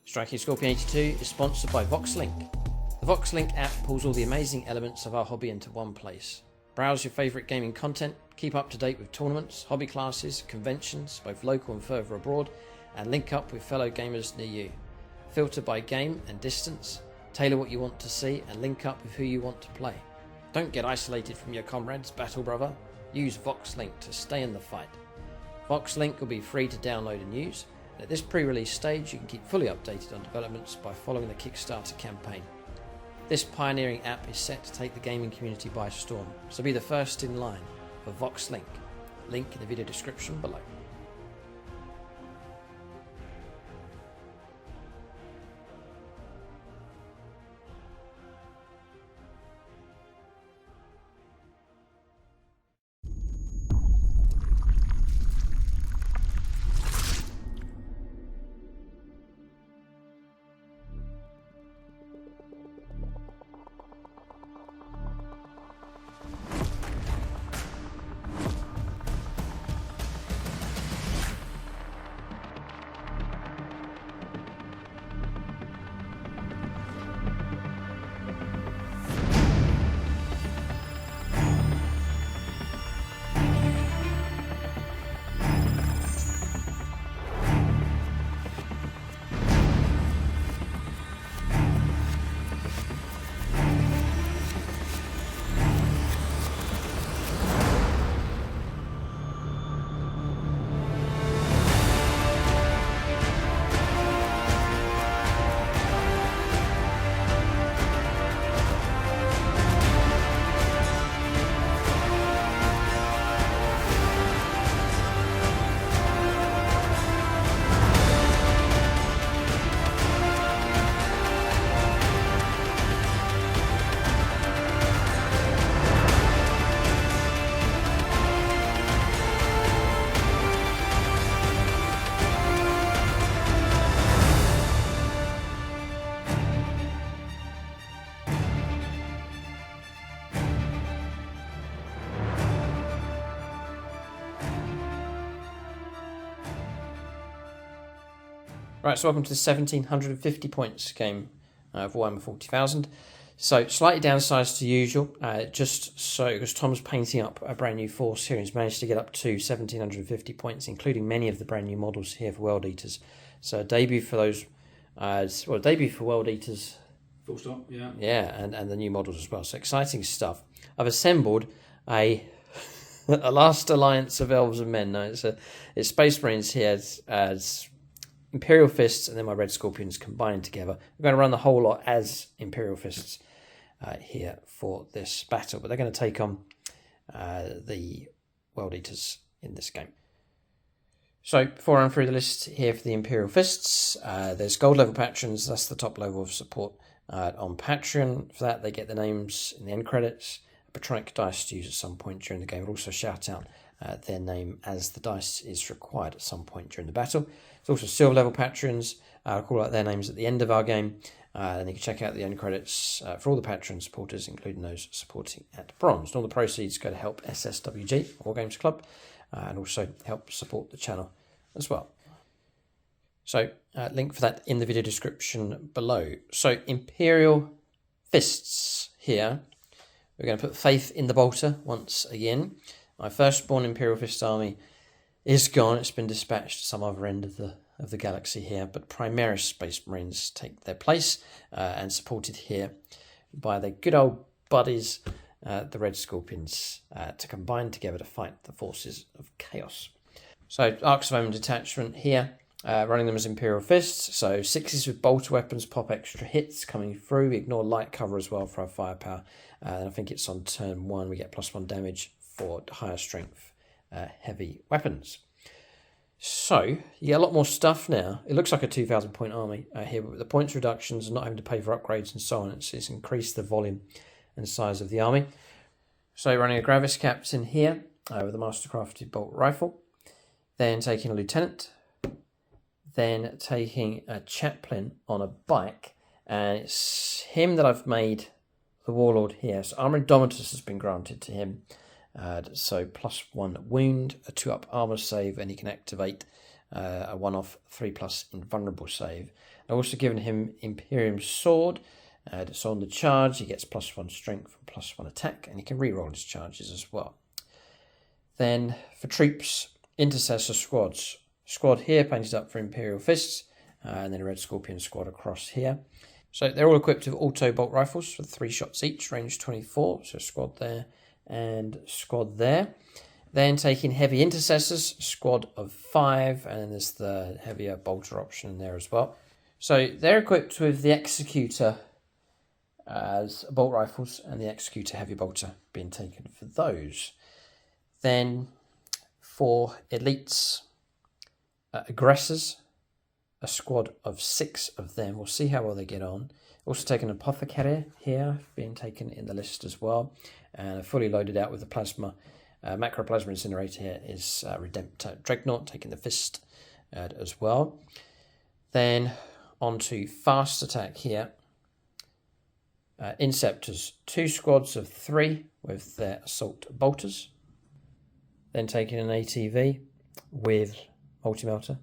Striking Scorpion 82 is sponsored by VoxLink. The VoxLink app pulls all the amazing elements of our hobby into one place. Browse your favourite gaming content, keep up to date with tournaments, hobby classes, conventions, both local and further abroad, and link up with fellow gamers near you. Filter by game and distance, tailor what you want to see, and link up with who you want to play. Don't get isolated from your comrades, battle brother. Use VoxLink to stay in the fight. VoxLink will be free to download and use. At this pre-release stage, you can keep fully updated on developments by following the Kickstarter campaign. This pioneering app is set to take the gaming community by storm, so be the first in line for VoxLink. Link in the video description below. Right, so welcome to the 1750 points game of Warhammer 40,000. So slightly downsized to usual, just so because Tom's painting up a brand new force here. He's managed to get up to 1750 points, including many of the brand new models here for World Eaters. So a debut for those, debut for World Eaters. Full stop, yeah. Yeah, and the new models as well. So exciting stuff. I've assembled a last alliance of elves and men. No, it's Space Marines here as Imperial Fists and then my Red Scorpions combined together. We're going to run the whole lot as Imperial Fists here for this battle, but they're going to take on the World Eaters in this game. So before I run through the list here for the Imperial Fists, there's gold level patrons. That's the top level of support on Patreon. For that, they get the names in the end credits. A Patronic dice to use at some point during the game. We'll also shout out their name as the dice is required at some point during the battle. There's also silver level patrons. I'll call out their names at the end of our game. And you can check out the end credits for all the patron supporters, including those supporting at bronze. And all the proceeds go to help SSWG, War Games Club, and also help support the channel as well. So link for that in the video description below. So Imperial Fists here. We're going to put faith in the bolter once again. My firstborn Imperial Fist army is gone. It's been dispatched to some other end of the galaxy here, but Primaris Space Marines take their place and supported here by the good old buddies, the Red Scorpions, to combine together to fight the forces of chaos. So Arcs of Omen detachment here, running them as Imperial Fists. So 6s with bolter weapons, pop extra hits coming through. We ignore light cover as well for our firepower. And I think it's on turn 1 we get +1 damage for higher strength heavy weapons. So you get a lot more stuff now. It looks like a 2,000 point army here, but with the points reductions and not having to pay for upgrades and so on, it's increased the volume and size of the army. So running a Gravis Captain here with a Mastercrafted Bolt Rifle, then taking a Lieutenant, then taking a Chaplain on a bike, and it's him that I've made the Warlord here. So Armor Indomitus has been granted to him. So +1 wound, a 2-up armor save, and he can activate a one-off 3+ invulnerable save. I've also given him Imperium Sword. So on the charge, he gets +1 strength and +1 attack, and he can reroll his charges as well. Then for troops, Intercessor squads. Squad here painted up for Imperial Fists, and then a Red Scorpion squad across here. So they're all equipped with auto bolt rifles for 3 shots each, range 24. So squad there and squad there. Then taking heavy intercessors, squad of 5, and then there's the heavier bolter option in there as well. So they're equipped with the Executor as bolt rifles, and the Executor heavy bolter being taken for those. Then for elites, aggressors, a squad of 6 of them. We'll see how well they get on. Also taken Apothecary here, being taken in the list as well, and fully loaded out with the plasma. Macro Plasma Incinerator here is Redemptor Dreadnought, taking the fist as well. Then on to fast attack here. Inceptors, 2 squads of 3 with their assault bolters. Then taking an ATV with multi-melter.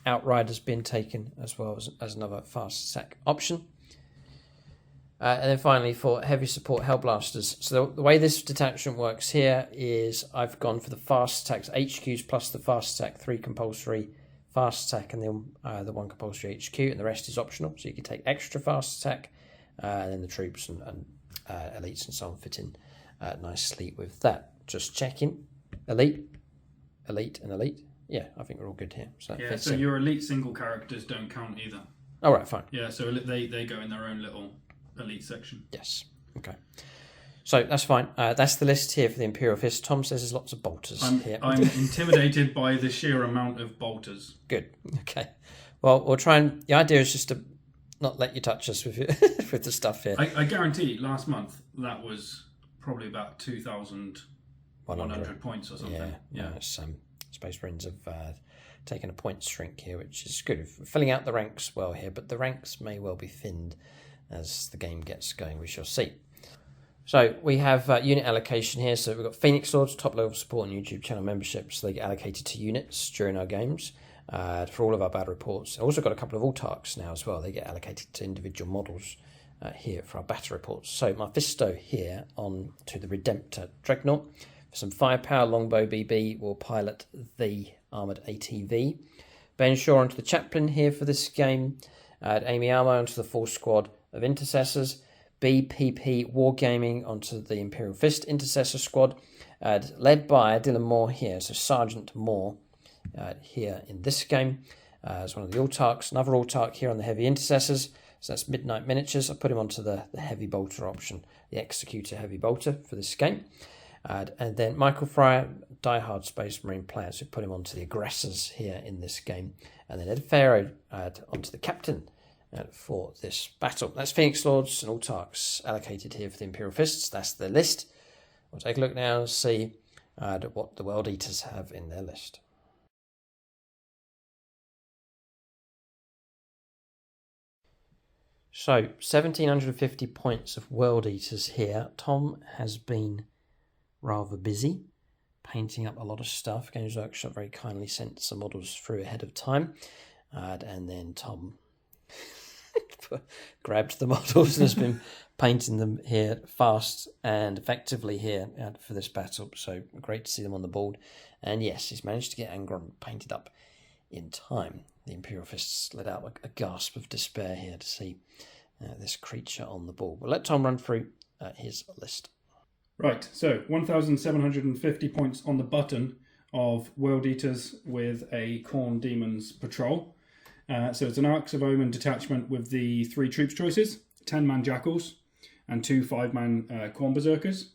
Outriders being taken as well as another fast attack option. And then finally for heavy support Hellblasters. So the way this detachment works here is I've gone for the fast attacks HQs plus the fast attack 3 compulsory fast attack and then the 1 compulsory HQ, and the rest is optional. So you can take extra fast attack, and then the troops and elites and so on fit in nicely with that. Just checking. Elite, elite, and elite. Yeah, I think we're all good here. So yeah, so your elite single characters don't count either. All right, fine. Yeah, so they go in their own little elite section. Yes. Okay. So that's fine. That's the list here for the Imperial Fist. Tom says there's lots of bolters here. I'm intimidated by the sheer amount of bolters. Good. Okay. Well, we'll try and... The idea is just to not let you touch us with with the stuff here. I guarantee last month that was probably about 2,100 points or something. Yeah. Space Marines have taken a point shrink here, which is good. We're filling out the ranks well here, but the ranks may well be thinned as the game gets going. We shall see. So we have unit allocation here. So we've got Phoenix Lords, top level support and YouTube channel memberships. So they get allocated to units during our games for all of our battle reports. I've also got a couple of Autarchs now as well. They get allocated to individual models here for our battle reports. So Mephisto here on to the Redemptor Dreadnought. For some firepower, Longbow BB will pilot the armoured ATV. Ben Shaw onto the Chaplain here for this game. Amy Armour onto the full squad of Intercessors. BPP Wargaming onto the Imperial Fist Intercessor squad, led by Dylan Moore here, so Sergeant Moore here in this game as one of the Autarchs. Another Autarch here on the Heavy Intercessors, so that's Midnight Miniatures. I put him onto the Heavy Bolter option, the Executor Heavy Bolter for this game. And then Michael Fryer, diehard Space Marine player, so put him onto the Aggressors here in this game. And then Ed Farrow onto the Captain for this battle. That's Phoenix Lords and Autarchs allocated here for the Imperial Fists. That's the list. We'll take a look now and see what the World Eaters have in their list. So 1,750 points of World Eaters here. Tom has been rather busy painting up a lot of stuff. Games Workshop very kindly sent some models through ahead of time, and then Tom grabbed the models and has been painting them here fast and effectively here for this battle. So great to see them on the board. And yes, he's managed to get Angron painted up in time. The Imperial Fists let out a gasp of despair here to see this creature on the board. We'll let Tom run through his list. Right, so 1,750 points on the button of World Eaters with a Khorne Demons patrol. So it's an Arcs of Omen detachment with the 3 troops choices, 10-man Jackals and 2 5-man Khorne Berserkers.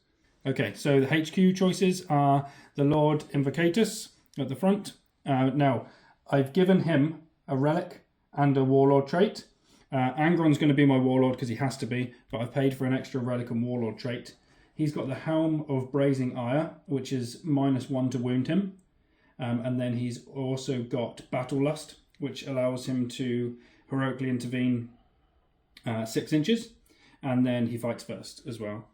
Okay, so the HQ choices are the Lord Invocatus at the front. Now, I've given him a Relic and a Warlord trait. Angron's going to be my Warlord because he has to be, but I've paid for an extra Relic and Warlord trait. He's got the Helm of Brazing Ire, which is -1 to wound him. And then he's also got Battle Lust, which allows him to heroically intervene 6 inches. And then he fights first as well.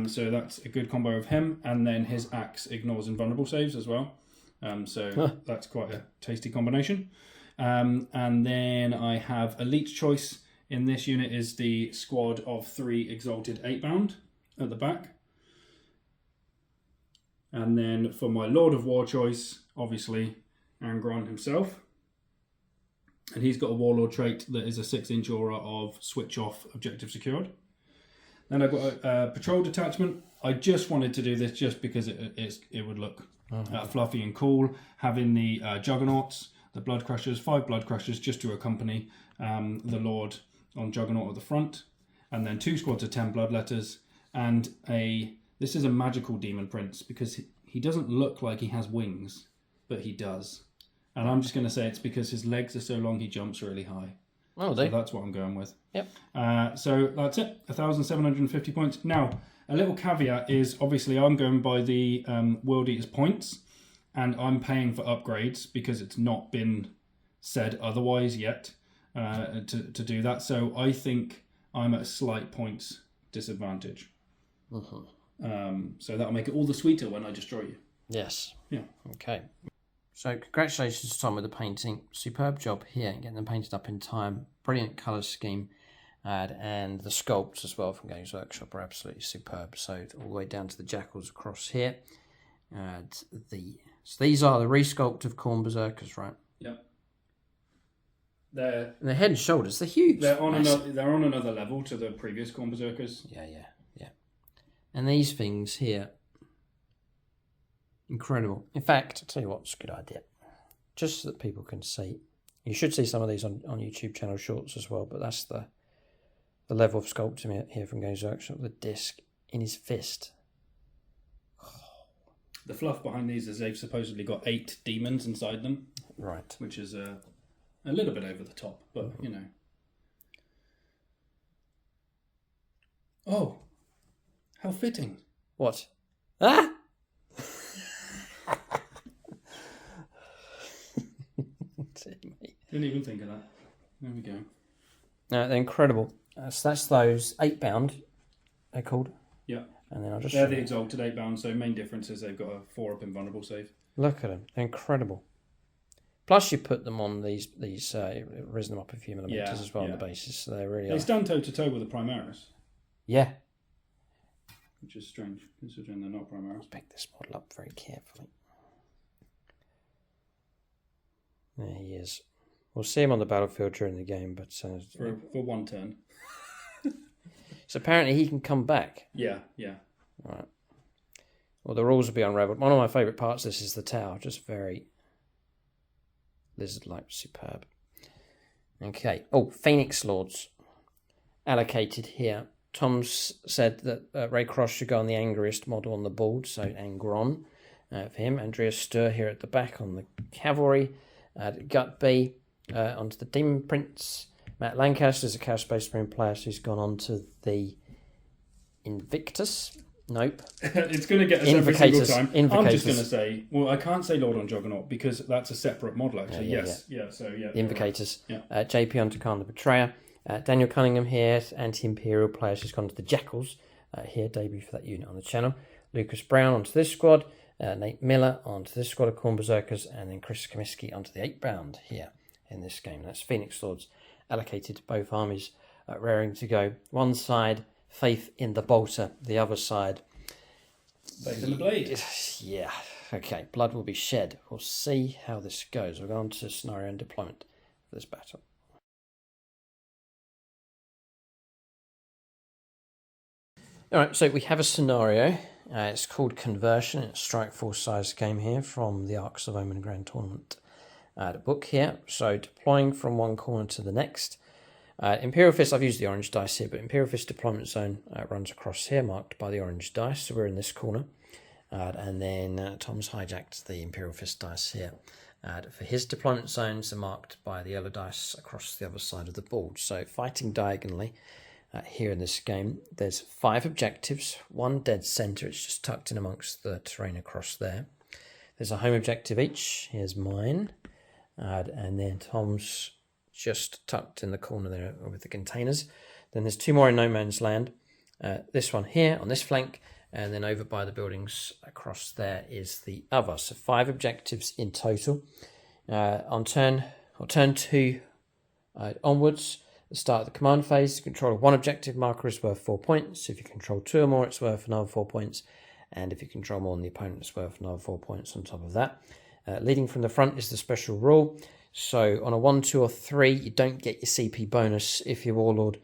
So that's a good combo of him. And then his axe ignores invulnerable saves as well. So that's quite a tasty combination. And then I have Elite Choice in this unit is the squad of 3 Exalted 8-bound at the back. And then for my Lord of War choice, obviously, Angron himself. And he's got a Warlord trait that is a 6-inch aura of switch off objective secured. Then I've got a patrol detachment. I just wanted to do this just because it would look fluffy and cool. Having the Juggernauts, the Blood Crushers, 5 Blood Crushers just to accompany the Lord on Juggernaut at the front. And then 2 squads of 10 Bloodletters. And this is a magical Demon Prince because he doesn't look like he has wings, but he does. And I'm just going to say it's because his legs are so long he jumps really high. Oh, so that's what I'm going with. Yep. So that's it, 1,750 points. Now, a little caveat is obviously I'm going by the World Eaters points, and I'm paying for upgrades because it's not been said otherwise yet to do that. So I think I'm at a slight points disadvantage. So that'll make it all the sweeter when I destroy you. Yes. Yeah. Okay. So congratulations, Tom, with the painting. Superb job here, getting them painted up in time. Brilliant colour scheme. And the sculpts as well from Games Workshop are absolutely superb. So all the way down to the jackals across here. So these are the resculpt of Khorne Berserkers, right? Yep. And their head and shoulders, they're huge. They're on another level to the previous Khorne Berserkers. Yeah. And these things here, incredible. In fact, I'll tell you what, it's a good idea. Just so that people can see. You should see some of these on YouTube channel shorts as well, but that's the level of sculpting here from Games Workshop. The disc in his fist. The fluff behind these is they've supposedly got 8 demons inside them. Right. Which is a little bit over the top, but you know. Oh, how fitting. What? Ah! Didn't even think of that. There we go. They're incredible. So that's those 8-bound, they're called. Yeah. And then I'll just they're the Exalted 8-bound, so main difference is they've got a 4-up invulnerable save. Look at them. They're incredible. Plus you put them on these risen them up a few millimeters as well on the bases, so they really They stand toe-to-toe with the Primaris. Yeah. Which is strange, considering they're not Primaris. Pick this model up very carefully. There he is. We'll see him on the battlefield during the game, but for one turn. So apparently he can come back. Yeah. Right. Well, the rules will be unravelled. One of my favourite parts of this is the tower, just very lizard-like, superb. Okay. Oh, Phoenix Lords allocated here. Tom's said that Ray Cross should go on the angriest model on the board, so Angron for him. Andreas Stur here at the back on the cavalry. Gut B onto the Demon Prince. Matt Lancaster's a Chaos Space Marine player, so he's gone on to the Invictus. Nope. It's going to get us every single time. I'm just going to say, well, I can't say Lord on Juggernaut because that's a separate model, actually. The Invocators. Right. JP on to Khan the Betrayer. Daniel Cunningham here, anti-Imperial player, who's gone to the Jackals. Here, debut for that unit on the channel. Lucas Brown onto this squad. Nate Miller onto this squad of Khorne Berserkers. And then Chris Comiskey onto the 8-bound here in this game. That's Phoenix Lords allocated to both armies, raring to go. One side, faith in the bolter. The other side, faith in the blade. Yeah. Okay, blood will be shed. We'll see how this goes. We'll go on to scenario and deployment for this battle. Alright, so we have a scenario. It's called Conversion. It's a Strike Force sized game here from the Arcs of Omen Grand Tournament book here. So deploying from one corner to the next. Imperial Fist, I've used the orange dice here, but Imperial Fist deployment zone runs across here, marked by the orange dice. So we're in this corner. And then Tom's hijacked the Imperial Fist dice here. For his deployment zones are marked by the yellow dice across the other side of the board. So fighting diagonally. Here in this game, there's 5 objectives, 1 dead centre, it's just tucked in amongst the terrain across there. There's a home objective each, here's mine, and then Tom's just tucked in the corner there with the containers. Then there's 2 more in no man's land, this one here on this flank, and then over by the buildings across there is the other. So 5 objectives in total. On turn 2 onwards, at the start of the command phase, the control of 1 objective marker is worth 4 points. If you control 2 or more, it's worth another 4 points. And if you control more than the opponent, it's worth another 4 points on top of that. Leading from the front is the special rule. So on a 1, 2, or 3, you don't get your CP bonus if your Warlord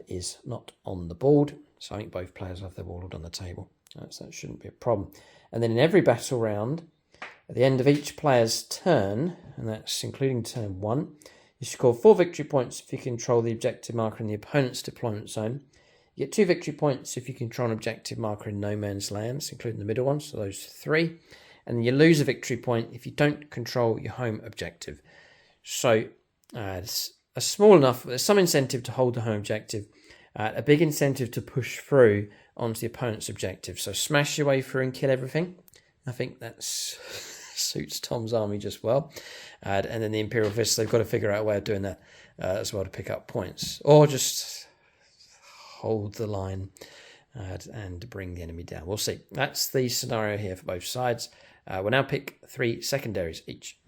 is not on the board. So I think both players have their Warlord on the table. So that shouldn't be a problem. And then in every battle round, at the end of each player's turn, and that's including turn 1, you score 4 victory points if you control the objective marker in the opponent's deployment zone. You get 2 victory points if you control an objective marker in no man's lands, including the middle ones, so those 3. And then you lose a victory point if you don't control your home objective. So it's a small enough, there's some incentive to hold the home objective, a big incentive to push through onto the opponent's objective. So smash your way through and kill everything. I think that suits Tom's army just well. And then the Imperial Fists, they've got to figure out a way of doing that as well to pick up points. Or just hold the line and bring the enemy down. We'll see. That's the scenario here for both sides. We'll now pick 3 secondaries each.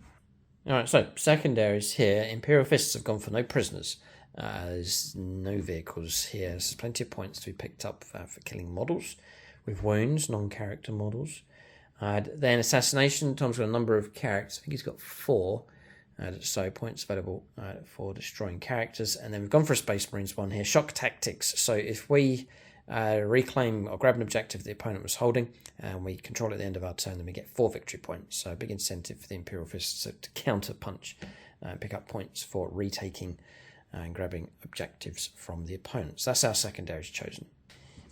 Alright, so secondaries here. Imperial Fists have gone for no prisoners. There's no vehicles here. There's plenty of points to be picked up for killing models with wounds, non-character models. Then assassination. Tom's got a number of characters. I think he's got 4. So points available for destroying characters. And then we've gone for a Space Marines one here. Shock tactics. So if we reclaim or grab an objective the opponent was holding and we control it at the end of our turn, then we get 4 victory points. So a big incentive for the Imperial Fists to counter punch and pick up points for retaking and grabbing objectives from the opponents. That's our secondaries chosen.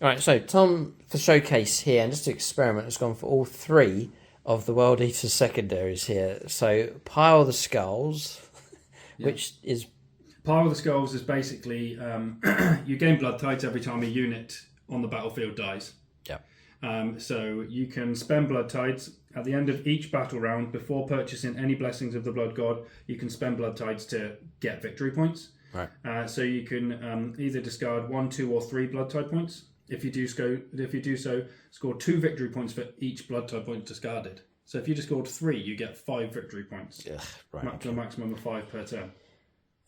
All right, so Tom, for showcase here, and just to experiment, has gone for all 3 of the World Eater secondaries here. So Pile the Skulls, which is... Pile the Skulls is basically, you gain blood tides every time a unit on the battlefield dies. Yeah. So you can spend blood tides at the end of each battle round before purchasing any blessings of the Blood God. You can spend blood tides to get victory points. Right. So you can either discard 1, 2, or 3 blood tide points. If you do so, score 2 victory points for each blood tide point discarded. So if you just scored 3, you get 5 victory points. Yeah, right. To a maximum of 5 per turn.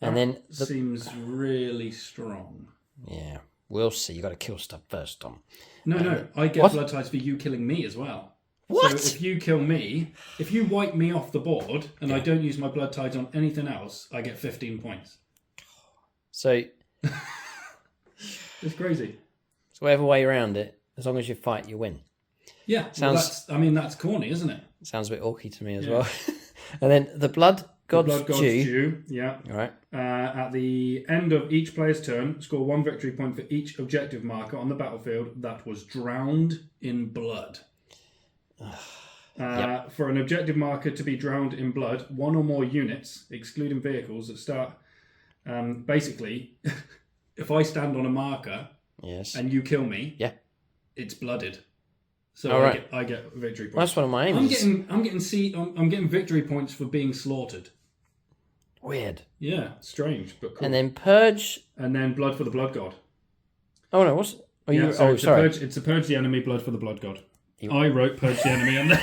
And then seems really strong. Yeah, we'll see. You got to kill stuff first, Tom. No. I get blood tides for you killing me as well. What? So if you kill me, if you wipe me off the board and I don't use my blood tides on anything else, I get 15 points. So it's crazy. So whatever way around it, as long as you fight, you win. Yeah, that's corny, isn't it? Sounds a bit orky to me as well. And then the Blood God's Due. Yeah. All right. At the end of each player's turn, score 1 victory point for each objective marker on the battlefield that was drowned in blood. For an objective marker to be drowned in blood, 1 or more units, excluding vehicles, that start... basically, if I stand on a marker and you kill me, it's blooded. So I get victory points. Well, that's one of my aims. I'm getting victory points for being slaughtered. Weird. Yeah, strange, but cool. And then Purge. And then Blood for the Blood God. Oh no, what's... sorry. It's a Purge the Enemy, Blood for the Blood God. I wrote Purge the Enemy and then...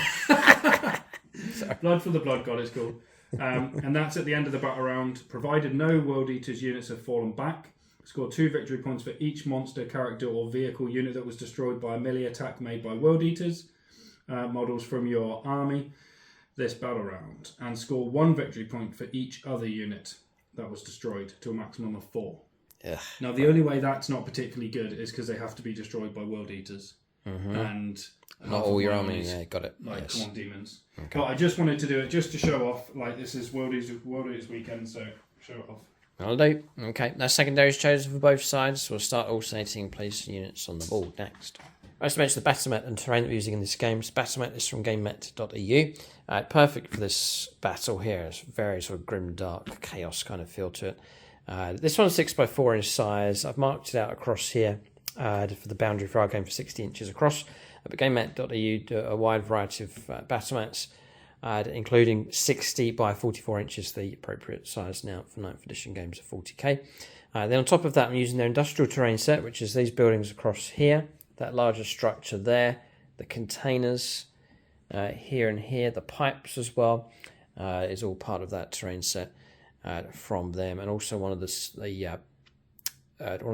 Blood for the Blood God is cool. And that's at the end of the battle round. Provided no World Eaters units have fallen back, score 2 victory points for each monster, character, or vehicle unit that was destroyed by a melee attack made by World Eaters models from your army this battle round, and score 1 victory point for each other unit that was destroyed to a maximum of 4. Ugh. Now, the only way that's not particularly good is because they have to be destroyed by World Eaters. Mm-hmm. And not all your army, got it. Like Corn Demons. Okay. But I just wanted to do it just to show off, like, this is World Eaters weekend, so show it off. I'll do. Okay, now secondaries chosen for both sides. We'll start alternating and placing units on the board next. I just mentioned the battlemat and terrain that we're using in this game. So battlemat is from gamemet.eu. Perfect for this battle here. It's very sort of grim, dark, chaos kind of feel to it. This one's 6x4 in size. I've marked it out across here for the boundary for our game for 60 inches across. But gamemet.eu do a wide variety of battlemats, including 60 by 44 inches, the appropriate size now for 9th edition games of 40k. Then on top of that, I'm using their industrial terrain set, which is these buildings across here, that larger structure there, the containers here and here, the pipes as well, is all part of that terrain set from them, and also one of the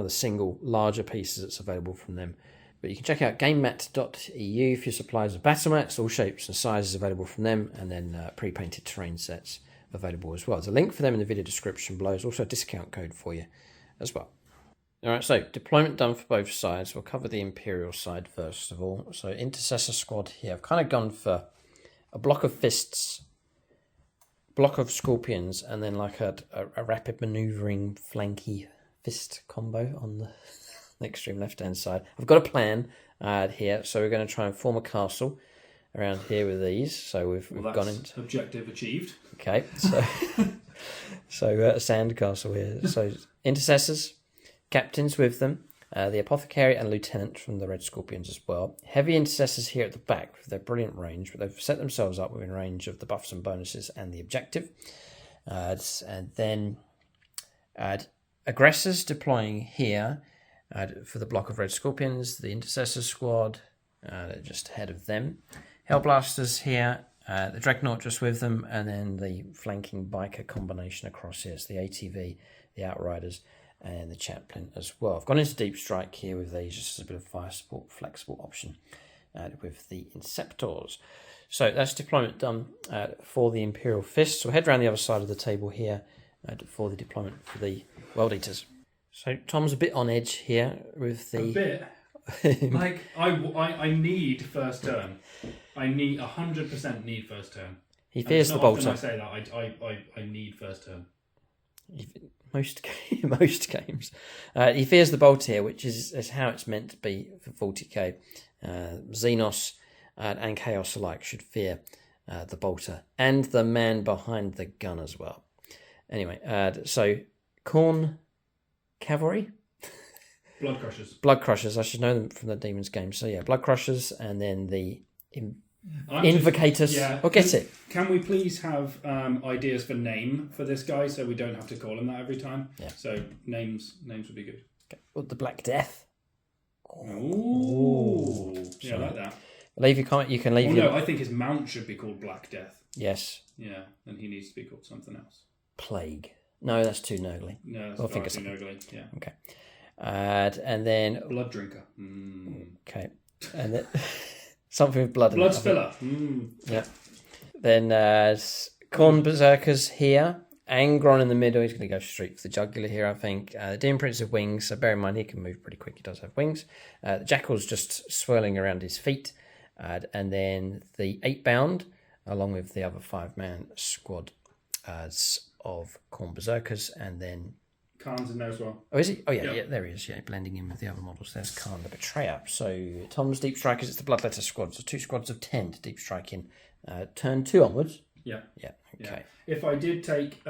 single larger pieces that's available from them. But you can check out gamemat.eu for your supplies of battle mats, all shapes and sizes available from them, and then pre-painted terrain sets available as well. There's a link for them in the video description below. There's also a discount code for you as well. Alright, so deployment done for both sides. We'll cover the Imperial side first of all. So Intercessor Squad here. I've kind of gone for a block of fists, block of scorpions, and then like a rapid maneuvering flanky fist combo on the extreme left-hand side. I've got a plan here, so we're going to try and form a castle around here with these. So we've gone into objective achieved. Okay, so a sand castle here. So intercessors, captains with them, the apothecary and lieutenant from the Red Scorpions as well. Heavy intercessors here at the back with their brilliant range, but they've set themselves up within range of the buffs and bonuses and the objective. And then aggressors deploying here for the block of Red Scorpions, the intercessor squad just ahead of them. Hellblasters here, the Dreadnought just with them, and then the flanking biker combination across here. So the ATV, the Outriders, and the Chaplain as well. I've gone into Deep Strike here with these, just as a bit of fire support, flexible option with the Inceptors. So that's deployment done for the Imperial Fist. So we'll head around the other side of the table here for the deployment for the World Eaters. So Tom's a bit on edge here with the... A bit? Like, I need first turn. I 100% need first turn. He fears the bolter. I say that. I need first turn. Most games. He fears the bolt here, which is how it's meant to be for 40k. Xenos and Chaos alike should fear the bolter and the man behind the gun as well. Anyway, so Khorne Cavalry? Blood Crushers. Blood Crushers, I should know them from the Demons game. So yeah, Blood Crushers, and then the Invocators. Or get it. Can we please have ideas for name for this guy so we don't have to call him that every time? Yeah. So names would be good. Okay. Well, the Black Death. Ooh. Yeah, I like that. You can leave. No, I think his mount should be called Black Death. Yes. Yeah, and he needs to be called something else. Plague. No, that's too nogly. No, that's far too nogly. Yeah. Okay. And then Blood Drinker. Okay. And then something with blood. Blood Spiller. Yeah. Then Khorne Berserkers here. Angron in the middle. He's going to go straight for the jugular here, I think. The Demon Prince of Wings. So bear in mind he can move pretty quick. He does have wings. The Jackal's just swirling around his feet. And then the 8-bound, along with the other 5-man squad of Khorne Berserkers, and then Khan's in there as well. Oh, is he? Oh, yeah, there he is. Yeah, blending in with the other models. There's Khan the Betrayer. So Tom's Deep Strikers, it's the Bloodletter squad. So 2 squads of 10 to deep strike in turn 2 onwards. Yeah. Yeah. Okay. Yeah. If I did take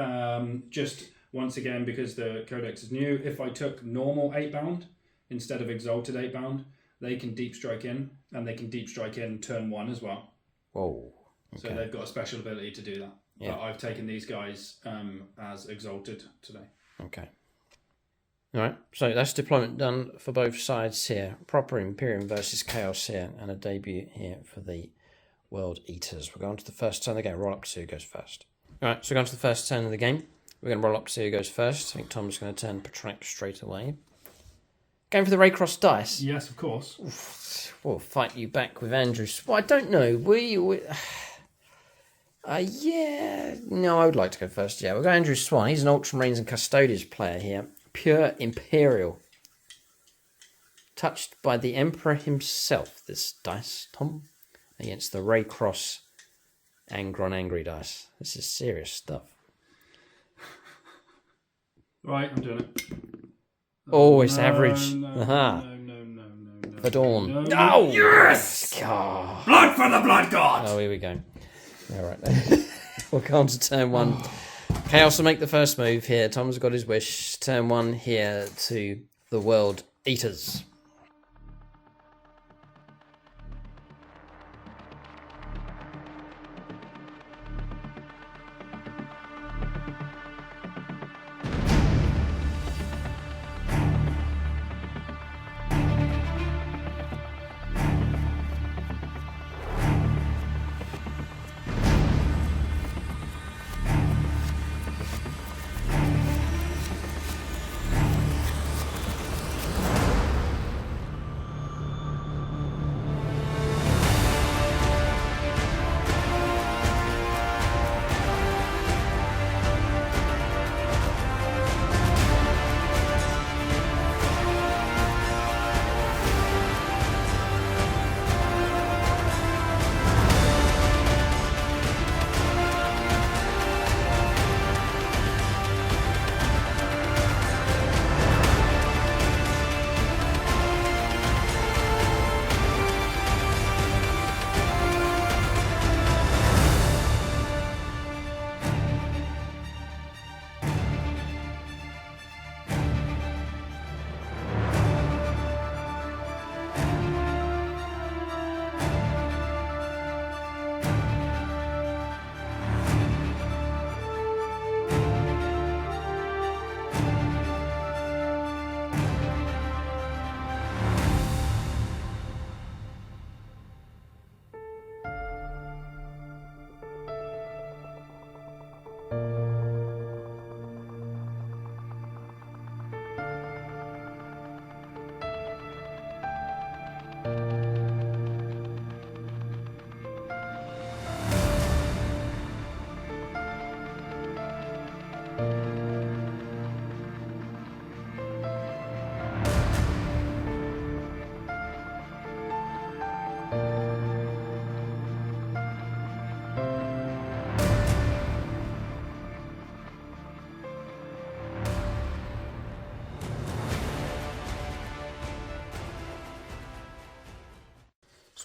just once again because the codex is new, if I took normal 8-bound instead of exalted 8-bound, they can deep strike in, and they can deep strike in turn 1 as well. Whoa. So Okay. they've got a special ability to do that. Yeah. But I've taken these guys as exalted today. Okay. All right. So that's deployment done for both sides here. Proper Imperium versus Chaos here, and a debut here for the World Eaters. We're going to the first turn of the game. Roll up to see who goes first. All right. So we're going to the first turn of the game. We're going to roll up to see who goes first. I think Tom's going to turn Patrak straight away. Going for the Raycross dice. Yes, of course. We'll fight you back with Andrew. Well, I don't know. Yeah. No, I would like to go first. Yeah, we'll go Andrew Swan. He's an Ultramarines and Custodians player here. Pure Imperial. Touched by the Emperor himself, this dice, Tom. Against the Raycross Angron Angry dice. This is serious stuff. Right, I'm doing it. Oh, it's average. No. For Dawn. No! Yes! God. Blood for the Blood God! Oh, here we go. All right. We'll go on to turn 1. Chaos will make the first move here. Tom's got his wish. Turn 1 here to the World Eaters.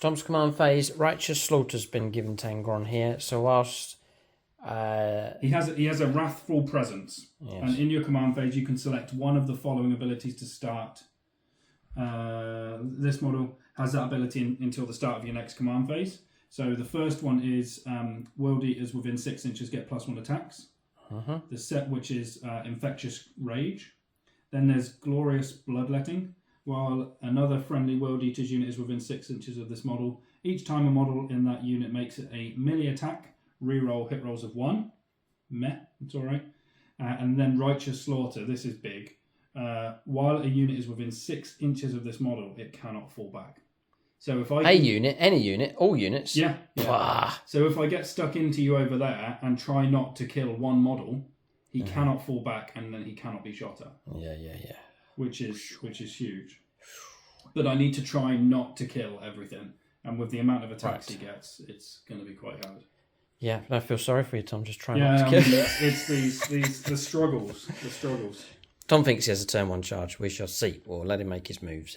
Tom's command phase, Righteous Slaughter's been given to Angron here. So whilst he has a wrathful presence, yes. And in your command phase you can select one of the following abilities to start. This model has that ability until the start of your next command phase. So the first one is World Eaters within 6 inches get +1 attacks. The set, which is Infectious Rage. Then there's Glorious Bloodletting. While another friendly World Eaters unit is within 6 inches of this model, each time a model in that unit makes it a melee attack, reroll hit rolls of 1. Meh, it's alright. And then Righteous Slaughter, this is big. While a unit is within 6 inches of this model, it cannot fall back. So if I any unit, all units. Yeah. So if I get stuck into you over there and try not to kill one model, he cannot fall back, and then he cannot be shot at. Yeah. Which is huge. But I need to try not to kill everything, and with the amount of attacks he gets, it's going to be quite hard. Yeah, I feel sorry for you, Tom. Just try not to kill. It's the struggles. The struggles. Tom thinks he has a turn 1 charge. We shall see. Or let him make his moves.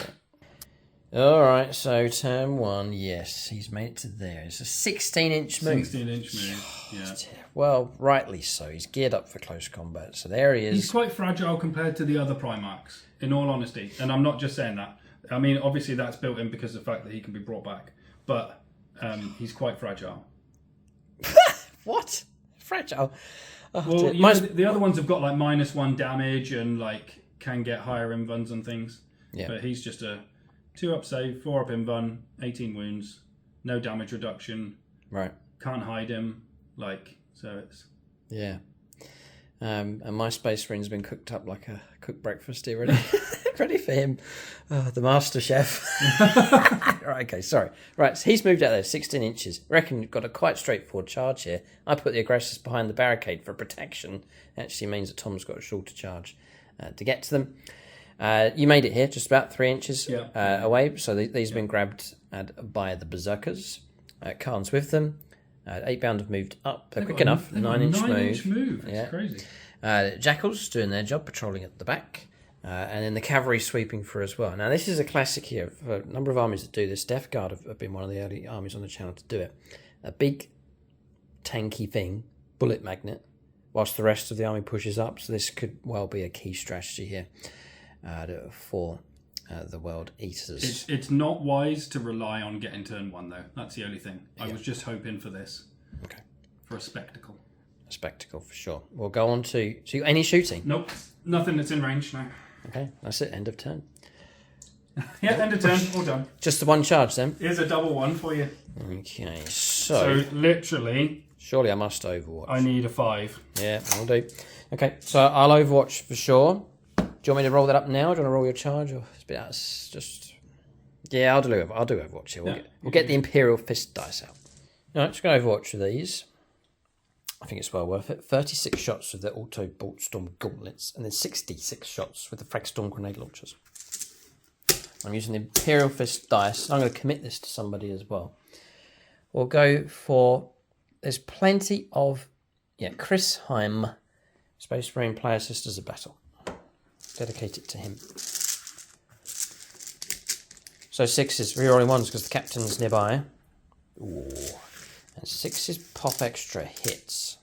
All right, so turn 1, yes, he's made it to there. It's a 16-inch move. 16-inch move, yeah. Well, rightly so. He's geared up for close combat, so there he is. He's quite fragile compared to the other Primarchs, in all honesty. And I'm not just saying that. I mean, obviously that's built in because of the fact that he can be brought back. But he's quite fragile. What? Fragile? Oh, well, the other ones have got like -1 damage and like can get higher invuns and things. Yeah. But he's just a 2-up save, 4-up invuln, 18 wounds, no damage reduction. Right. Can't hide him. So it's... Yeah. And my Space Marine's been cooked up like a cooked breakfast here, ready, ready for him. The master chef. Right, okay, sorry. Right, so he's moved out there 16 inches. I reckon you've got a quite straightforward charge here. I put the aggressors behind the barricade for protection. It actually means that Tom's got a shorter charge to get to them. You made it here, just about 3 inches away. So these have been grabbed by the Berserkers. Khan's with them. 8-bound have moved up. They're quick enough. 9-inch move. It's crazy. Jackals doing their job, patrolling at the back. And then the cavalry sweeping through as well. Now, this is a classic here. For a number of armies that do this, Death Guard have been one of the early armies on the channel to do it. A big, tanky thing, bullet magnet, whilst the rest of the army pushes up. So this could well be a key strategy here for the World Eaters. It's not wise to rely on getting turn 1, though. That's the only thing. I was just hoping for this. Okay. For a spectacle. A spectacle, for sure. We'll go on to any shooting? Nope. Nothing that's in range now. Okay, that's it. End of turn. Yeah, end of turn. All done. Just the 1 charge, then? Here's a double 1 for you. Okay, so literally... Surely I must Overwatch. I need a 5. Yeah, I'll do. Okay, so I'll Overwatch for sure. Do you want me to roll that up now? Do you want to roll your charge? Or that's just... Yeah, I'll do Overwatch here. We'll get the Imperial Fist dice out. All right, just going to Overwatch with these. I think it's well worth it. 36 shots with the Auto Bolt Storm Gauntlets, and then 66 shots with the Frag Storm Grenade Launchers. I'm using the Imperial Fist dice. I'm going to commit this to somebody as well. We'll go for... There's plenty of... Yeah, Chris Heim, Space Marine Player Sisters of Battle. Dedicate it to him. So 6 is rerolling 1s because the captain's nearby. Ooh. And 6 is pop extra hits.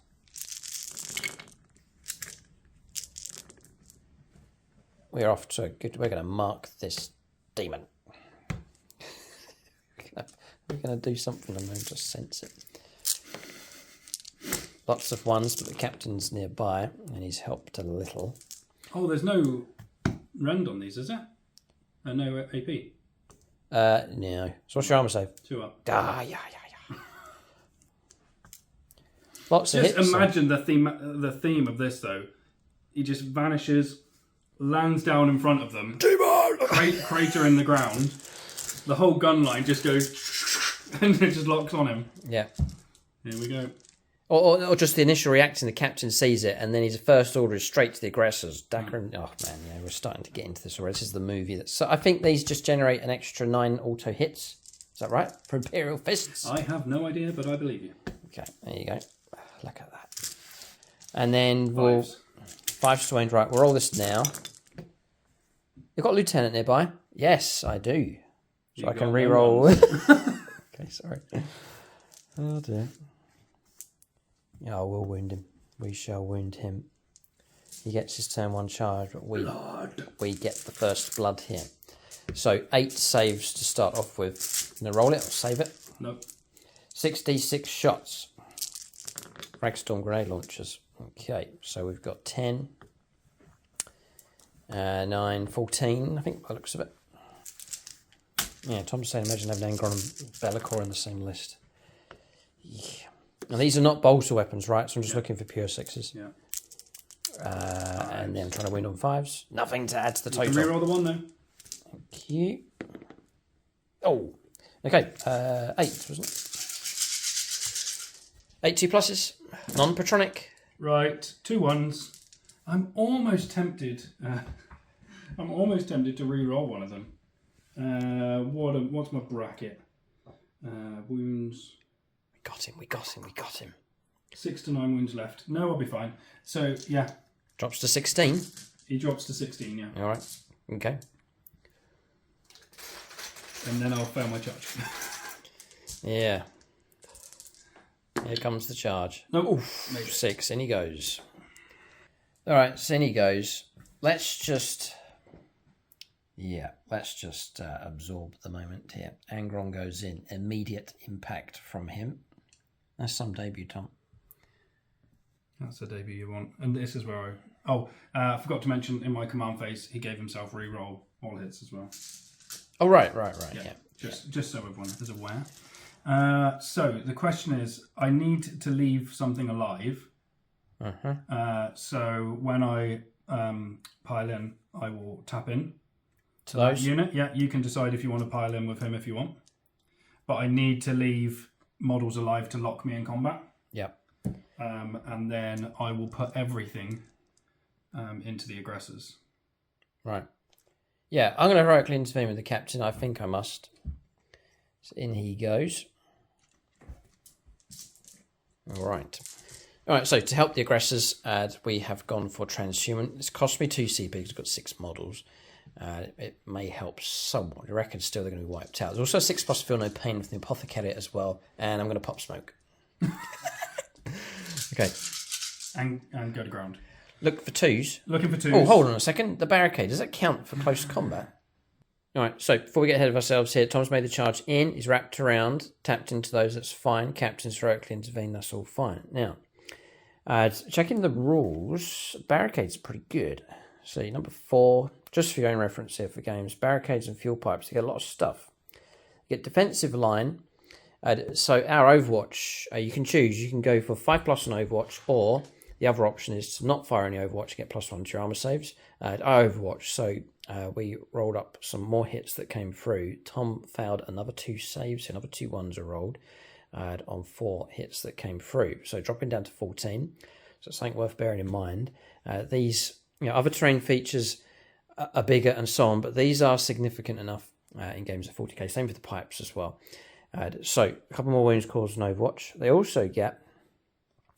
We're off to a good... We're going to mark this demon. We're going to do something. I'm going to just sense it. Lots of 1s, but the captain's nearby, and he's helped a little. Oh, there's no rend on these, is there? No AP? No. So what's your armor save? 2-up. Yeah. Lots of hits. Just imagine the theme of this, though. He just vanishes, lands down in front of them. Demon! Crater in the ground. the whole gun line just goes and it just locks on him. Yeah. Here we go. Or just the initial reaction, the captain sees it, and then his first order is straight to the aggressors. Dacker and, oh man, yeah, we're starting to get into this already. This is the movie. So I think these just generate an extra 9 auto hits. Is that right? For Imperial Fists? I have no idea, but I believe you. Okay, there you go. Look at that. And then we'll... 5 to range, right. We'll roll this now. You've got a lieutenant nearby? Yes, I do. So I can re-roll. Okay, sorry. Oh dear. Yeah, we'll wound him. We shall wound him. He gets his turn 1 charge, but we get the first blood here. So 8 saves to start off with. Gonna roll it or save it? Nope. 6d6 shots. Ragstorm grenade launchers. Okay, so we've got 10, 9, 14, I think, by the looks of it. Yeah, Tom's saying imagine having Angron and Bellicor in the same list. Yeah. Now, these are not bolter weapons, right? So I'm just looking for pure 6s. Yeah. And then I'm trying to win on 5s. Nothing to add to the total. You can reroll the 1 though. Thank you. Oh, okay. 8, wasn't it? 8 2 pluses. Non-patronic. Right, 2 1s. I'm almost tempted. I'm almost tempted to re-roll one of them. What's my bracket? Wounds. We got him. 6 to 9 wounds left. No, I'll be fine. So yeah, Drops to 16. he drops to 16. Yeah, All right. Okay. and then I'll fail my charge. Yeah. Here comes the charge. No, Oof, 6. In he goes. All right, so in he goes. Let's just absorb the moment here. Angron goes in. Immediate impact from him. That's some debut, Tom. That's the debut you want. And this is where I forgot to mention in my command phase he gave himself re-roll all hits as well. Oh, right. Yeah. Just so everyone is aware. So the question is, I need to leave something alive. So when I pile in, I will tap in To those? unit. Yeah, you can decide if you want to pile in with him if you want. But I need to leave models alive to lock me in combat. Yep. And then I will put everything into the aggressors. Right. Yeah, I'm going to heroically intervene with the captain. I think I must. So in he goes. All right. All right, so to help the aggressors, we have gone for transhuman. It's cost me 2 CP because I've got 6 models. It may help somewhat. I reckon still they're going to be wiped out. There's also 6+ feel no pain with the apothecary as well. And I'm going to pop smoke. Okay. And go to ground. Look for 2s. Looking for 2s. Oh, hold on a second. The barricade, does that count for close combat? All right, so before we get ahead of ourselves here, Tom's made the charge in. He's wrapped around, tapped into those. That's fine. Captain's heroically intervened. That's all fine. Now, checking the rules, barricades are pretty good. So number 4, just for your own reference here for games, barricades and fuel pipes, you get a lot of stuff. You get defensive line. So our Overwatch, you can choose. You can go for 5+ on Overwatch, or the other option is to not fire any Overwatch, get +1 to your armor saves. Our Overwatch, so we rolled up some more hits that came through. Tom failed another 2 saves, another 2 1s are rolled on 4 hits that came through. So dropping down to 14. So it's something worth bearing in mind. These other terrain features are bigger and so on, but these are significant enough in games of 40k. Same for the pipes as well. So a couple more wounds caused in Overwatch. They also get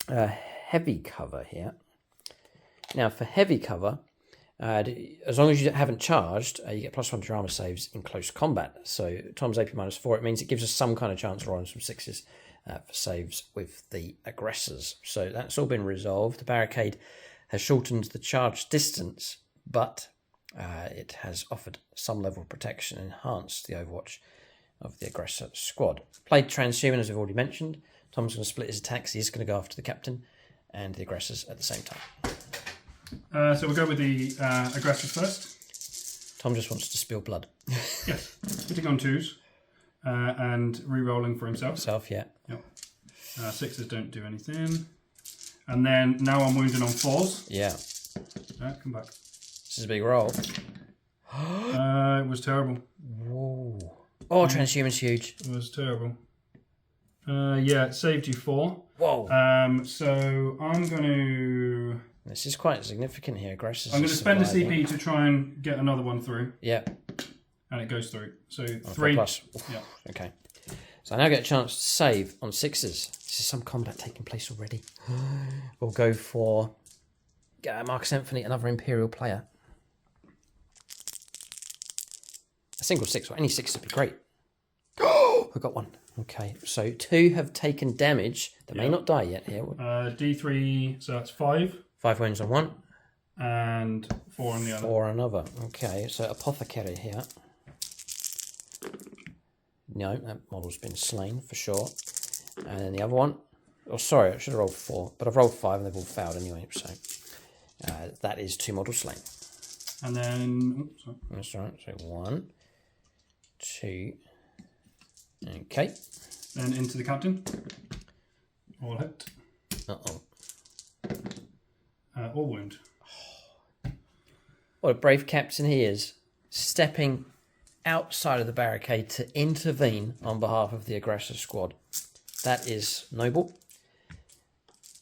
heavy cover here. Now for heavy cover, as long as you haven't charged, you get +1 to your armor saves in close combat. So Tom's AP -4, it means it gives us some kind of chance of rolling some 6s for saves with the aggressors. So that's all been resolved. The barricade has shortened the charge distance, but it has offered some level of protection, enhanced the Overwatch of the aggressor squad. Played transhuman, as we've already mentioned. Tom's going to split his attacks. He's going to go after the captain and the aggressors at the same time. So we'll go with the aggressors first. Tom just wants to spill blood. Yes, hitting on 2s and re-rolling for himself. Yeah. Yep. 6s don't do anything. And then now I'm wounded on 4s. Yeah. Come back. This is a big roll. It was terrible. Whoa. Oh, transhuman's huge. It was terrible. Yeah, it saved you 4. Whoa. So I'm going to... This is quite significant here. Aggressors. I'm going to spend a CP to try and get another one through. Yeah. And it goes through. So 3 plus. Yeah. Okay. So I now get a chance to save on 6s. This is some combat taking place already. We'll go for Marcus Anthony, another Imperial player. A single 6, or any 6 would be great. Oh, I got one. Okay, so 2 have taken damage. They may not die yet here. D3, so that's 5. 5 wounds on one. And 4 on the other. 4 on another. Okay, so Apothecary here. No, that model's been slain for sure. And then the other one. Oh, sorry, I should have rolled 4. But I've rolled 5 and they've all failed anyway. So that is 2 models slain. And then... Oh, that's right. So 1, 2... Okay. Then into the captain. All hit. Uh-oh. All wound. What a brave captain he is. Stepping outside of the barricade to intervene on behalf of the aggressor squad. That is noble.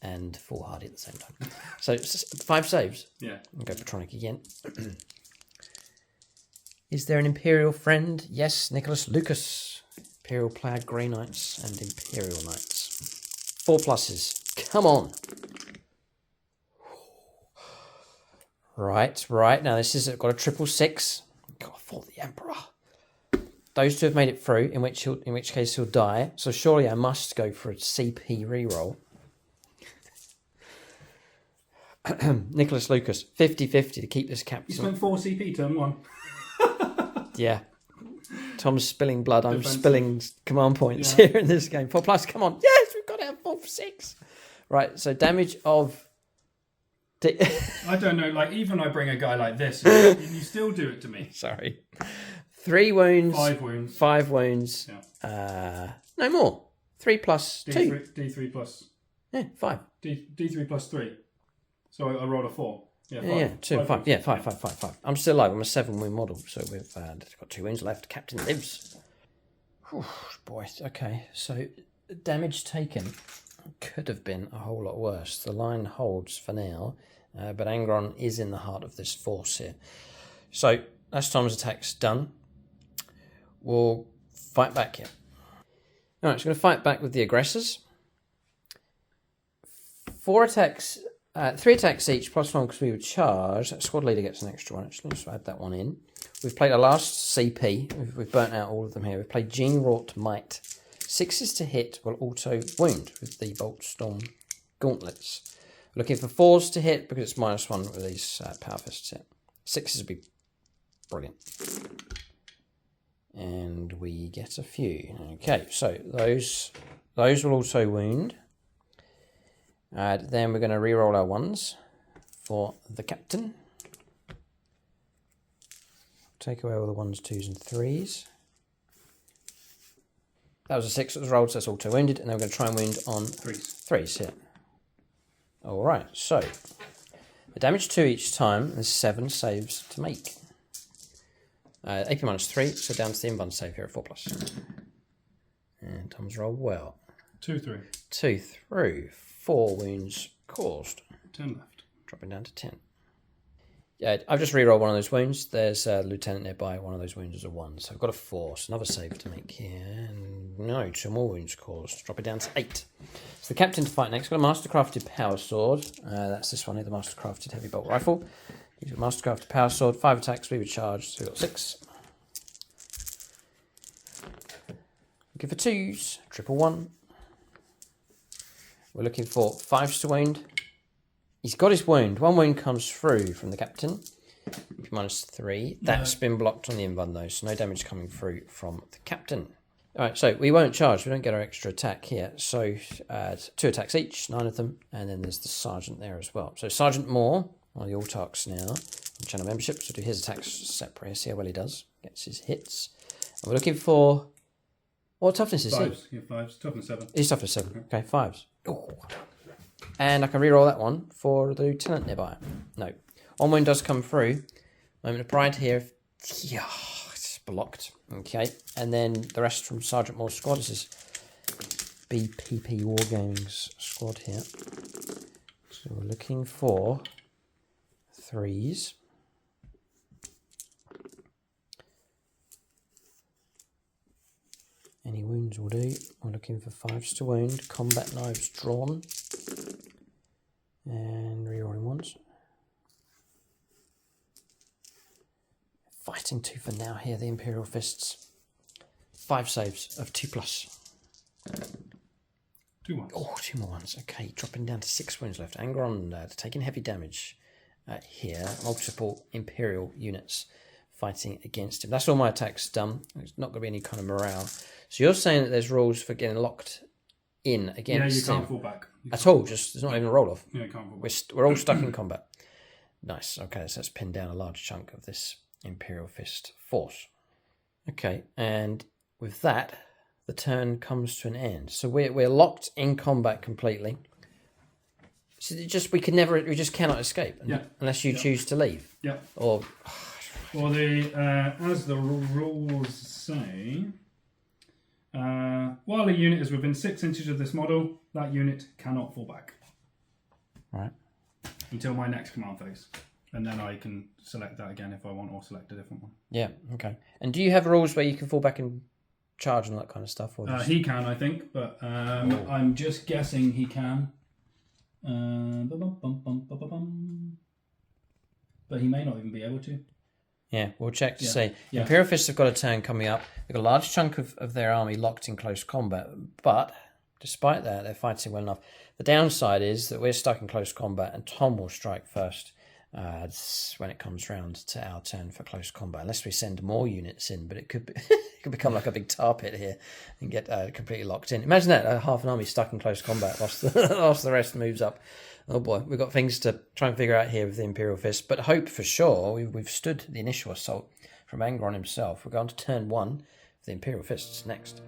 And foolhardy at the same time. So 5 saves. Yeah. I'll go Patronic again. Is there an Imperial friend? Yes, Nicholas Lucas. Imperial plaid Grey Knights and Imperial Knights. 4 pluses. Come on. Right. Now this is got a 666. God, for the Emperor. Those 2 have made it through, in which case he'll die. So surely I must go for a CP reroll. Nicholas Lucas, 50-50 to keep this captain. You spent 4 CP turn 1. Yeah. Tom's spilling blood. I'm spilling command points here in this game. 4 plus, come on. Yes, we've got to have 4 for 6. Right, so damage of... I don't know, like, even I bring a guy like this, you still do it to me. Sorry. 3 wounds. 5 wounds. 5 wounds. Yeah. No more. 3 plus 2. D3 plus... Yeah, 5. D3 plus 3. So I rolled a 4. Yeah, 5. Yeah, 2, 5. Yeah, 5. I'm still alive. I'm a 7 wound model, so we've got 2 wounds left. Captain lives. Whew, boy, okay. So damage taken could have been a whole lot worse. The line holds for now, but Angron is in the heart of this force here. So that's Tom's attacks done. We'll fight back here. All right, so we're going to fight back with the aggressors. 4 attacks... 3 attacks each, plus 1 because we would charge. That squad leader gets an extra one, actually, so add that one in. We've played our last CP. We've burnt out all of them here. We've played Gene-wrought Might. 6s to hit will auto wound with the Bolt Storm Gauntlets. We're looking for 4s to hit because it's -1 with these Power Fists hit. 6s would be brilliant. And we get a few. Okay, so those will also wound. Then we're going to reroll our 1s for the captain. Take away all the 1s, 2s, and 3s. That was a 6 that was rolled, so that's auto wounded. And then we're going to try and wound on 3s here. All right, so the damage 2 each time. There's 7 saves to make. AP -3, so down to the inbound save here at 4 plus. And Tom's rolled well. 2 through. 2 through. 4 wounds caused. 10 left. Dropping down to 10. Yeah, I've just rerolled one of those wounds. There's a lieutenant nearby. One of those wounds is a 1. So I've got a 4. So another save to make here. And no, 2 more wounds caused. Drop it down to 8. So the captain to fight next. Got a mastercrafted power sword. That's this one here, the mastercrafted heavy bolt rifle. He's got mastercrafted power sword. 5 attacks, we would charge. So we've got 6. Looking for 2s. Triple 1. We're looking for 5s to wound. He's got his wound. 1 wound comes through from the captain. -3. That's been blocked on the inbound though, so no damage coming through from the captain. Alright, so we won't charge. We don't get our extra attack here. So 2 attacks each, 9 of them. And then there's the sergeant there as well. So Sergeant Moore, one of the Autarchs now, on channel membership. So do his attacks separate. See how well he does. Gets his hits. And we're looking for... What toughness is 5s. Yeah, 5s. Toughness 7. He's toughness 7. Okay, 5s. Ooh. And I can reroll that one for the lieutenant nearby. No. 1 wound does come through. Moment of pride here. Yeah, blocked. Okay, and then the rest from Sergeant Moore's squad. This is BPP Wargaming's squad here. So we're looking for 3s. Any wounds will do. We're looking for 5s to wound, combat knives drawn, and rerolling ones. Fighting tooth and nail here, the Imperial Fists. 5 saves of 2+. 2 ones. Oh, 2 more ones. Okay, dropping down to 6 wounds left. Angron taking heavy damage here. Multiple Imperial units fighting against him. That's all my attacks done. There's not going to be any kind of morale. So you're saying that there's rules for getting locked in against Yeah, you can't him fall back. at all. Just there's not even a roll off. Yeah, you can't fall back. We're all stuck in combat. Nice. Okay, so let's pin down a large chunk of this Imperial Fist force. Okay, and with that, the turn comes to an end. So we're locked in combat completely. So we just cannot escape unless you choose to leave. Yeah. Or Well, as the rules say, while a unit is within 6 inches of this model, that unit cannot fall back. right. Until my next command phase. And then I can select that again if I want, or select a different one. Yeah. Okay. And do you have rules where you can fall back and charge and all that kind of stuff? Or just... He can, I think, but I'm just guessing he can. But he may not even be able to. Yeah, we'll check to see. Yeah. Imperial Fists have got a turn coming up. They've got a large chunk of their army locked in close combat, but despite that, they're fighting well enough. The downside is that we're stuck in close combat, and Tom will strike first when it comes round to our turn for close combat, unless we send more units in, but it could be, it could become like a big tar pit here and get completely locked in. Imagine that, half an army stuck in close combat whilst the rest moves up. Oh boy, we've got things to try and figure out here with the Imperial Fist, but hope for sure we've stood the initial assault from Angron himself. We're going to turn 1 for the Imperial Fists next.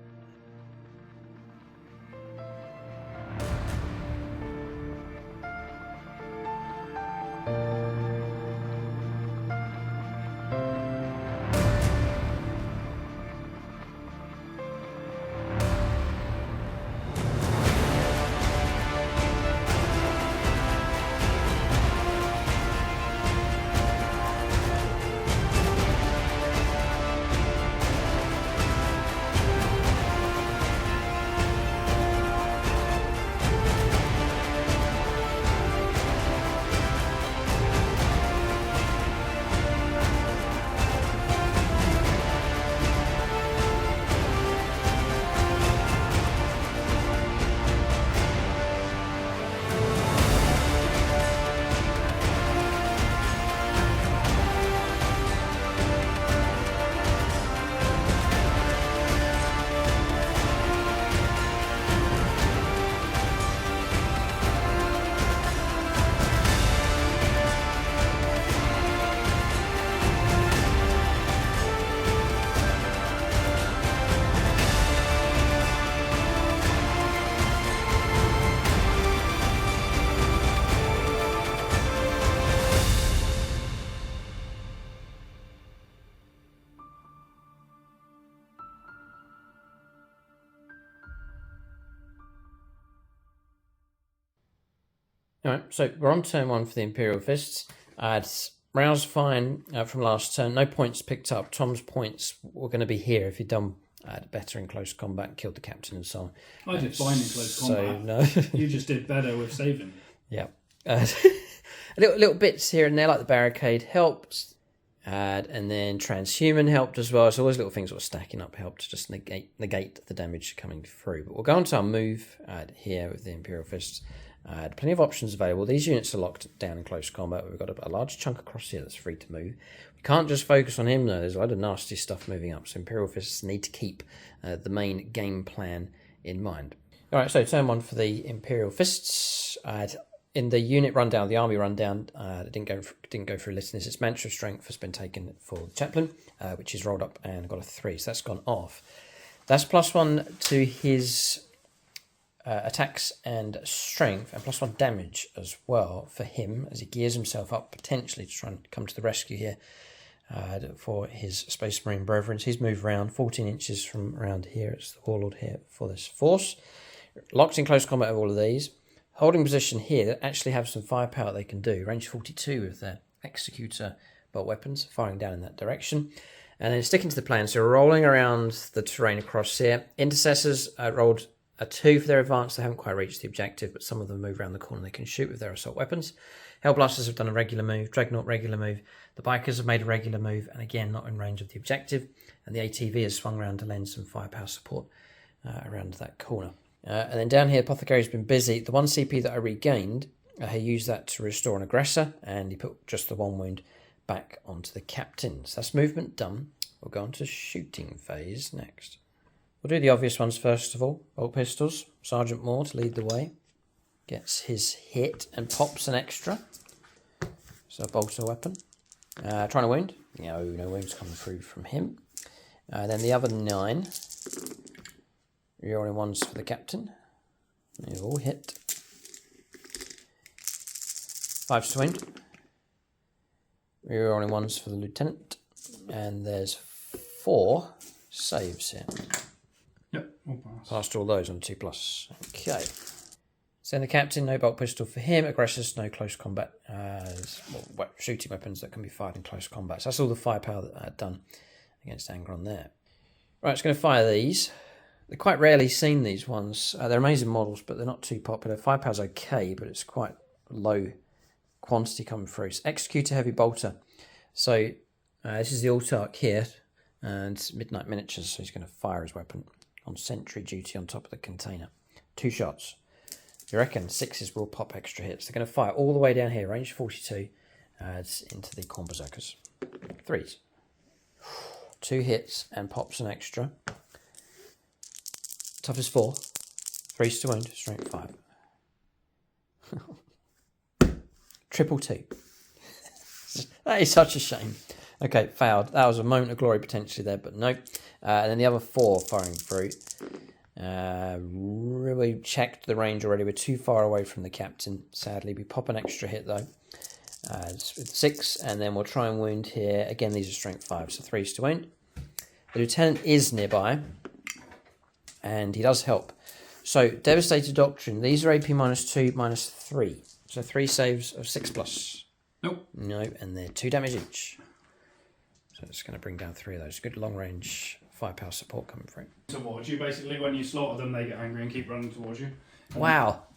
All right, so we're on turn 1 for the Imperial Fists. It's rouse fine from last turn. No points picked up. Tom's points were going to be here if he'd done better in close combat, killed the captain and so on. I did fine in close combat. So, no. You just did better with saving. Yeah. Little bits here and there, like the barricade helped. And then transhuman helped as well. So all those little things that were stacking up helped to just negate the damage coming through. But we'll go on to our move here with the Imperial Fists. Plenty of options available. These units are locked down in close combat. We've got a large chunk across here that's free to move. We can't just focus on him though. There's a lot of nasty stuff moving up. So Imperial Fists need to keep the main game plan in mind. All right, so turn 1 for the Imperial Fists. In the unit rundown, the army rundown, didn't go through listing this. Its mantra strength has been taken for the chaplain, which is rolled up and got a 3, so that's gone off. That's +1 to his attacks and strength, and +1 damage as well for him as he gears himself up potentially to try and come to the rescue here for his Space Marine brethren. He's moved around 14 inches from around here. It's the Warlord here for this force. Locked in close combat with all of these. Holding position here, they actually have some firepower they can do. Range 42 with their Executor bolt weapons, firing down in that direction. And then sticking to the plan, so rolling around the terrain across here. Intercessors rolled a 2 for their advance. They haven't quite reached the objective, but some of them move around the corner. They can shoot with their assault weapons. Hellblasters have done a regular move. Dreadnought, regular move. The Bikers have made a regular move, and again, not in range of the objective. And the ATV has swung around to lend some firepower support around that corner. And then down here, Apothecary's been busy. The 1 CP that I regained, he used that to restore an aggressor, and he put just the 1 wound back onto the captain. So that's movement done. We'll go on to shooting phase next. We'll do the obvious ones first of all. Bolt pistols. Sergeant Moore to lead the way. Gets his hit and pops an extra. So bolter weapon. Trying to wound. No wounds coming through from him. Then the other 9. Rerolling ones for the captain. They've all hit. 5 to wound. Rerolling ones for the lieutenant. And there's 4 saves here. Yep, all pass. Passed all those on 2+. Okay. So then the captain, no bolt pistol for him. Aggressors, no close combat. Shooting weapons that can be fired in close combat. So that's all the firepower that I had done against Angron there. Right, it's going to fire these. They're quite rarely seen, these ones. They're amazing models, but they're not too popular. Firepower's okay, but it's quite low quantity coming through. It's Executor Heavy Bolter. So this is the Autarch here, and it's Midnight Miniatures, so he's going to fire his weapon on sentry duty on top of the container. 2 shots. You reckon 6s will pop extra hits. They're going to fire all the way down here, range 42, into the Corn Berserkers. 3s. 2 hits and pops an extra. Toughness 4. 3s to wound, strength 5. Triple 2. That is such a shame. Okay, failed. That was a moment of glory potentially there, but no. And then the other 4 firing through. Really checked the range already. We're too far away from the captain. Sadly, we pop an extra hit though. With 6, and then we'll try and wound here. Again, these are strength 5, so 3s to wound. The lieutenant is nearby, and he does help. So, Devastator Doctrine. These are AP -2, -3. So 3 saves of 6+. Nope. No, and they're 2 damage each. So it's going to bring down 3 of those. Good long range firepower support coming through. Towards you, basically, when you slaughter them, they get angry and keep running towards you. Wow.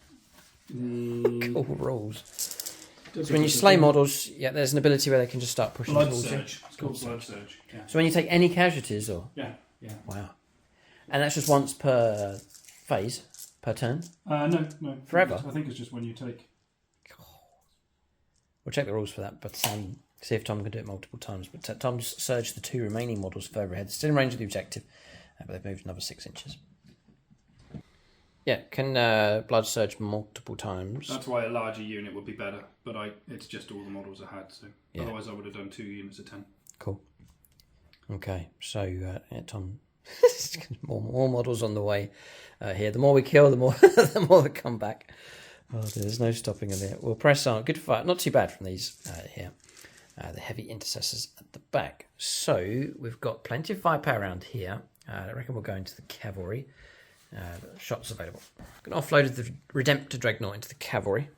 Cool rules. So when you slay models, yeah, there's an ability where they can just start pushing Blood towards Surge. you. It's called Blood Surge. Yeah. So when you take any casualties, or Yeah. wow, and that's just once per phase, per turn. No. Forever? I think it's just when you take. We'll check the rules for that, but see if Tom can do it multiple times. But Tom's surged the 2 remaining models further ahead, still in range of the objective, but they've moved another 6 inches. Yeah, can blood surge multiple times. That's why a larger unit would be better, but it's just all the models I had, so Yeah. Otherwise I would have done 2 units of 10. Cool. Okay, so yeah, Tom, more models on the way here. The more we kill, the more the more that come back. Oh, there's no stopping them here. We'll press on. Good fight. Not too bad from these here. The heavy intercessors at the back. So we've got plenty of firepower around here. I reckon we'll go into the cavalry. Shots available. Going to offload the Redemptor Dreadnought into the cavalry.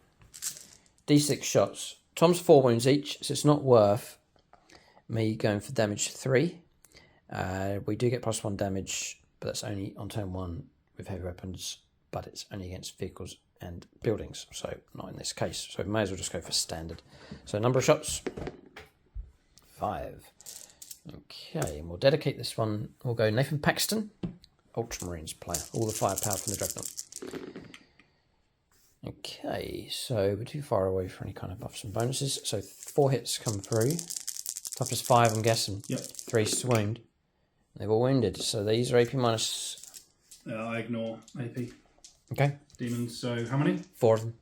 D6 shots. Tom's 4 wounds each, so it's not worth me going for damage 3. We do get +1 damage, but that's only on turn 1 with heavy weapons, but it's only against vehicles and buildings, so not in this case. So we may as well just go for standard. So number of shots, 5. Okay, and we'll dedicate this one. We'll go Nathan Paxton, Ultramarines player. All the firepower from the Dreadnought. Okay, so we're too far away for any kind of buffs and bonuses. So 4 hits come through. Toughness 5, I'm guessing. Yep. 3's to wound. They've all wounded. So these are AP minus. I ignore AP. Okay. Demons, so how many? 4 of them.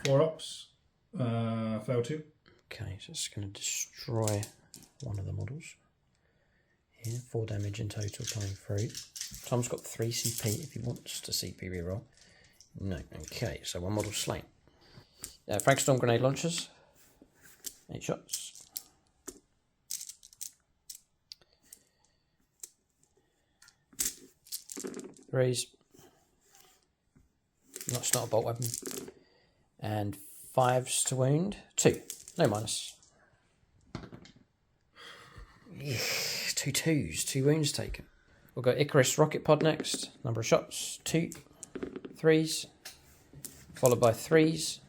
4 ops. Fail 2. Okay, so it's going to destroy one of the models. Here, 4 damage in total coming through. Tom's got 3 CP if he wants to CP reroll. No, okay, so 1 model slain. Frankstorm grenade launchers. 8 shots. 3s. That's not a bolt weapon. And 5s to wound. 2. No minus. 2 2s. 2 wounds taken. We'll go Icarus rocket pod next. Number of shots. 2. 3s. Followed by 3s.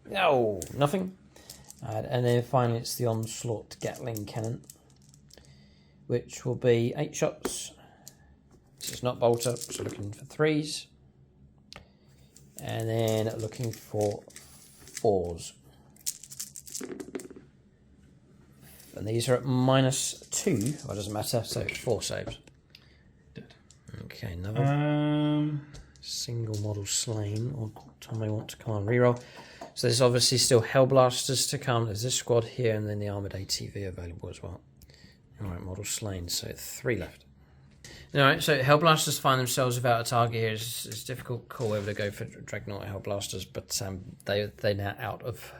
No, nothing. And then finally it's the Onslaught Gatling cannon, which will be 8 shots. This is not bolt up, so looking for 3s. And then looking for 4s. And these are at -2. Well, it doesn't matter, so 4 saves. Dead. Okay, another single model slain. Or Tom may want to come on reroll. So there's obviously still Hellblasters to come. There's this squad here, and then the armoured ATV available as well. Alright, model slain, so 3 left. Alright, so Hellblasters find themselves without a target here. It's difficult call whether to go for Dreadnought or Hellblasters, but they're now out of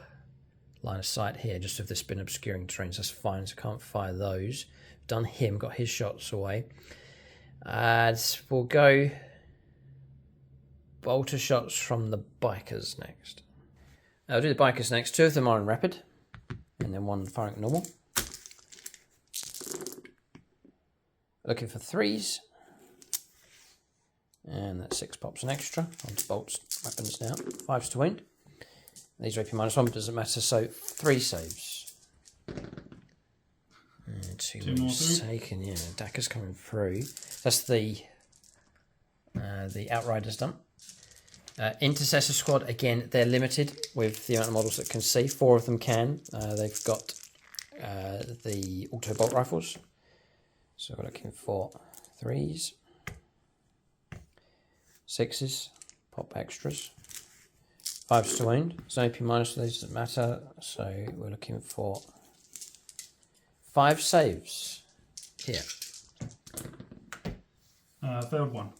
line of sight here, just with this been obscuring terrain, so that's fine, so can't fire those. Done him, got his shots away. We'll go bolter shots from the bikers next. I'll do the bikers next. 2 of them are in rapid, and then 1 firing normal. Looking for 3s, and that 6 pops an extra onto bolts weapons now. 5s to wound. These are AP -1, but doesn't matter. So 3 saves. And 2 wounds taken. Yeah, Dakka's coming through. That's the Outriders done. Intercessor squad, again, they're limited with the amount of models that can see. 4 of them can. They've got the auto bolt rifles. So we're looking for 3s, 6s, pop extras, 5s to wound. There's no AP-, so these doesn't matter. So we're looking for 5 saves here. Failed 1.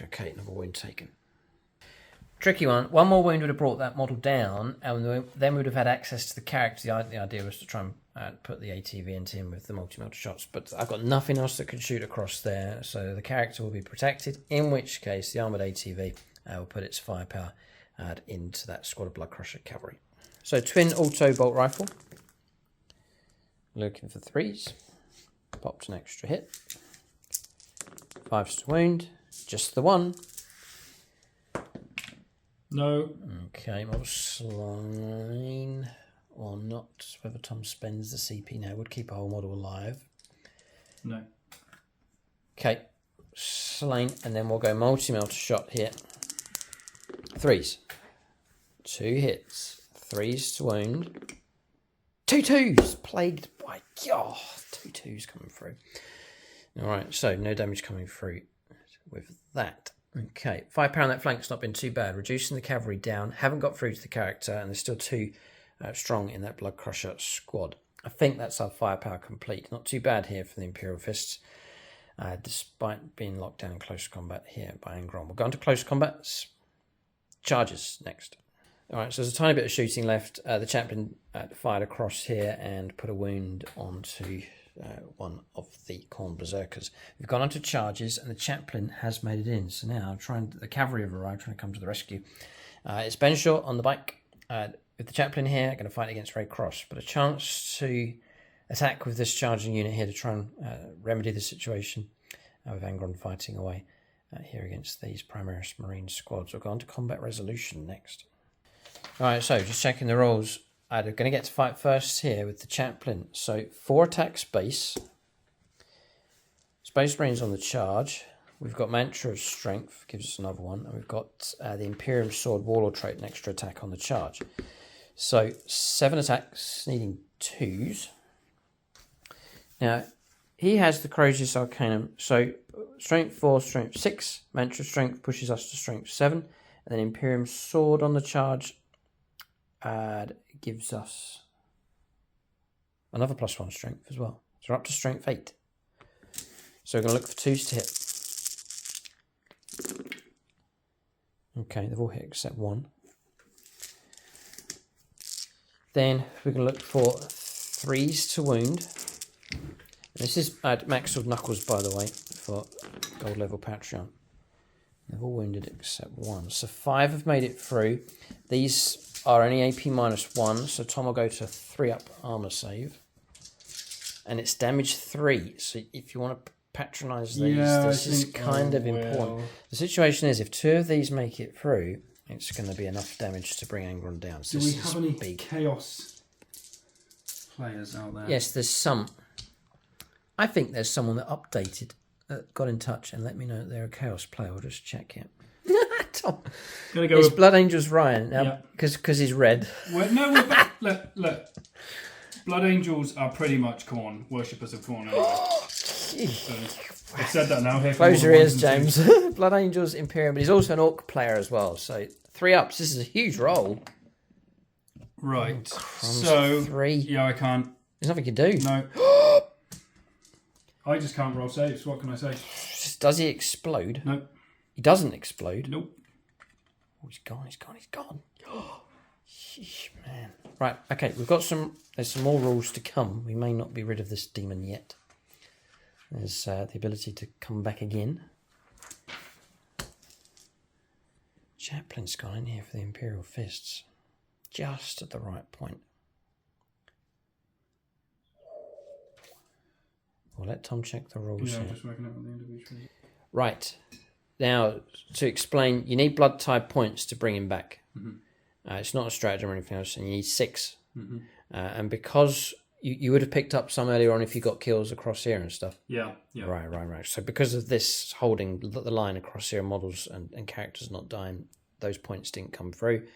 Okay, another wound taken. Tricky one. 1 more wound would have brought that model down, and then we would have had access to the character. The idea was to try and put the ATV into him with the multi-melter shots, but I've got nothing else that could shoot across there, so the character will be protected, in which case the armoured ATV will put its firepower into that squad of Blood Crusher cavalry. So twin auto bolt rifle. Looking for 3s. Popped an extra hit. 5s to wound. Just the 1. No. Okay, model slain or not. Whether Tom spends the CP now would keep a whole model alive. No. Okay, slain, and then we'll go multi-melter shot here. 3s. 2 hits. 3s to wound. 2 2s! Plagued by... God, 2 2s coming through. Alright, so no damage coming through with that. Okay, 5 pound that flank's not been too bad. Reducing the cavalry down. Haven't got through to the character, and there's still 2 strong in that Blood Crusher squad. I think that's our firepower complete. Not too bad here for the Imperial Fists, despite being locked down in close combat here by Angron. We'll go on to close combats. Charges next. Alright, so there's a tiny bit of shooting left. The chaplain fired across here and put a wound onto one of the Khorne Berserkers. We've gone on to charges, and the chaplain has made it in. So now the cavalry have arrived, trying to come to the rescue. It's Benshaw on the bike. With the chaplain here, going to fight against Red Cross, but a chance to attack with this charging unit here to try and remedy the situation with Angron fighting away here against these Primaris Marine squads. We'll go on to combat resolution next. Alright, so just checking the rolls. I'm going to get to fight first here with the chaplain. So 4 attacks base. Space Marines on the charge. We've got Mantra of Strength, gives us another one. And we've got the Imperial Sword Warlord trait, an extra attack on the charge. So 7 attacks, needing 2s. Now, he has the Crozius Arcanum. So Strength 4, Strength 6. Mantra of Strength pushes us to Strength 7. And then Imperium Sword on the charge gives us another +1 strength as well. So we're up to Strength 8. So we're going to look for 2s to hit. Okay, they've all hit except 1. Then we're going to look for 3s to wound. And this is Max Sword Knuckles, by the way, for gold level Patreon. They've all wounded except one. So 5 have made it through. These are only AP -1, so Tom will go to 3-up armor save. And it's damage 3. So if you want to patronise these, this is kind of important. The situation is, if 2 of these make it through, it's going to be enough damage to bring Angron down. So do we have any Chaos players out there? Yes, there's some. I think there's someone that updated, got in touch and let me know that they're a Chaos player. We'll just check it. Tom. Gonna go it's with Blood Angels Ryan now because he's red. Look. Blood Angels are pretty much Khorne, worshippers of Khorne. Anyway. So, I've said that now. Here close your ears, James. Blood Angels, Imperial, but he's also an Orc player as well. So 3 ups. This is a huge roll. Right. Crumbs, so 3. Yeah, I can't. There's nothing you can do. No. I just can't roll saves. What can I say? Does he explode? No. He doesn't explode. Nope. Oh, he's gone. Sheesh, man. Right. Okay. We've got some. There's some more rules to come. We may not be rid of this demon yet. There's the ability to come back again. Chaplain's gone in here for the Imperial Fists. Just at the right point. We'll let Tom check the rules Yeah, here. I'm just working out on the individual. Right. Now, to explain, you need blood type points to bring him back. Mm-hmm. It's not a stratagem or anything else, and you need 6. Mm-hmm. And because you would have picked up some earlier on if you got kills across here and stuff. Yeah. Right. So because of this holding the line across here, models and characters not dying, those points didn't come through.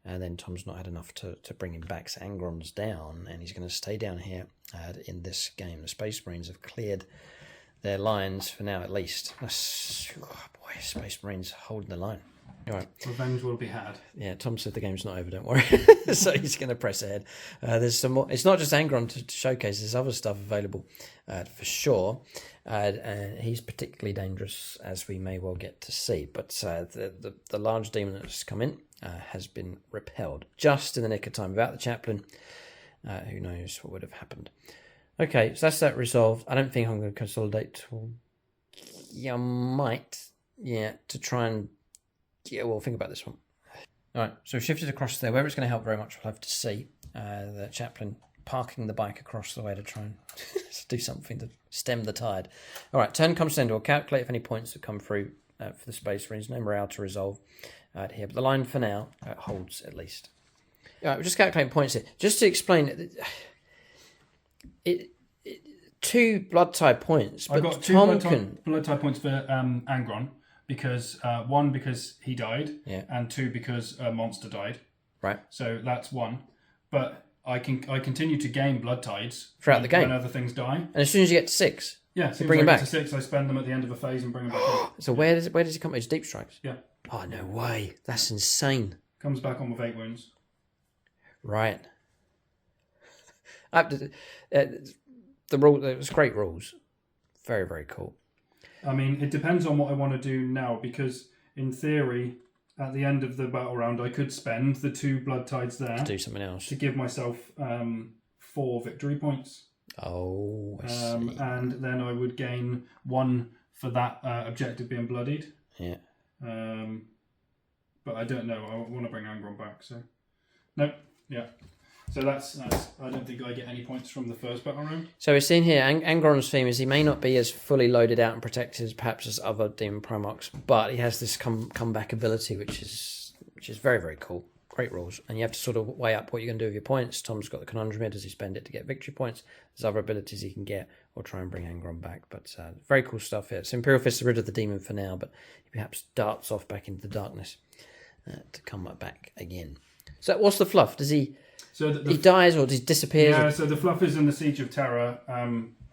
And then Tom's not had enough to bring him back. So Angron's down, and he's going to stay down here in this game. The Space Marines have cleared their lines for now, at least. Space Marines holding the line. All right. Revenge will be had. Yeah, Tom said the game's not over, don't worry. So he's going to press ahead. There's some more. It's not just Angron to showcase. There's other stuff available for sure. And he's particularly dangerous, as we may well get to see. But the large demon that's come in has been repelled just in the nick of time. Without the chaplain, who knows what would have happened. Okay, so that's that resolved. I don't think I'm going to consolidate. Yeah, I might. Yeah, to try and... Yeah, we'll think about this one. All right, so we've shifted across there. Whether it's going to help very much, we'll have to see. The chaplain parking the bike across the way to try and do something to stem the tide. All right, turn comes to end. We'll calculate if any points that come through for the Space Marines. No morale to resolve here. But the line for now holds at least. All right, we're just calculating points here. Just to explain, it 2 blood type points. But I got 2 blood type points for Angron. Because 1 because he died, and 2 because a monster died. Right. So that's 1. But I continue to gain blood tides throughout the game when other things die. And as soon as you get to 6, so bring him back to 6. I spend them at the end of a phase and bring him back in. So where does he come? It's deep strikes. Yeah. Oh no way! That's insane. Comes back on with 8 wounds. Right. The rule. It was great rules. Very, very cool. I mean, it depends on what I want to do now, because in theory, at the end of the battle round, I could spend the 2 blood tides there to do something else to give myself 4 victory points. Oh, I see. And then I would gain 1 for that objective being bloodied. Yeah. But I don't know. I want to bring Angron back, so nope. Yeah. So that's. I don't think I get any points from the first battle round. So we're seeing here, Angron's theme is he may not be as fully loaded out and protected as perhaps as other Demon Primarchs, but he has this comeback ability, which is very, very cool. Great rules. And you have to sort of weigh up what you're going to do with your points. Tom's got the conundrum here. Does he spend it to get victory points? There's other abilities he can get, or try and bring Angron back. But very cool stuff here. So Imperial Fist is rid of the demon for now, but he perhaps darts off back into the darkness to come back again. So what's the fluff? Does he... So he dies or he disappears? Yeah, so the fluff is in the Siege of Terror.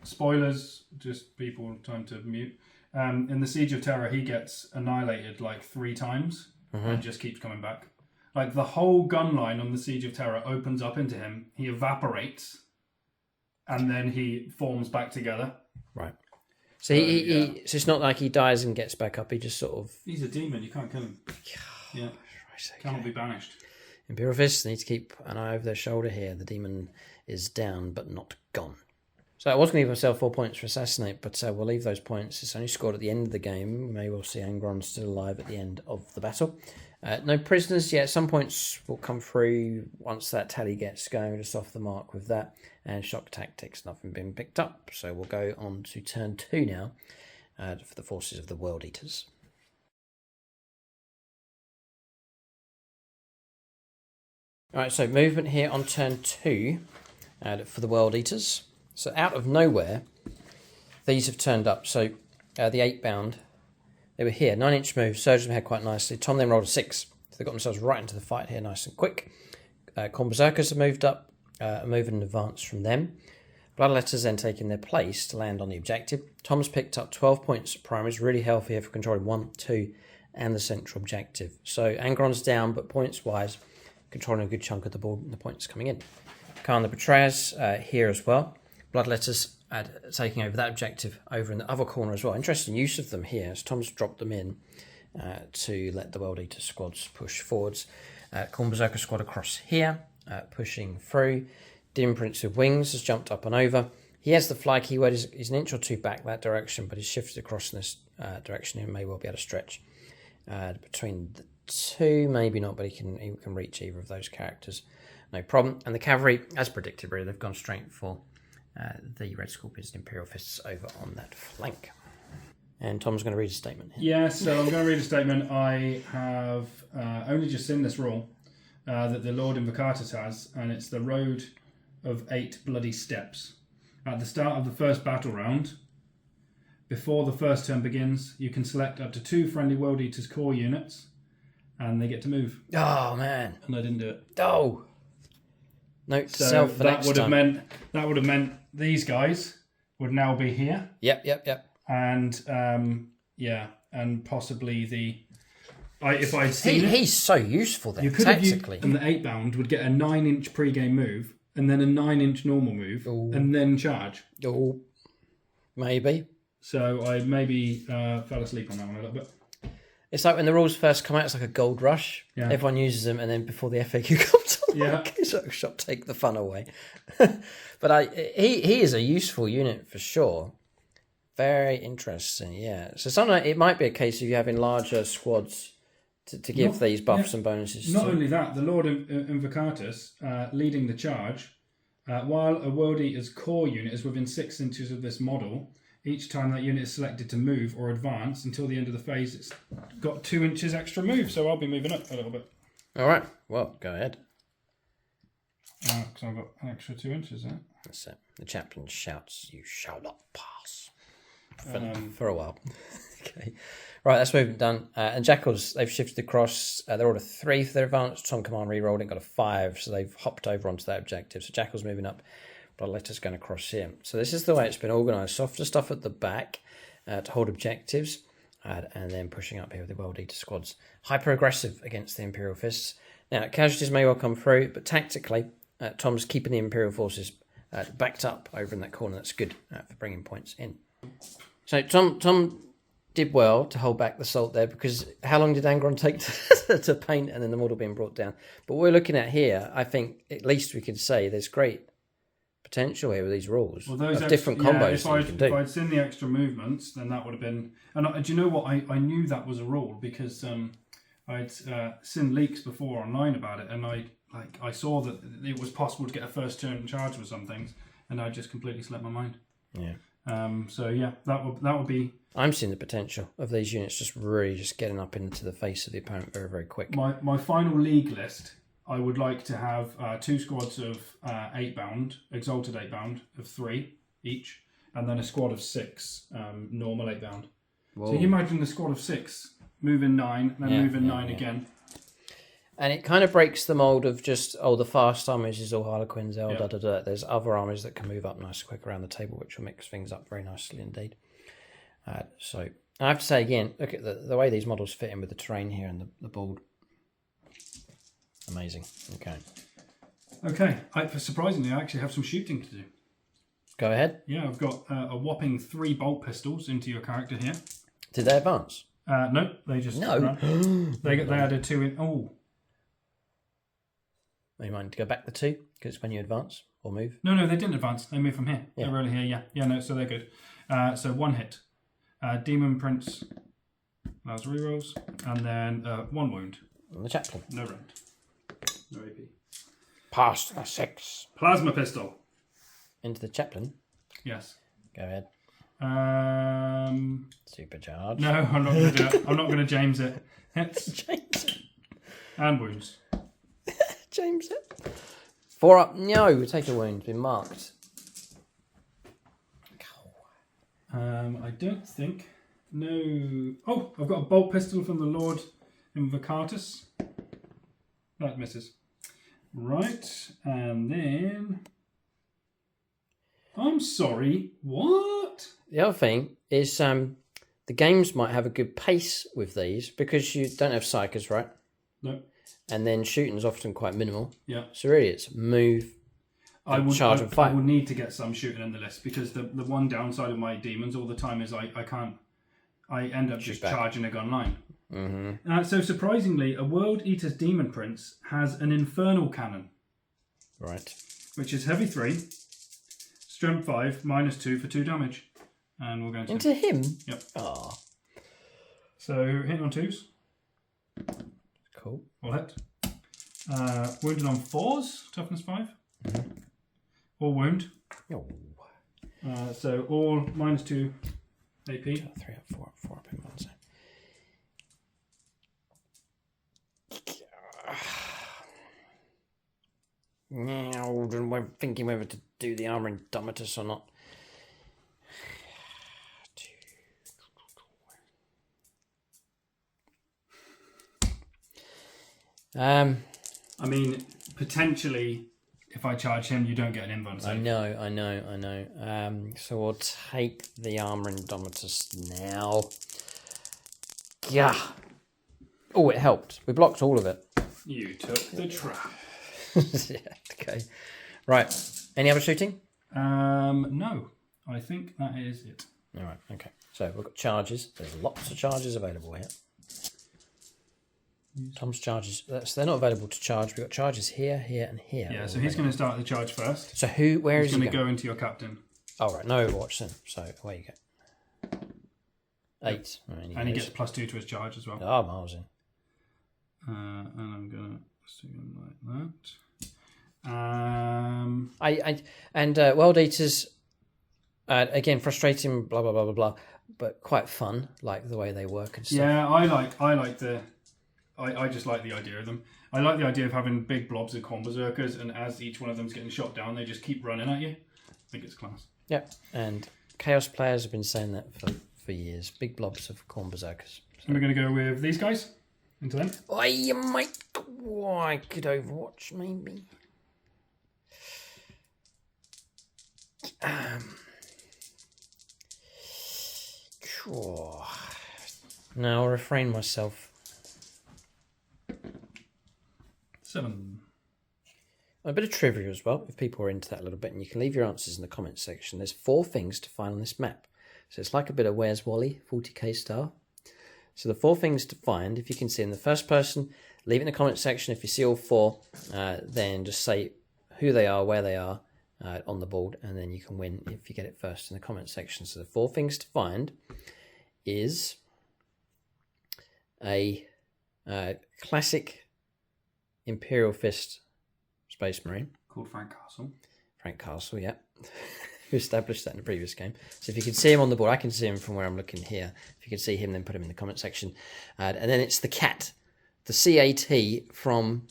Spoilers, just people, time to mute. In the Siege of Terror, he gets annihilated like 3 times and just keeps coming back. Like the whole gun line on the Siege of Terror opens up into him. He evaporates, and then he forms back together. Right. So he so it's not like he dies and gets back up. He just sort of... He's a demon. You can't kill him. Yeah. Cannot be banished. Imperial Fists need to keep an eye over their shoulder here. The demon is down but not gone. So I was going to give myself 4 points for Assassinate, but we'll leave those points. It's only scored at the end of the game. We may well see Angron still alive at the end of the battle. No prisoners yet. Some points will come through once that tally gets going. Just off the mark with that. And shock tactics, nothing been picked up. So we'll go on to turn 2 now for the forces of the World Eaters. Alright, so movement here on turn 2 for the World Eaters. So out of nowhere, these have turned up. So the 8 bound, they were here. 9-inch move, surged them ahead quite nicely. Tom then rolled a 6. So they got themselves right into the fight here nice and quick. Corn Berserkers have moved up, moving in advance from them. Bloodletters then taking their place to land on the objective. Tom's picked up 12 points at primaries, really healthy here for controlling 1, 2, and the central objective. So Angron's down, but points-wise, controlling a good chunk of the board and the points coming in. Khan the Betrayers here as well. Bloodletters taking over that objective over in the other corner as well. Interesting use of them here as Tom's dropped them in to let the World Eater squads push forwards. Corn Berserker squad across here, pushing through. Dim Prince with Wings has jumped up and over. He has the fly keyword. He's an inch or two back that direction, but he's shifted across in this direction and may well be able to stretch between the two. Maybe not, but he can reach either of those characters. No problem. And the cavalry, as predicted, really, they've gone straight for the Red Scorpions and Imperial Fists over on that flank. And Tom's going to read a statement here. Yeah, so I'm going to read a statement. I have only just seen this rule that the Lord Invocatus has, and it's the Road of 8 Bloody Steps. At the start of the first battle round, before the first turn begins, you can select up to 2 friendly World Eaters core units, and they get to move. Oh, man. And I didn't do it. Oh! Note to So self for next time. That would have meant these guys would now be here. Yep. And and possibly if I'd seen it, he's so useful then, you could tactically. and the 8 bound would get a 9-inch pre-game move, and then a 9-inch normal move, and then charge. Oh, maybe. So I maybe fell asleep on that one a little bit. It's like when the rules first come out, it's like a gold rush. Yeah. Everyone uses them, and then before the FAQ comes along, Yeah. shop take the fun away. But he is a useful unit for sure. Very interesting, yeah. So sometimes it might be a case of you having larger squads to give these buffs and bonuses. Not only that, the Lord Invocatus leading the charge, while a World Eater's core unit is within 6 inches of this model, each time that unit is selected to move or advance until the end of the phase, it's got 2 inches extra move, so I'll be moving up a little bit. All right, well, go ahead. Because I've got an extra 2 inches there. That's it. The chaplain shouts, "You shall not pass." For a while. Okay. Right, that's movement done. And Jackals, they've shifted across. They're all a 3 for their advance. Tom Command re-rolled and got a 5, so they've hopped over onto that objective. So Jackals moving up. Bloodletter's going across here. So this is the way it's been organised. Softer stuff at the back to hold objectives, and then pushing up here with the World Eater squads. Hyper-aggressive against the Imperial Fists. Now, casualties may well come through, but tactically, Tom's keeping the Imperial forces backed up over in that corner. That's good for bringing points in. So Tom did well to hold back the salt there, because how long did Angron take to paint and then the model being brought down? But what we're looking at here, I think at least we could say there's great potential here with these rules of different combos that you can do. If I'd seen the extra movements, then that would have been... And do you know what? I knew that was a rule because I'd seen leaks before online about it, and I saw that it was possible to get a first turn charge with some things, and I just completely slipped my mind. Yeah. So yeah, that would be... I'm seeing the potential of these units just really just getting up into the face of the opponent very, very quick. My final league list, I would like to have 2 squads of 8 bound, exalted 8 bound of 3 each, and then a squad of 6 normal 8 bound. Whoa. So you imagine the squad of 6 moving 9, then moving 9 again. And it kind of breaks the mould of just, the fast armies is all Harlequins, There's other armies that can move up nice and quick around the table, which will mix things up very nicely indeed. So I have to say again, look at the way these models fit in with the terrain here and the board. Amazing. Okay. Surprisingly, I actually have some shooting to do. Go ahead. Yeah, I've got a whopping 3 bolt pistols into your character here. Did they advance? No, they just... No. They added 2 in... Oh. You mind to go back the 2 because it's when you advance or move. No, they didn't advance. They moved from here. Yeah. They're really here. Yeah, no, so they're good. So 1 hit. Demon Prince allows rerolls, and then 1 wound. On the chaplain. No rend. No AP. Past the 6. Plasma pistol. Into the chaplain. Yes. Go ahead. Supercharge. No, I'm not going to do it. I'm not going to James it. Hits James. and wounds. James it. 4 up. No, take a wound. Been marked. I don't think. No. Oh, I've got a bolt pistol from the Lord Invocatus. That misses. Right, and then. I'm sorry. What? The other thing is the games might have a good pace with these because you don't have psychers, right? No. And then shooting's often quite minimal. Yeah. So really it's move, charge and fight. I will need to get some shooting in the list because the one downside of my demons all the time is I end up just charging a gun line. Mm-hmm. So surprisingly, a World Eater's Demon Prince has an Infernal Cannon. Right. Which is heavy 3, strength 5, -2 for 2 damage. And we'll go into him? Yep. Oh. So hit on 2s. Cool. All hit. Wounded on 4s, toughness 5. Mm-hmm. All wound. Oh. So all -2 AP. 3 up, 4 up, 4 up in one zone. Now, I'm thinking whether to do the armor indomitus or not. I mean, potentially, if I charge him, you don't get an invuln. I know. So we'll take the armor indomitus now. Yeah. Oh, it helped. We blocked all of it. You took the trap. Yeah, okay. Right. Any other shooting? No. I think that is it. All right. Okay. So we've got charges. There's lots of charges available here. Tom's charges. They're not available to charge. We've got charges here, here, and here. Yeah. So he's going to start the charge first. So where is he he going to go into your captain? Oh right. No Overwatch then. So away you go. 8. And he gets +2 to his charge as well. Oh, miles in. And I'm going to stick him like that. World Eaters, again, frustrating, blah blah blah blah blah, but quite fun, like the way they work and stuff. Yeah, I just like the idea of them. I like the idea of having big blobs of corn berserkers, and as each one of them's getting shot down, they just keep running at you. I think it's class. Yep, and Chaos players have been saying that for years. Big blobs of corn berserkers. So we're going to go with these guys into them. I might. Oh, I could Overwatch maybe. Sure. No, I'll refrain myself. 7. A bit of trivia as well, if people are into that a little bit, and you can leave your answers in the comments section. There's 4 things to find on this map. So it's like a bit of Where's Wally, 40k style. So the 4 things to find, if you can see in the first person, leave it in the comment section. If you see all 4, then just say who they are, where they are on the board, and then you can win if you get it first in the comment section. So the 4 things to find is a classic Imperial Fist Space Marine. Called Frank Castle. Frank Castle, yeah. Who established that in the previous game. So if you can see him on the board, I can see him from where I'm looking here. If you can see him, then put him in the comment section. And then it's the cat, the CAT from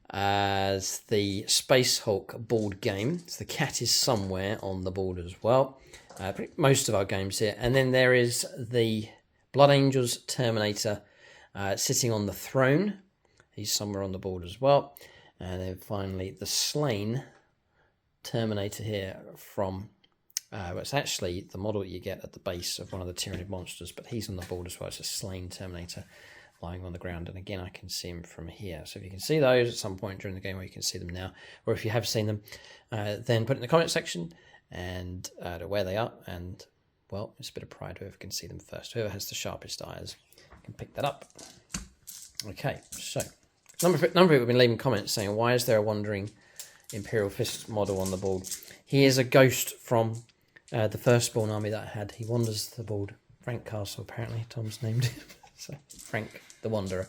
the Space Hulk board game. So the cat is somewhere on the board as well. Most of our games here. And then there is the Blood Angels Terminator sitting on the throne. He's somewhere on the board as well. And then finally the Slain Terminator here from it's actually the model you get at the base of one of the Tyrannid monsters, but he's on the board as well. It's a Slain Terminator lying on the ground, and again I can see him from here. So if you can see those at some point during the game, or you can see them now, or if you have seen them, then put it in the comment section and where they are, and well, it's a bit of pride whoever can see them first. Whoever has the sharpest eyes can pick that up. Okay, so Number of people have been leaving comments saying, why is there a wandering Imperial Fist model on the board? He is a ghost from the firstborn army that I had. He wanders the board. Frank Castle, apparently, Tom's named him. So, Frank the Wanderer.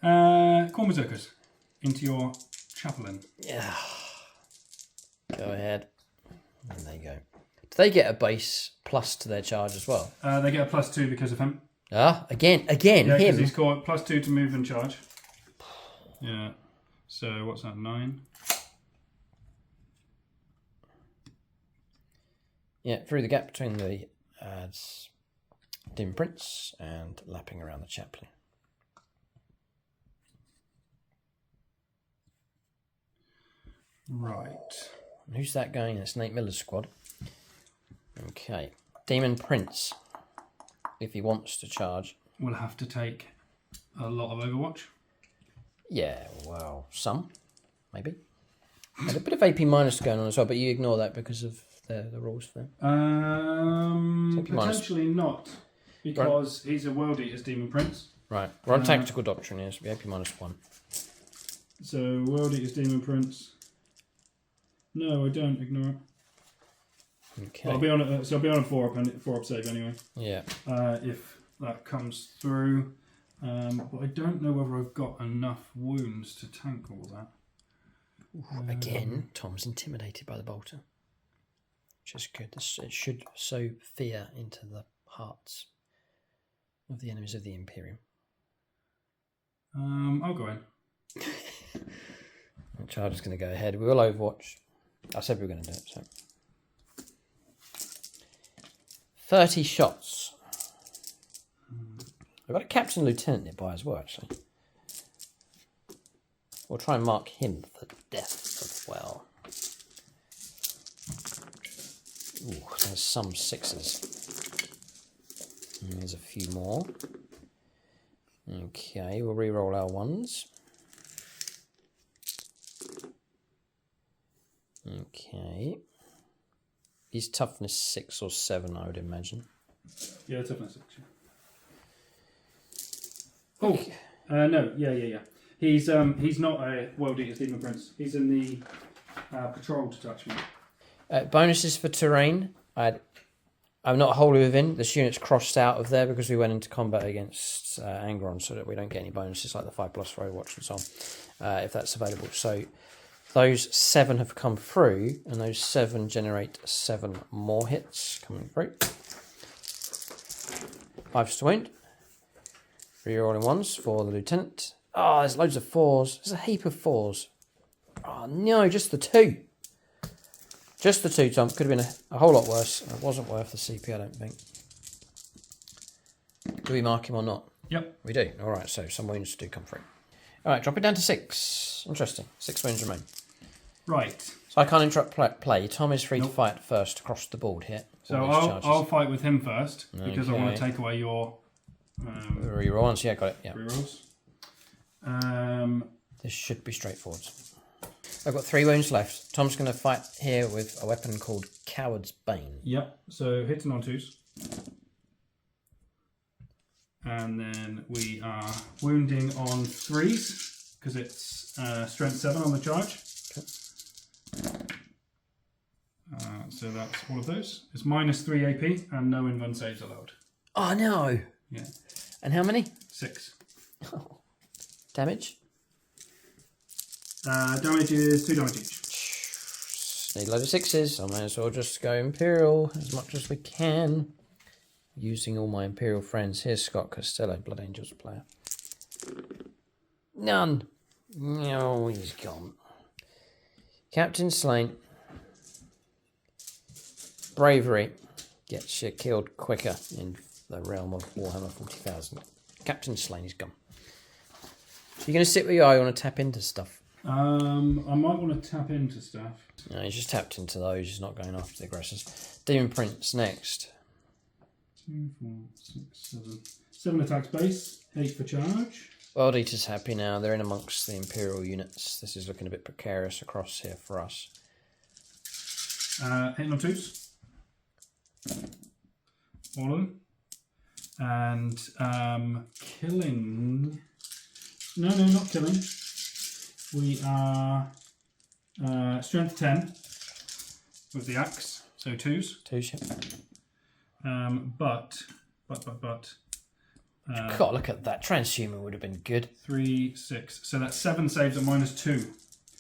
Corn berserkers into your chaplain. Yeah. Go ahead. And there you go. Do they get a base plus to their charge as well? They get a +2 because of him. Ah, again, Yeah, him. because he's got +2 to move and charge. Yeah. So what's that? 9. Yeah, through the gap between the dim prints and lapping around the chaplain. Right. And who's that going? It's Nate Miller's squad. Okay. Demon Prince, if he wants to charge. We'll have to take a lot of Overwatch. Yeah, well, some, maybe. And a bit of AP minus going on as well, but you ignore that because of the rules for them. Potentially not, because he's a World Eater's Demon Prince. Right, we're on Tactical Doctrine here, so we AP -1. So, World Eater's Demon Prince. No, I don't ignore it. Okay. I'll be on a 4-up save anyway. Yeah. If that comes through. But I don't know whether I've got enough wounds to tank all that. Again, Tom's intimidated by the bolter, which is good. It should sow fear into the hearts of the enemies of the Imperium. I'll go in. The charge is going to go ahead. We will Overwatch. I said we were going to do it, so. 30 shots. We've got a Captain Lieutenant nearby as well, actually. We'll try and mark him for death as well. Ooh, there's some 6s. And there's a few more. Okay, we'll re-roll our 1s. Okay. He's toughness 6 or 7, I would imagine. Yeah, toughness 6. Yeah. Oh, no, yeah. He's not a World Eater's Demon Prince. He's in the patrol detachment. Bonuses for terrain. I'm not wholly within. This unit's crossed out of there because we went into combat against Angron, so that we don't get any bonuses like the 5+ for Overwatch and so on, if that's available. So those 7 have come through, and those 7 generate 7 more hits coming through. 5 to wound. Rerolling 1s for the Lieutenant. Oh, there's loads of 4s. There's a heap of 4s. Oh no, just the 2. Just the 2, Tom. Could have been a whole lot worse. It wasn't worth the CP, I don't think. Do we mark him or not? Yep. We do. All right, so some wounds do come through. All right, drop it down to 6. Interesting. 6 wounds remain. Right. So I can't interrupt play. Tom is free to fight first across the board here. So I'll fight with him first, because I want to take away your... Rerolls, yeah, got it. Yeah. Rerolls. This should be straightforward. I've got 3 wounds left. Tom's going to fight here with a weapon called Coward's Bane. Yep, so hitting on 2s. And then we are wounding on 3s, because it's strength 7 on the charge. Okay. So that's all of those. It's -3 AP and no invuln saves allowed. Oh, no. Yeah. And how many? 6. Oh. Damage? Damage is 2 damage each. Need a load of 6s. I may as well just go Imperial as much as we can. Using all my Imperial friends. Here's Scott Costello, Blood Angels player. None. No, he's gone. Captain slain. Bravery gets you killed quicker in the realm of Warhammer 40,000. Captain slain, he's gone. So you're going to sit where you are, you want to tap into stuff? I might want to tap into stuff. No, he's just tapped into those, he's not going after the aggressors. Demon Prince next. 2, 4, 6, 7. 7 attacks base, 8 for charge. World Eater's happy now, they're in amongst the Imperial units. This is looking a bit precarious across here for us. Hitting on 2s. All of them. And killing No, not killing. We are strength 10 with the axe, so 2s. 2s, yeah. But. God, look at that. Transhuman would have been good. 3, 6. So that's 7 saves at -2.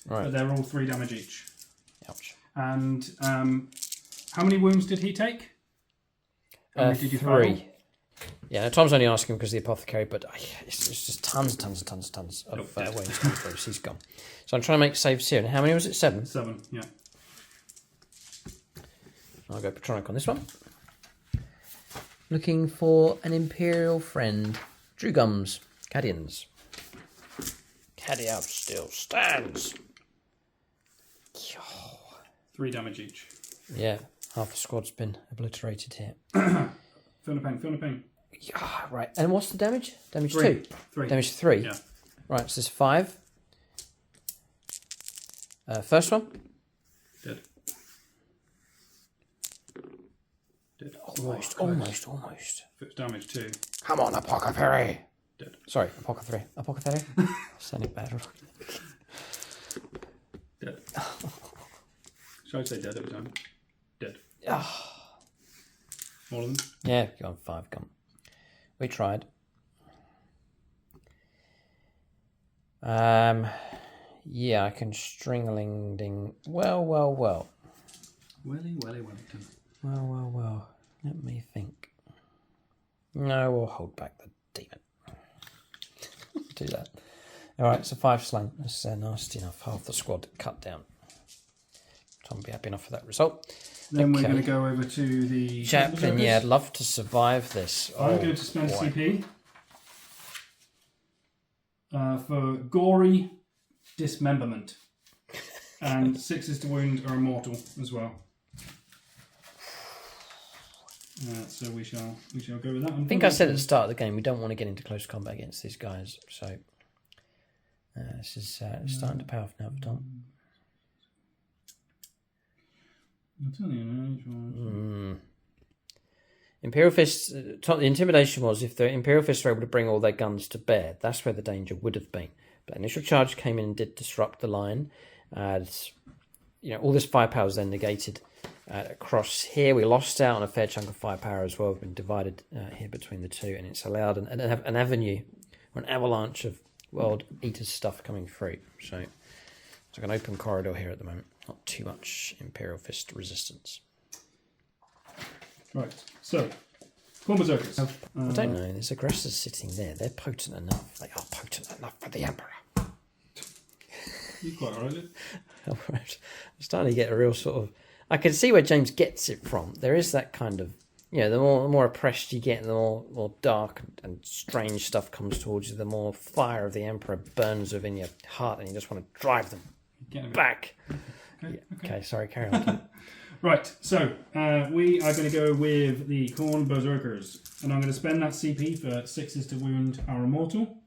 Right. But they're all 3 damage each. Ouch. And how many wounds did he take? How many did you 3. file? Yeah, now Tom's only asking because of the apothecary, but it's just tons of wounds coming through, so he's gone. So I'm trying to make saves here. And how many was it? 7? 7, yeah. I'll go Patronic on this one. Looking for an Imperial friend. Drew Gums. Cadians. Cadiab still stands. 3 damage each. Yeah, half the squad's been obliterated here. Feel the pain. Yeah, right. And what's the damage? Damage 3. 2? 3. Damage 3? Yeah. Right, so there's 5. First one? Dead. Almost. 6 damage 2. Come on, Apothecary. Dead. Sorry, Apothecary? Sounding bad. Dead. Should I say dead every time? Dead. All of them? Yeah, go on, 5, gone. We tried. Yeah, I can string-a-ling ding. Well. Welly Wellington. Well. Let me think. No, we'll hold back the demon. Do that. Alright, so 5 slain. That's nasty enough. Half the squad cut down. Tom will be happy enough with that result. Then we're going to go over to the Chaplain. Yeah, I'd love to survive this. I'm going to spend CP for gory dismemberment, and 6s to wound are immortal as well. So we shall go with that. I think I said at the start of the game we don't want to get into close combat against these guys. So this is starting to pay off now, Tom. Imperial Fists. The intimidation was if the Imperial Fists were able to bring all their guns to bear. That's where the danger would have been. But initial charge came in and did disrupt the line. All this firepower was then negated across here. We lost out on a fair chunk of firepower as well. We've been divided here between the two, and it's allowed an avenue or an avalanche of World Eaters stuff coming through. So it's like an open corridor here at the moment. Not too much Imperial Fist resistance. Right, so Corn Berserkers. I don't know. There's aggressors sitting there. They're potent enough. They are potent enough for the Emperor. You're quite right. I'm starting to get a real sort of... I can see where James gets it from. There is that kind of... the more oppressed you get, the more dark and strange stuff comes towards you, the more fire of the Emperor burns within your heart, and you just want to drive them back. Okay, sorry, carry on. Right, so we are going to go with the Corn Berserkers, and I'm going to spend that CP for 6s to wound our immortal.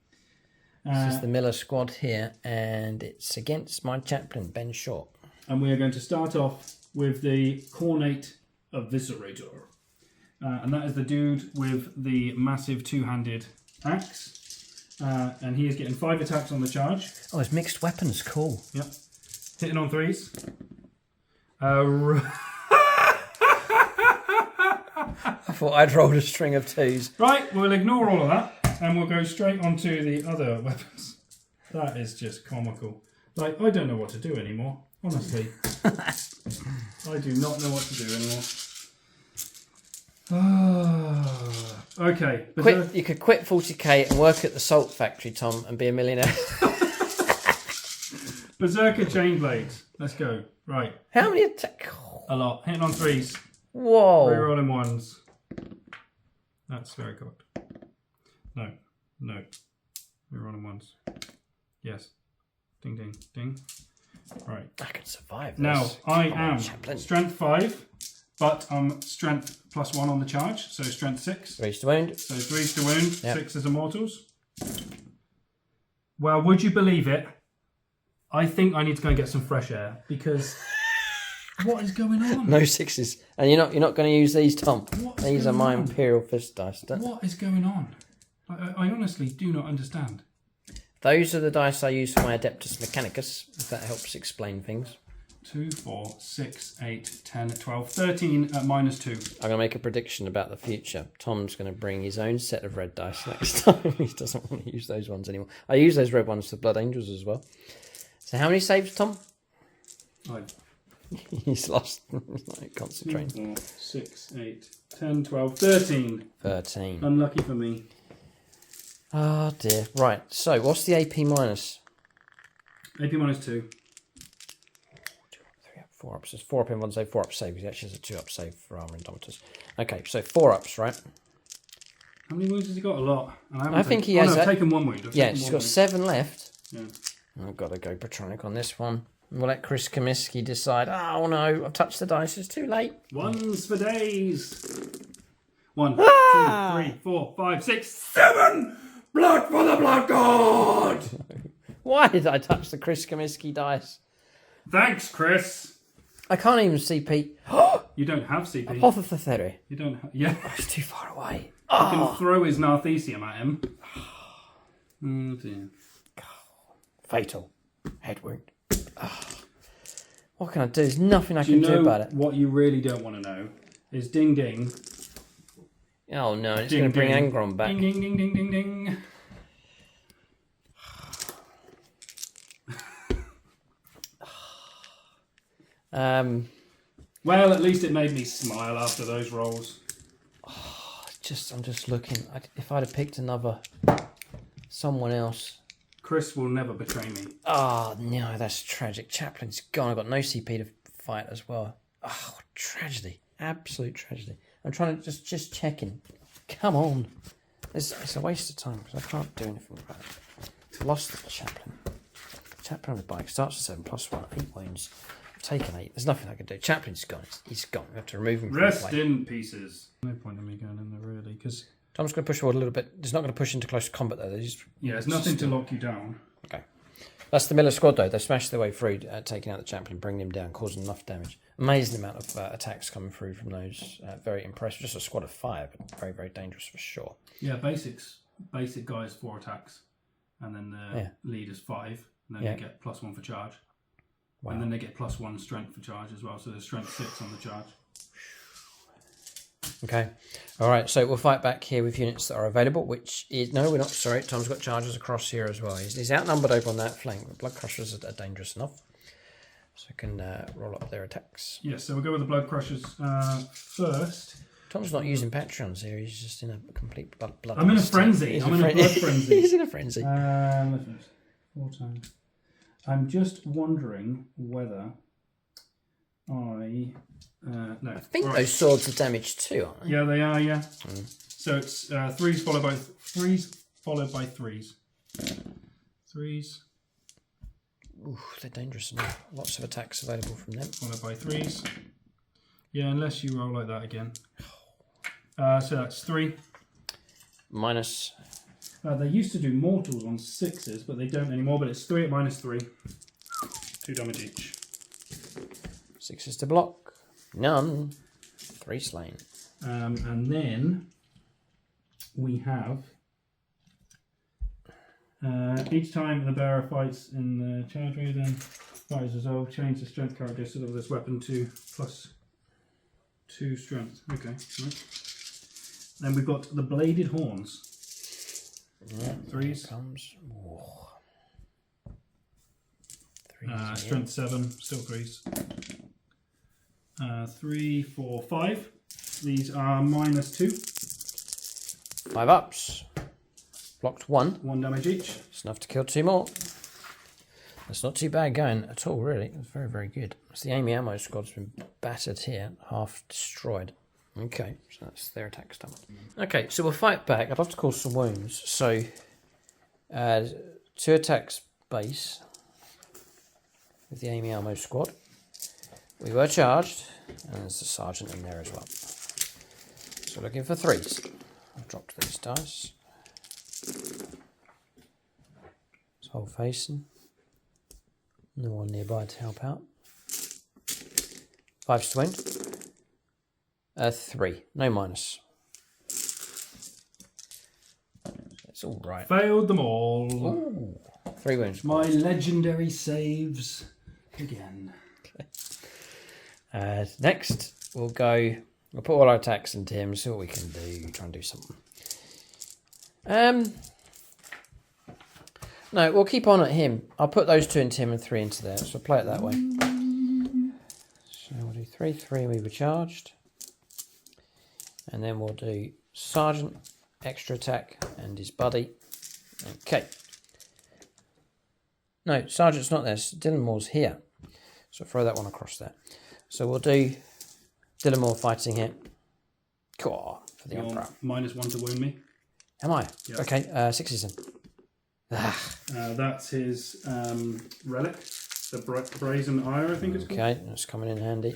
This is the Miller squad here, and it's against my chaplain, Ben Short. And we are going to start off with the Cornate Eviscerator. And that is the dude with the massive two-handed axe. And he is getting 5 attacks on the charge. Oh, it's mixed weapons, cool. Yep. Hitting on 3s. I thought I'd rolled a string of 2s. Right, we'll ignore all of that and we'll go straight on to the other weapons. That is just comical. Like, I don't know what to do anymore. Honestly. I do not know what to do anymore. Okay. You could quit 40k and work at the salt factory, Tom, and be a millionaire. Berserker Chain Blades. Let's go. Right. How many attacks? A lot. Hitting on 3s. Whoa. Rerolling 1s. That's very good. No. Rerolling 1s. Yes. Ding, ding, ding. Right. I can survive this. Now, I am strength 5, but I'm strength +1 on the charge, so strength 6. 3s to wound. So 3s to wound, Yep. 6 as immortals. Well, would you believe it? I think I need to go and get some fresh air, because what is going on? No 6s. And you're not going to use these, Tom. These are my on? Imperial Fist dice. What is going on? I honestly do not understand. Those are the dice I use for my Adeptus Mechanicus, if that helps explain things. 2, 4, 6, 8, 10, 12, 13 at -2. I'm going to make a prediction about the future. Tom's going to bring his own set of red dice next time. He doesn't want to use those ones anymore. I use those red ones for Blood Angels as well. So how many saves, Tom? He's lost. Concentrating. 2, 4, 6, 8, 10, 12, 13. 13. Unlucky for me. Oh dear. Right, so what's the AP minus? AP -2. 4 ups. There's 4 up in one save, 4 up save. He actually has a 2 up save for armor indomiters. Okay, so 4 ups, right? How many wounds has he got? A lot. And I think he has. I've taken 1 wound. Yeah, he's got 7 left. Yeah. I've got to go Patronic on this one. We'll let Chris Comiskey decide. Oh no, I've touched the dice. It's too late. Ones for days. 1, 2, 3, 4, 5, 6, 7. Blood for the blood god. Why did I touch the Chris Comiskey dice? Thanks, Chris. I can't even CP. You don't have CP. Apothecary. You don't. Yeah. Oh, it's too far away. You can throw his Narthesium at him. Oh dear. Fatal. Head wound. What can I do? There's nothing I can do about it. What you really don't want to know is ding ding. Oh no, it's Ding, going to bring ding. Angron back. Ding ding ding ding ding ding. Well, at least it made me smile after those rolls. I'm just looking. If I'd have picked someone else. Chris will never betray me. Oh no, that's tragic. Chaplin's gone. I've got no CP to fight as well. Oh, tragedy. Absolute tragedy. I'm trying to just checking. Come on. It's a waste of time because I can't do anything about it. Lost the Chaplin. Chaplin on the bike starts with 7 + 1, 8 wounds. I've taken 8. There's nothing I can do. Chaplin's gone. He's gone. We have to remove him from Rest the play. in pieces. No point in me going in there really, because Tom's going to push forward a little bit. He's not going to push into close combat though. there's nothing to lock you down. Okay. That's the Miller squad though. They smashed their way through, taking out the Chaplain, bringing him down, causing enough damage. Amazing amount of attacks coming through from those. Very impressive. Just a squad of 5, but very, very dangerous for sure. Yeah, basic guys 4 attacks, and then the lead is 5, and then they get +1 for charge. Wow. And then they get +1 strength for charge as well, so there's strength 6 on the charge. Okay. All right, so we'll fight back here with units that are available, which is... No, we're not. Sorry, Tom's got charges across here as well. He's outnumbered over on that flank, but Blood Crushers are dangerous enough. So I can roll up their attacks. Yeah, so we'll go with the Blood Crushers first. Tom's not using Patreons here. He's just in a complete blood. I'm in a frenzy. I'm in a blood frenzy. He's in a frenzy. 4 times. I'm just wondering whether I think those swords are damaged too, aren't they? Yeah, they are. Yeah. So it's 3s followed by 3s. 3s. Ooh, they're dangerous enough. Lots of attacks available from them. Followed by 3s. Yeah, unless you roll like that again. So that's 3. Minus. They used to do mortals on 6s, but they don't anymore. But it's 3 at -3. 2 damage each. 6s to block. None. 3 slain. And then we have each time the bearer fights in the charge area, then fires resolve, change the strength characteristic of this weapon to +2 strength. Okay, right. Then we've got the bladed horns. Yeah, 3s. Comes. 3s. Strength 7, still 3s. 3, 4, 5. These are -2. 5 ups. Blocked 1. 1 damage each. It's enough to kill 2 more. That's not too bad going at all, really. It's very, very good. It's the Amy Ammo squad's been battered here, half destroyed. Okay, so that's their attack stamina. Okay, so we'll fight back. I'd love to cause some wounds. So, 2 attacks base with the Amy Ammo squad. We were charged, and there's the sergeant in there as well. So looking for 3s. I've dropped these dice. It's whole facing. No one nearby to help out. 5 to win. 3. No minus. It's all right. Failed them all. Ooh, 3 wounds. My legendary saves again. Next, we'll put all our attacks into him, see what we can do, try and do something. No, we'll keep on at him. I'll put those 2 into him and 3 into there, so we'll play it that way. So we'll do 3, 3, we were charged. And then we'll do Sergeant, extra attack, and his buddy. Okay. No, Sergeant's not there, Dylan Moore's here. So throw that one across there. So we'll do Dylan Moore fighting here. Cool, for the Emperor. -1 to wound me. Am I? Yep. Okay, 6s then. That's his relic, the Brazen Ire, I think it's called. Okay, that's coming in handy.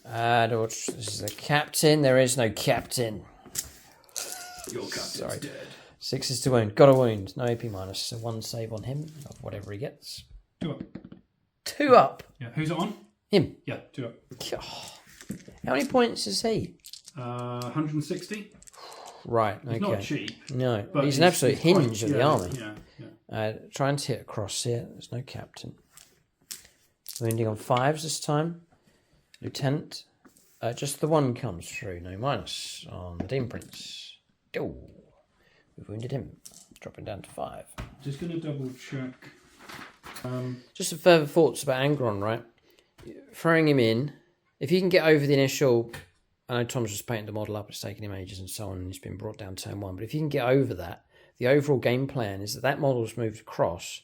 This is the captain. There is no captain. Your captain's dead. 6s to wound. Got a wound. No AP minus. So 1 save on him of whatever he gets. 2 up. 2 up. Yeah, who's it on? Him. Yeah, 2 up. Oh, how many points is he? 160. Right, okay. He's not cheap. No, But he's an absolute hinge quite, of the army. Yeah. Trying to hit across here. There's no captain. Wounding on 5s this time. Lieutenant. Just the 1 comes through. No minus on the Demon Prince. Oh, we've wounded him. Dropping down to 5. Just going to double check. Just some further thoughts about Angron, right? Throwing him in. If you can get over the initial... I know Tom's just painted the model up, it's taken him ages and so on, and he's been brought down turn 1. But if you can get over that, the overall game plan is that model's moved across,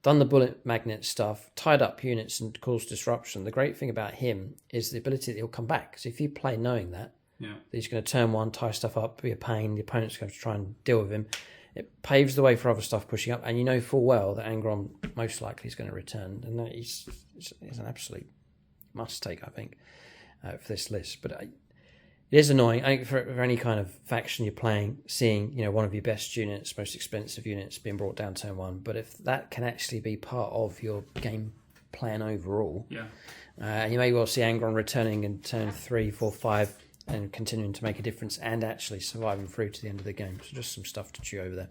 done the bullet magnet stuff, tied up units and caused disruption. The great thing about him is the ability that he'll come back. So if you play knowing that he's going to turn 1, tie stuff up, be a pain, the opponent's going to try and deal with him, it paves the way for other stuff pushing up, and you know full well that Angron most likely is going to return, and that he's an absolute must-take, I think, for this list. But it is annoying. I think for any kind of faction you're playing, seeing one of your best units, most expensive units being brought down turn 1. But if that can actually be part of your game plan overall, and you may well see Angron returning in turn 3, 4, 5, and continuing to make a difference and actually surviving through to the end of the game. So just some stuff to chew over there.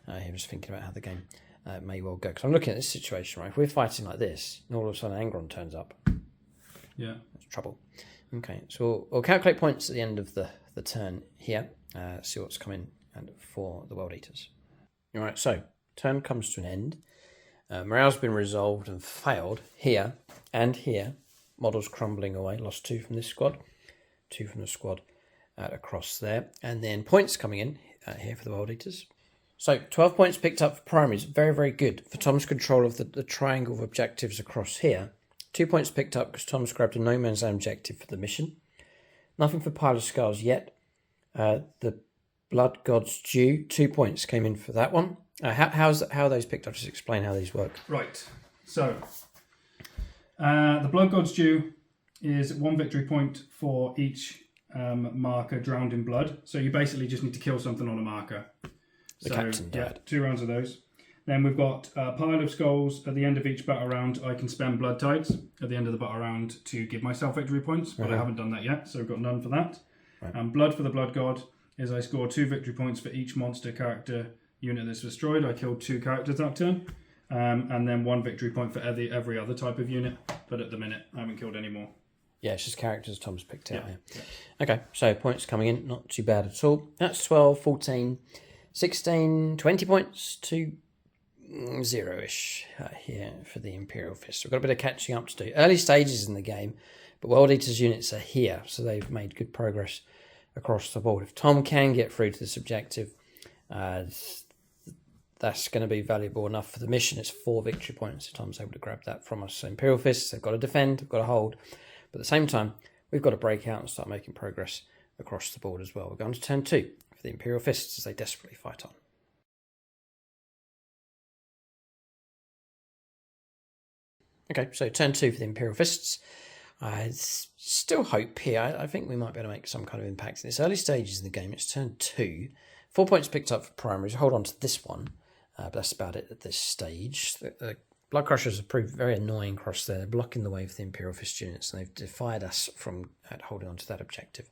I'm just thinking about how the game may well go. Because I'm looking at this situation, right? If we're fighting like this, and all of a sudden Angron turns up, that's trouble. Okay, so we'll calculate points at the end of the turn here. See what's coming for the World Eaters. All right, so turn comes to an end. Morale's been resolved and failed here and here. Models crumbling away. Lost 2 from this squad, 2 from the squad across there. And then points coming in here for the World Eaters. So 12 points picked up for primaries. Very, very good for Tom's control of the triangle of objectives across here. 2 points picked up because Tom's grabbed a no man's land objective for the mission. Nothing for Pile of Skulls yet. The Blood God's Due, 2 points came in for that one. How are those picked up? Just explain how these work. Right. So, the Blood God's Due is 1 victory point for each marker drowned in blood. So you basically just need to kill something on a marker. The captain died. 2 rounds of those. Then we've got a Pile of Skulls. At the end of each battle round, I can spend Blood Tides at the end of the battle round to give myself victory points, but I haven't done that yet, so I've got none for that. Right. Blood for the Blood God is I score 2 victory points for each monster character unit that's destroyed. I killed 2 characters that turn. And then 1 victory point for every other type of unit, but at the minute I haven't killed any more. Yeah, it's just characters Tom's picked out here. Okay, so points coming in, not too bad at all. That's 12, 14, 16, 20 points to 0-ish here for the Imperial Fist. We've got a bit of catching up to do. Early stages in the game, but World Eaters units are here, so they've made good progress across the board. If Tom can get through to this objective, that's going to be valuable enough for the mission. It's 4 victory points if Tom's able to grab that from us. So Imperial Fists, they've got to defend, they've got to hold, but at the same time, we've got to break out and start making progress across the board as well. We're going to turn 2 for the Imperial Fists as they desperately fight on. Okay, so turn 2 for the Imperial Fists. Still hope here. I think we might be able to make some kind of impact in this early stages in the game. It's turn 2. 4 points picked up for primaries. Hold on to this one, but that's about it at this stage. The Blood Crushers have proved very annoying across there. They're blocking the way for the Imperial Fist units, and they've defied us from holding on to that objective.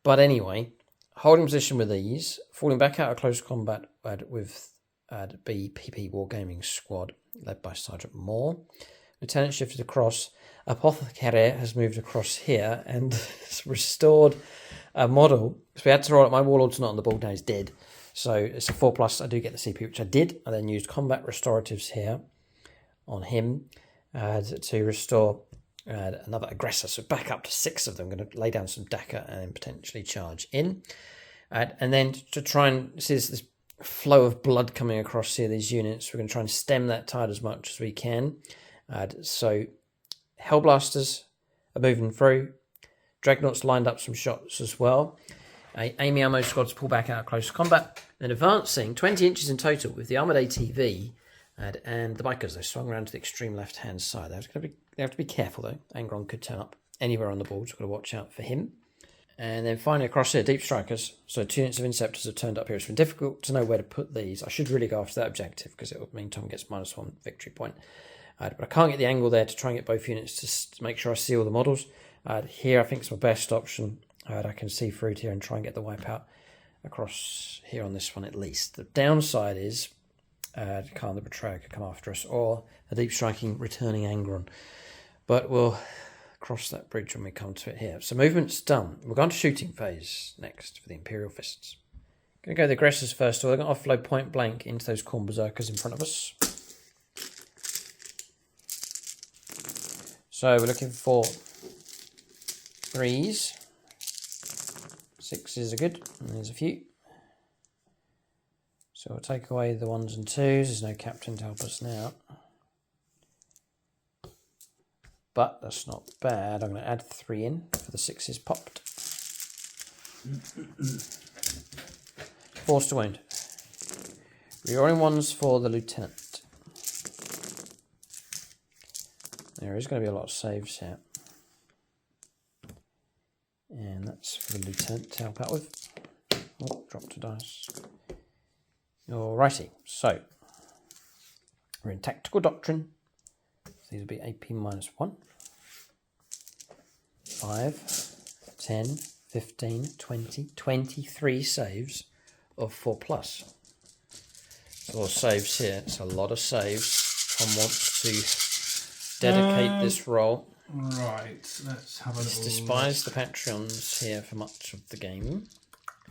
But anyway, holding position with ease, falling back out of close combat with BPP Wargaming Squad, led by Sergeant Moore. Lieutenant shifted across. Apothecary has moved across here and has restored a model. So we had to roll it. My Warlord's not on the board now, he's dead. So it's a 4+. I do get the CP, which I did. I then used combat restoratives here on him to restore another aggressor. So back up to 6 of them. I'm going to lay down some Dakar and then potentially charge in. And then to try and see this flow of blood coming across here, these units, we're going to try and stem that tide as much as we can. So Hellblasters are moving through. Dreadnoughts lined up some shots as well. Amy Ammo squads pull back out of close combat. Then advancing 20 inches in total with the armoured ATV and the bikers. They swung around to the extreme left-hand side. They have to be careful though. Angron could turn up anywhere on the board, so we've got to watch out for him. And then finally across here, Deep Strikers. So 2 units of Inceptors have turned up here. It's been difficult to know where to put these. I should really go after that objective because it would mean Tom gets -1 victory point. But I can't get the angle there to try and get both units to make sure I see all the models. Here I think it's my best option. I can see through to here and try and get the wipeout across here on this one at least. The downside is Khan the Betrayer could come after us, or a deep striking returning Angron. But we'll cross that bridge when we come to it here. So movement's done. We're going to shooting phase next for the Imperial Fists. Going to go the aggressors first. So they're going to offload point blank into those Khorne Berserkers in front of us. So we're looking for 3s. 6s are good. And there's a few. So we'll take away the 1s and 2s. There's no captain to help us now. But that's not bad. I'm going to add 3 in for the 6s popped. Force to wound. Rerolling 1s for the lieutenant. There is going to be a lot of saves here. And that's for the lieutenant to help out with. Oh, dropped a dice. Alrighty, so we're in Tactical Doctrine. These will be AP -1. 5, 10, 15, 20, 23 saves of 4+. So all saves here. It's a lot of saves. Tom wants to dedicate this roll. Right, let's have a little... Despise the Patreons here for much of the game.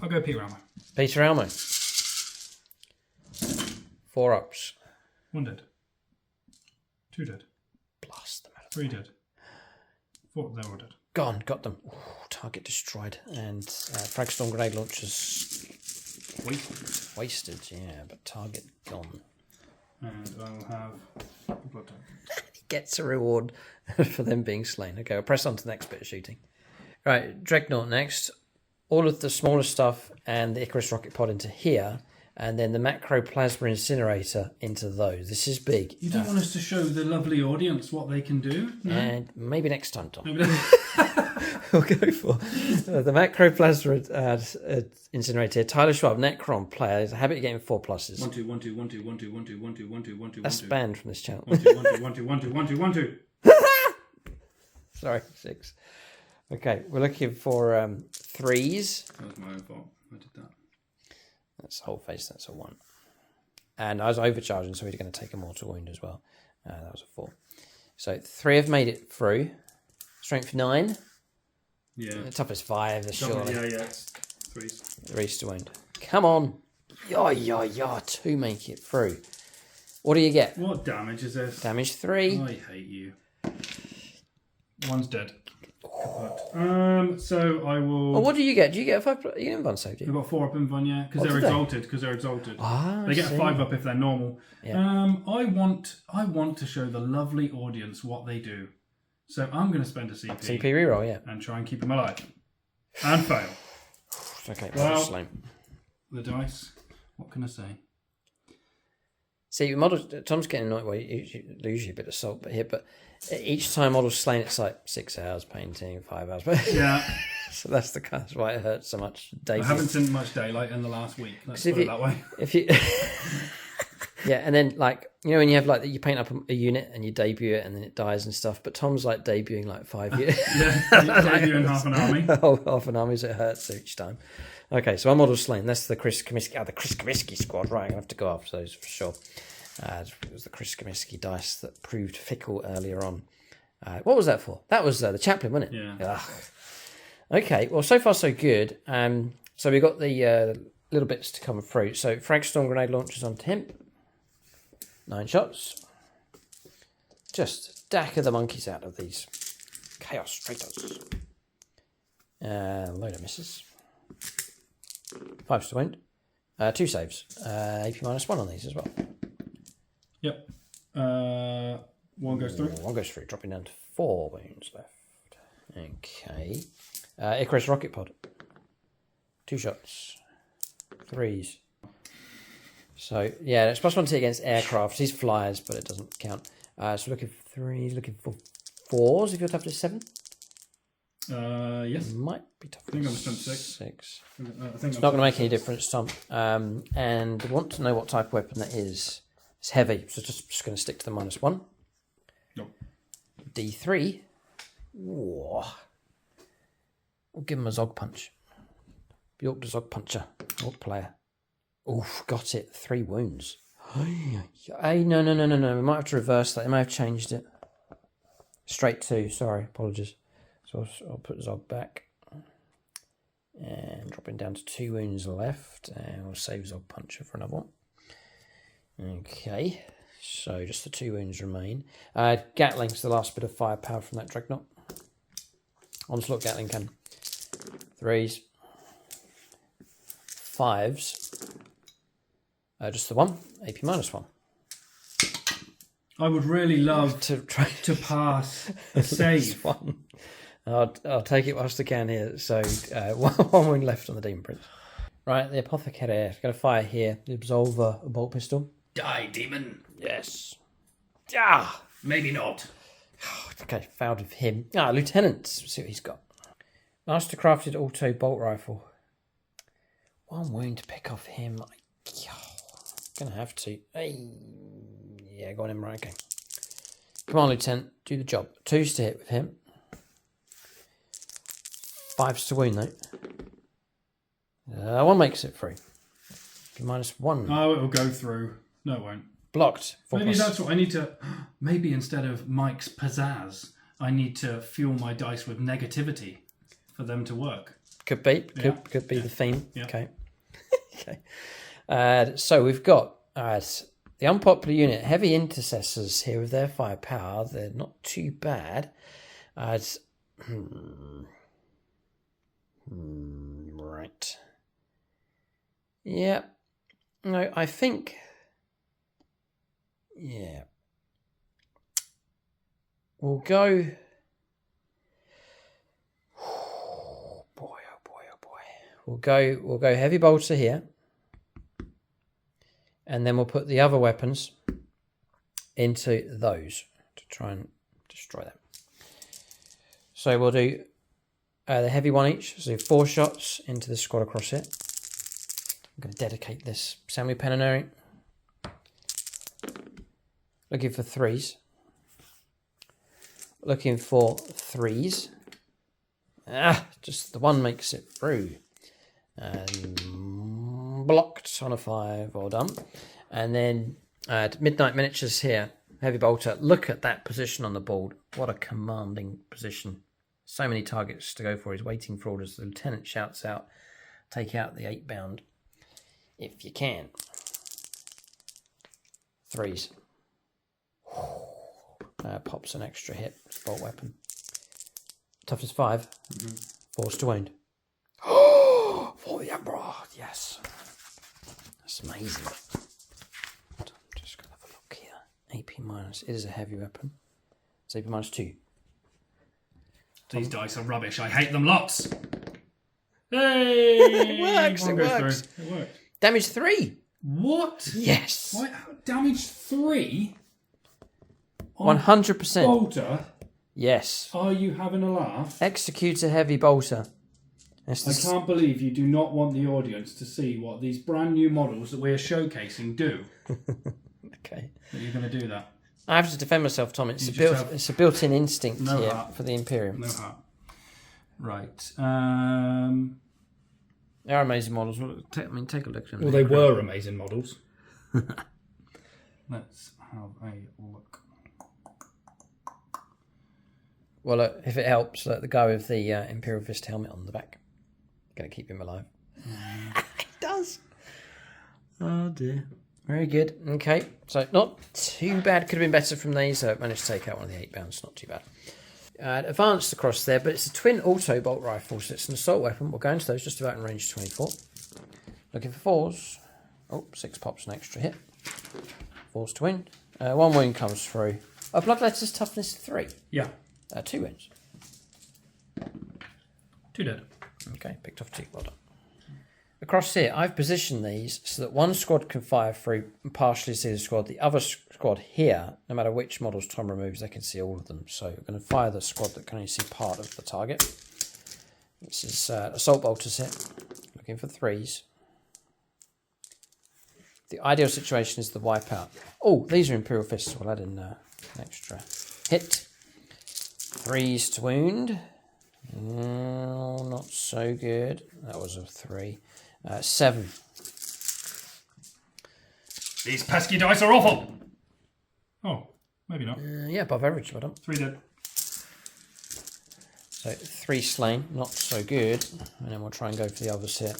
I'll go Peter Almo. Peter Almo. 4 ups. 1 dead. 2 dead. Blast them out. 3 dead. 4, they're all dead. Gone, got them. Ooh, target destroyed. And Fragstorm grenade launchers wasted, yeah, but target gone. And I'll have blood type. He gets a reward for them being slain. Okay, I'll press on to the next bit of shooting. Right, Dreadnought next. All of the smaller stuff and the Icarus rocket pod into here, and then the macro plasma incinerator into those. This is big. You don't want us to show the lovely audience what they can do? No? And maybe next time, Tom. We'll go for the macro plasma incinerator. Tyler Schwab, Necron player. There's a habit of getting 4+. 1 2 1 2 1 2 1 2 1 2 1 2 1 2 1 2 That's banned from this channel. 1 2 1 2 1 2 1 2 1 2 1 2. Sorry, 6. Okay, we're looking for 3s. That was my own fault. I did that. That's whole face. That's a 1. And I was overcharging, so we're going to take a mortal wound as well. That was a 4. So 3 have made it through. Strength 9. Yeah. The toughest 5. Surely. Yeah. It's 3s. 3s to wound. Come on. Yeah. 2 make it through. What do you get? What damage is this? Damage 3. I hate you. 1's dead. So I will. Oh, what do you get? Do you get a 5+? You get invuln save, do They've you? got 4 up in Vun, yeah, because What they're do they? exalted. Because they're exalted. Ah, they get I a 5 up if they're normal. Yeah. I want to show the lovely audience what they do. So I'm going to spend a CP. CP reroll, yeah. And try and keep them alive. And fail. Okay, Well- slain. The dice. What can I say? See, models. Tom's getting annoyed. Well, you lose you a bit of salt, but here, but each time model's slain, it's like 6 hours painting, 5 hours. Yeah. So that's why it hurts so much. I haven't seen much daylight in the last week. Let's put if it you- that way. If you Yeah, and then like when you have like you paint up a unit and you debut it and then it dies and stuff. But Tom's like debuting like 5 years. Debuting half an army. Half an army, so it hurts each time. Okay, so our model's slain. That's the Chris Comiskey. The Chris Comiskey squad. Right, I'm gonna have to go after those for sure. It was the Chris Comiskey dice that proved fickle earlier on. What was that for? That was the chaplain, wasn't it? Yeah. Ugh. Okay, well, so far so good. So we got the little bits to come through. So frag storm grenade launchers onto him. 9 shots. Just dacker the monkeys out of these chaos traitors. Load of misses. 5 to wound. 2 saves. AP -1 on these as well. Yep. 1 goes through. 1 goes through, dropping down to 4 wounds left. Okay. Icarus rocket pod. 2 shots. 3s. So, yeah, it's +1 to hit against aircraft. He's flyers, but it doesn't count. So looking for 3s, looking for 4s if you're tough to 7. Yes. Might be tough. I think I'm spent 6. I think it's not going to make any difference, Tom. And want to know what type of weapon that is. It's heavy, so just going to stick to the -1. Nope. D3. Whoa. We'll give him a Zog punch. Bjork the Zog puncher. Orc player. Oof, got it. 3 wounds. Hey, no. We might have to reverse that. They may have changed it. Straight 2. Sorry, apologies. So I'll put Zog back. And dropping down to 2 wounds left. And we'll save Zog puncher for another one. Okay. So just the 2 wounds remain. Gatling's the last bit of firepower from that Dreadnought. Onslaught Gatling cannon. 3s. 5s. Just the 1. AP -1. I would really love To try to pass a save. one. I'll take it whilst I can here. So 1 wound left on the Demon Prince. Right, the Apothecary. Going to fire here. The Absolver, a bolt pistol. Die, demon. Yes. Maybe not. Okay, fouled of him. Lieutenant. Let's see what he's got. Mastercrafted auto bolt rifle. 1 wound to pick off him. Gonna have to. Hey. Yeah, go on him, right, okay. Come on, Lieutenant. Do the job. 2s to hit with him. 5s to wound, though. 1 makes it through. -1. Oh, it'll go through. No, it won't. Blocked. Maybe that's what I need to... Maybe instead of Mike's pizzazz, I need to fuel my dice with negativity for them to work. Could be. Could be the theme. Yeah. Okay. Okay. So we've got the unpopular unit, heavy intercessors here with their firepower. They're not too bad. Right. Yeah. No, I think. Yeah. We'll go. Boy, oh boy, oh boy. We'll go heavy bolter here. And then we'll put the other weapons into those to try and destroy them. So we'll do the heavy 1 each. So 4 shots into the squad across it. I'm going to dedicate this Samuel Penaneri. Looking for 3s. Looking for 3s. Just the 1 makes it through. Blocked on a 5. Well done. And then Midnight Miniatures here. Heavy bolter. Look at that position on the board. What a commanding position. So many targets to go for. He's waiting for orders. The lieutenant shouts out, take out the 8-bound if you can. 3s. Pops an extra hit. Bolt weapon. Toughness 5. 4s to wound. For the Emperor. Yes. That's amazing. I'm just going to have a look here. AP minus. It is a heavy weapon. It's AP -2. These dice are rubbish. I hate them lots. Hey! It works. It works. It worked. Damage 3. What? Yes. Why, damage 3? 100%. Bolter? Yes. Are you having a laugh? Execute a heavy bolter. I can't believe you do not want the audience to see what these brand new models that we're showcasing do. Okay. that you're going to do that. I have to defend myself, Tom. It's a built-in instinct for the Imperial. No heart. Right. They are amazing models. Take a look at them. Well, they were amazing models. Let's have a look. Well, if it helps, the guy with the Imperial Fist helmet on the back. Going to keep him alive. It does. Oh, dear. Very good. Okay. So, not too bad. Could have been better from these. Managed to take out one of the 8-pounds. Not too bad. Advanced across there, but it's a twin auto bolt rifle, so it's an assault weapon. We'll go into those just about in range 24. Looking for 4s. Oh, 6 pops, an extra hit. 4s to win. 1 wound comes through. Oh, Bloodletter's toughness 3. Yeah. 2 wins. 2 dead. Okay, picked off 2. Well done. Across here, I've positioned these so that one squad can fire through and partially see the squad. The other squad here, no matter which models Tom removes, they can see all of them. So we're going to fire the squad that can only see part of the target. This is Assault Bolters here, looking for 3s. The ideal situation is the wipeout. Oh, these are Imperial Fists. We'll add in an extra hit. 3s to wound. Oh, not so good. That was a 3. 7. These pesky dice are awful. Oh, maybe not. Yeah, above average. Well done. 3 dead. So 3 slain. Not so good. And then we'll try and go for the others here.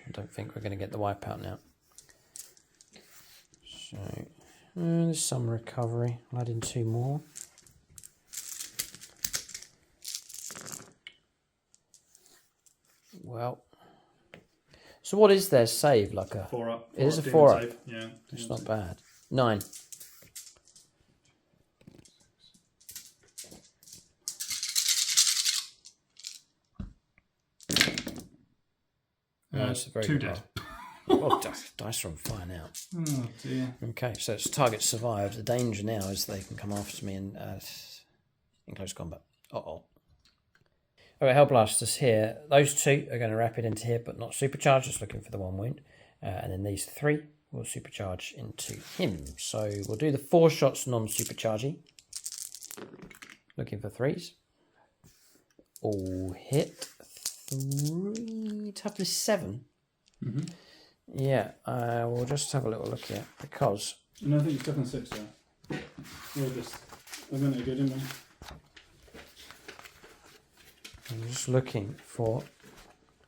I don't think we're going to get the wipeout now. So there's some recovery. I'll add in 2 more. Well, so what is their save? Like a 4 up. It is a 4 up. Yeah, it's not bad. 9. That's a very 2 good dead. roll. Oh, dice are on fire now. Oh dear. Okay, so it's target survived. The danger now is they can come after me in close combat. Uh-oh. Alright, Hellblasters here. Those 2 are going to rapid into here, but not supercharge. Just looking for the 1 wound. And then these 3 will supercharge into him. So we'll do the 4 shots non-supercharging. Looking for 3s. All hit. 3. Toughness 7. Mm-hmm. Yeah, we'll just have a little look here because. No, I think it's toughness 6 there. We're going to go, didn't we? I'm just looking for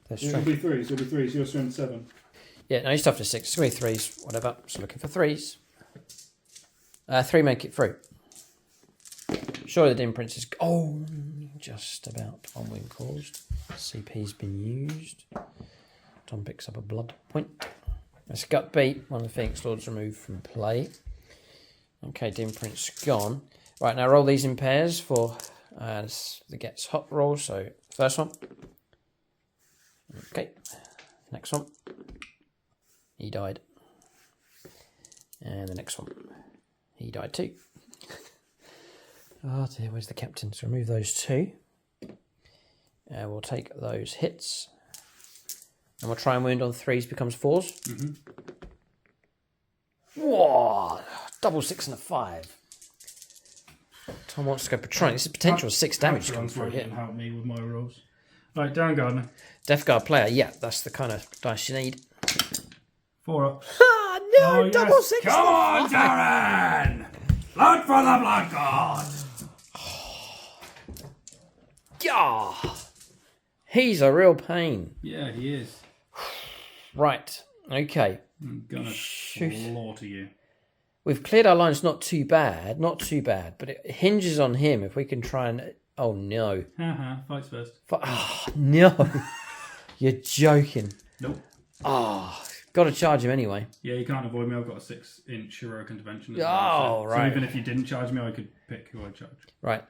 their strength. It'll be 3s. It'll be 3s. Your strength 7. Yeah, no, he's toughness 6. It's going to be 3s, whatever. So looking for 3s. 3 make it through. Surely the imprint is. Oh, just about 1 wound caused. CP's been used. Tom picks up a blood point. That's gut beat. One of the Phoenix Lords removed from play. Okay, the imprint's gone. Right, now roll these in pairs for the gets hot roll. So first one. Okay, next one. He died. And the next one. He died too. Oh dear, where's the captain? So remove those 2. We'll take those hits. And we'll try and wound on 3s becomes 4s. Mm-hmm. Whoa! Double 6 and a 5. Tom wants to go patrolling. This is potential 6 damage coming through here. Help me with my rolls. Right, down Gardner. Death Guard player, yeah, that's the kind of dice you need. 4 up. Ah, no! Oh, double yes. 6 Come on, Darren! Blood for the blood god! Yeah! He's a real pain. Yeah, he is. Right, okay. I'm gonna slaughter you. We've cleared our lines not too bad, but it hinges on him if we can try and... Oh, no. Fights first. Oh, no. You're joking. Nope. Oh, got to charge him anyway. Yeah, you can't avoid me. I've got a 6-inch heroic intervention. Oh, right. So even if you didn't charge me, I could pick who I'd charge. Right.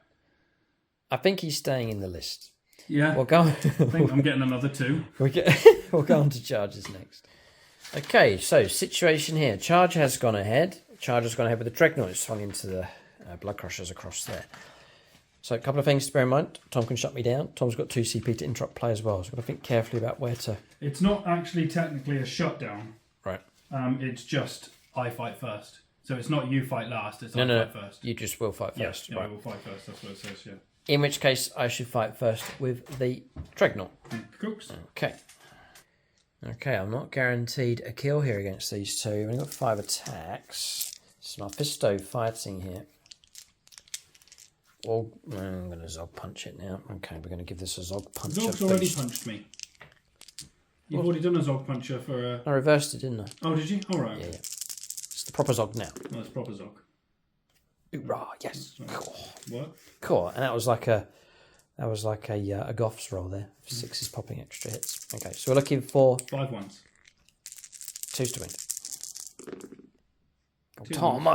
I think he's staying in the list. Yeah. We'll go. I think I'm getting another 2. We'll go on to charges next. Okay, so situation here. Charge has gone ahead. Charge has gone ahead with the Dreadnought. It's swung into the Blood Crushers across there. So a couple of things to bear in mind. Tom can shut me down. Tom's got 2 CP to interrupt play as well. So I've got to think carefully about where to... It's not actually technically a shutdown. Right. It's just I fight first. So it's not you fight last, it's No, I no, fight first. you just will fight Yeah, first. yeah, Right. I will fight first, that's what it says, yeah. In which case, I should fight first with the Dreadnought. Cooks. Okay. Okay, I'm not guaranteed a kill here against these two. I've only got 5 attacks. This is my Fisto fighting here. Well, I'm going to Zog punch it now. Okay, we're going to give this a Zog punch. Zog's already punched me. You've already done a Zog puncher for a... I reversed it, didn't I? Oh, did you? All right. Yeah, yeah. It's the proper Zog now. No, it's proper Zog. Hoorah, yes. Cool. What? Cool. And that was like a Goff's roll there. 6 is popping extra hits. Okay, so we're looking for 5 ones. 2s to win. Oh, Two Tom,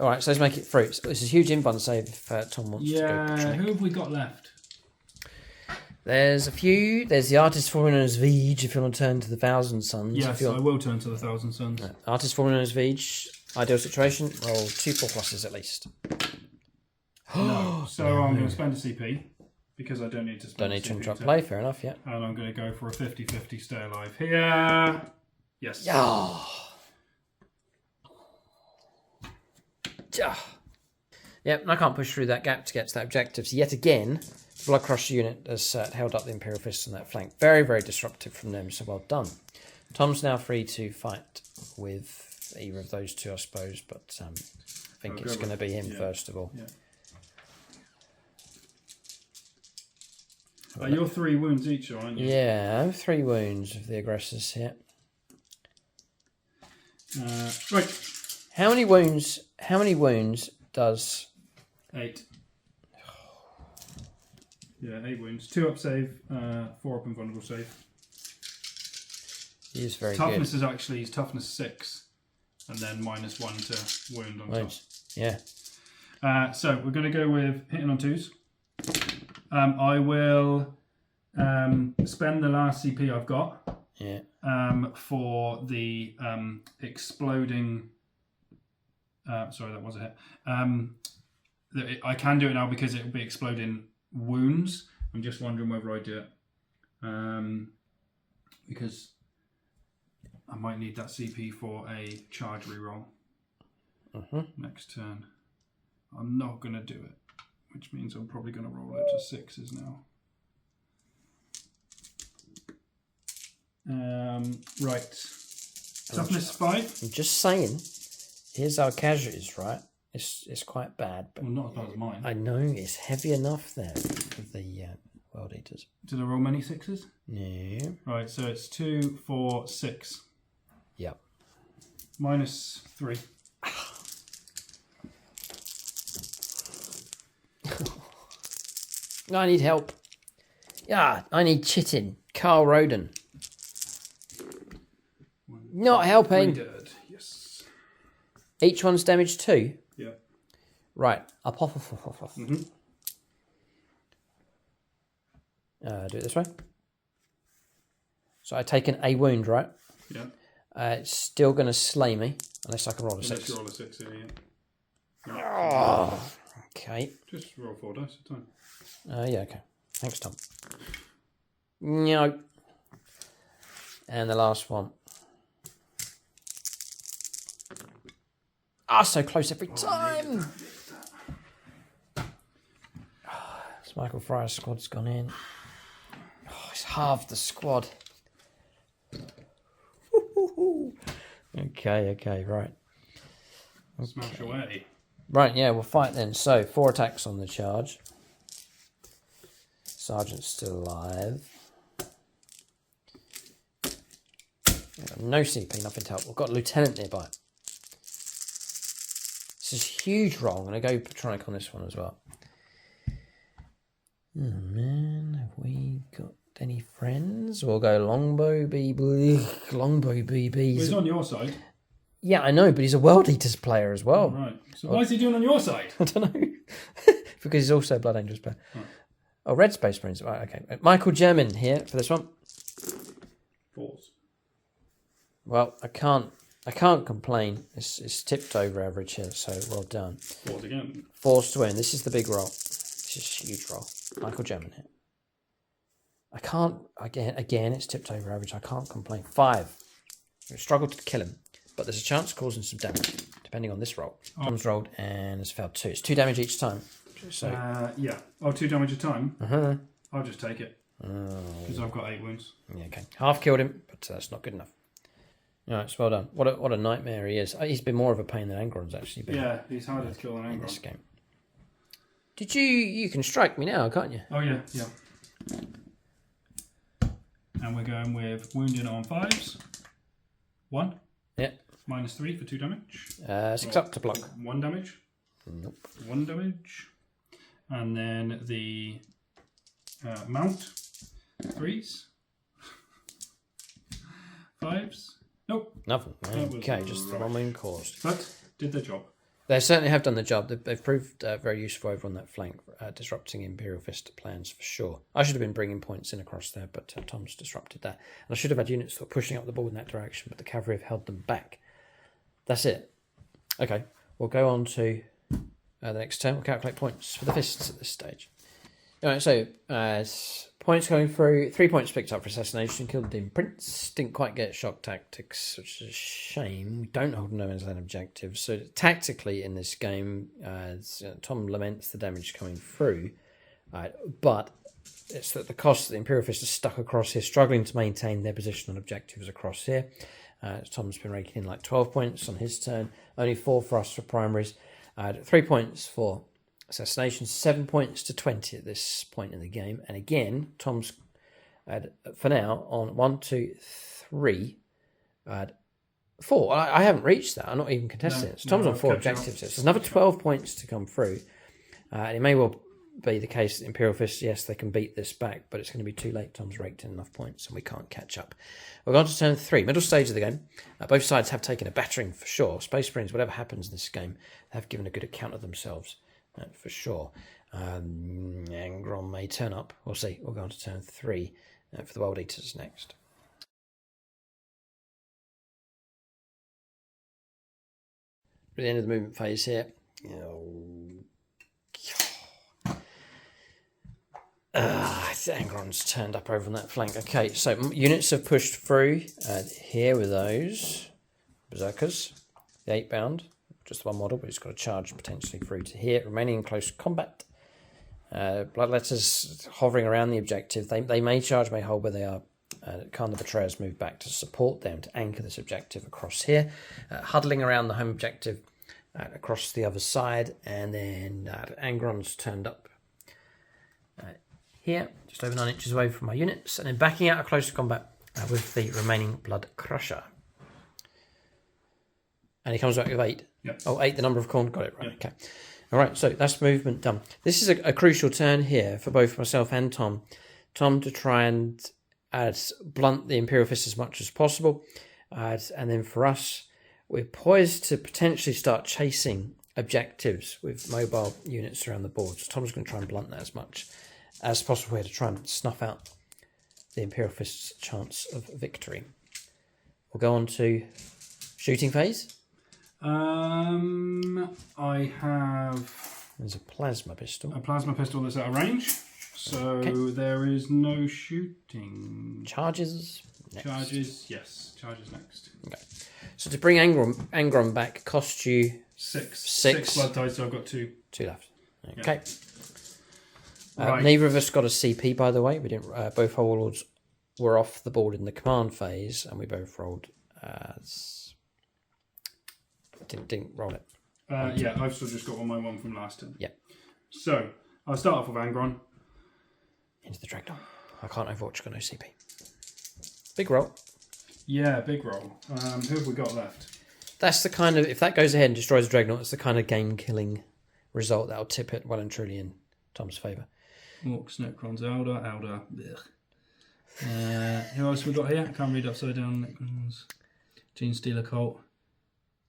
all right, so let's make it through. So this is a huge invuln save if Tom wants to go. Yeah, who have we got left? There's a few. There's the Artist formerly known as Veej, if you want to turn to the Thousand Suns. Yes, I will turn to the Thousand Suns. Artist formerly known as Veej. Ideal situation, roll 2 4+s at least. No, so I'm going to spend a CP because I don't need to spend Don't need a to CP interrupt play, fair enough, yeah. And I'm going to go for a 50-50 stay alive here. Yes. Yeah. Yep, and I can't push through that gap to get to that objective. So yet again, the Blood Crusher unit has held up the Imperial Fists on that flank. Very, very disruptive from them, so well done. Tom's now free to fight with either of those two, I suppose, but I think it's going to be him first of all. Yeah. You're 3 wounds each, aren't you? Yeah, I have 3 wounds of the aggressors here. Right. How many wounds does... 8. Yeah, 8 wounds. 2 up save, 4 up invulnerable save. He is very Toughness good. is actually toughness 6, and then -1 to wound on top. Yeah. So we're going to go with hitting on 2s. I will spend the last CP I've got. Yeah. For the exploding. Sorry, that was a hit. I can do it now because it will be exploding wounds. I'm just wondering whether I do it. Because I might need that CP for a charge reroll next turn. I'm not going to do it, which means I'm probably going to roll out to 6s now. Right. Toughness 5. I'm just saying, here's our casualties, right? It's quite bad, but Well, not as bad as mine. I know it's heavy enough there for the World Eaters. Did I roll many 6s? No. Right, so it's 2, 4, 6. Yep. -3. I need help. Yeah, I need chitting. Carl Roden. Not helping. Dead. Yes. Each one's damaged 2. Yeah. Right. Up, off. Mm-hmm. Do it this way. So I've taken a wound, right? Yeah. It's still going to slay me unless I can roll a 6. Unless you roll a 6 here, yeah. No. Oh, okay. Just roll 4 dice at a time. Yeah, okay. Thanks, Tom. No. And the last one. Ah, so close every time. This Michael Fryer's squad's gone in. Oh, it's halved the squad. Okay, right. Smash away. Right, yeah, we'll fight then. So, 4 attacks on the charge. Sergeant's still alive. No CP, nothing to help. We've got a lieutenant nearby. This is a huge roll. I'm going to go Patronic on this one as well. Oh man, have we got any friends? We'll go Longbow BB. Longbow BB. Well, he's on your side. Yeah, I know, but he's a World Eaters player as well. Right. So why is he doing on your side? I don't know. Because he's also a Blood Angels player. Right. Oh, Red Space Marines. Right, okay. Michael German here for this one. 4s. Well, I can't complain. It's tipped over average here, so well done. 4s again. 4s to win. This is the big roll. This is a huge roll. Michael German here. I can't, again, it's tipped over average. I can't complain. 5. We struggled to kill him. but there's a chance of causing some damage, depending on this roll. Tom's rolled and has failed 2. It's 2 damage each time. So yeah. Oh, 2 damage a time? Uh-huh. I'll just take it. Because I've got 8 wounds. Yeah, okay. Half killed him, but that's not good enough. All right, so well done. What a nightmare he is. He's been more of a pain than Angron's actually been. Yeah, he's harder to kill than in this Angron. game. Did you can strike me now, can't you? Oh, yeah. And we're going with wounding on 5s. 1. Yeah. -3 for 2 damage. 6 up to block. 1 damage. Nope. 1 damage. And then the mount. 3s. 5s. Nope. Nothing. That was Okay, just the right. one wound caused. But did their job. They certainly have done the job. They've proved very useful over on that flank, disrupting Imperial Fist plans for sure. I should have been bringing points in across there, but Tom's disrupted that. And I should have had units sort of pushing up the board in that direction, but the cavalry have held them back. That's it. Okay, we'll go on to the next turn. We'll calculate points for the fists at this stage. All right, so points going through. 3 points picked up for assassination. Killed the Demon Prince. Didn't quite get shock tactics, which is a shame. We don't hold no man's land objectives. So tactically in this game, Tom laments the damage coming through, but it's that the cost that the Imperial Fist is stuck across here, struggling to maintain their position on objectives across here. Tom's been raking in like 12 points on his turn. Only 4 for us for primaries. 3 points for assassination, 7 points to 20 at this point in the game. And again, Tom's for now on 1, 2, 3, 4. I haven't reached that. I'm not even contesting it. So Tom's on 4 objectives. So there's another 12 points to come through. And it may well be the case that Imperial Fist, yes, they can beat this back, but it's going to be too late. Tom's raked in enough points and we can't catch up. We're on to turn 3, middle stage of the game. Both sides have taken a battering for sure. Space Marines, whatever happens in this game, have given a good account of themselves. For sure. Angron may turn up. We'll see. We'll go on to turn 3 for the World Eaters next. At the end of the movement phase here. Angron's turned up over on that flank. Okay, so units have pushed through here with those Berserkers. The 8-bound. Just one model, but it's got a charge potentially through to here. Remaining in close combat. Bloodletters hovering around the objective. They may charge, may hold where they are. Khan the Betrayers move back to support them, to anchor this objective across here. Huddling around the home objective across the other side. And then Angron's turned up here, just over 9 inches away from my units. And then backing out of close combat with the remaining Blood Crusher. And he comes back with 8. Yep. Oh, 8, the number of corn. Got it, right. Yep. Okay. All right, so that's movement done. This is a crucial turn here for both myself and Tom. Tom to try and blunt the Imperial Fist as much as possible. And then for us, we're poised to potentially start chasing objectives with mobile units around the board. So Tom's going to try and blunt that as much as possible here to try and snuff out the Imperial Fist's chance of victory. We'll go on to shooting phase. I have There's a plasma pistol. a plasma pistol that's out of range, so there is no shooting. Charges next. Charges, yes. Charges next. Okay. So to bring Angron back cost you 6 blood ties, so I've got 2. 2 left. Okay. Right. Neither of us got a CP, by the way. We didn't. Both warlords were off the board in the command phase, and we both rolled as. Didn't roll it. Yeah, I've still just got my one from last turn. Yeah. So I'll start off with Angron. Into the Dreadnought. I can't Overwatch, got no CP. Big roll. Yeah, big roll. Who have we got left? That's the kind of, if that goes ahead and destroys the Dreadnought, it's the kind of game-killing result that'll tip it well and truly in Tom's favour. Orcs, Necrons, Elder. Who else we got here? I can't read upside down. Necrons. Gene Stealer Colt.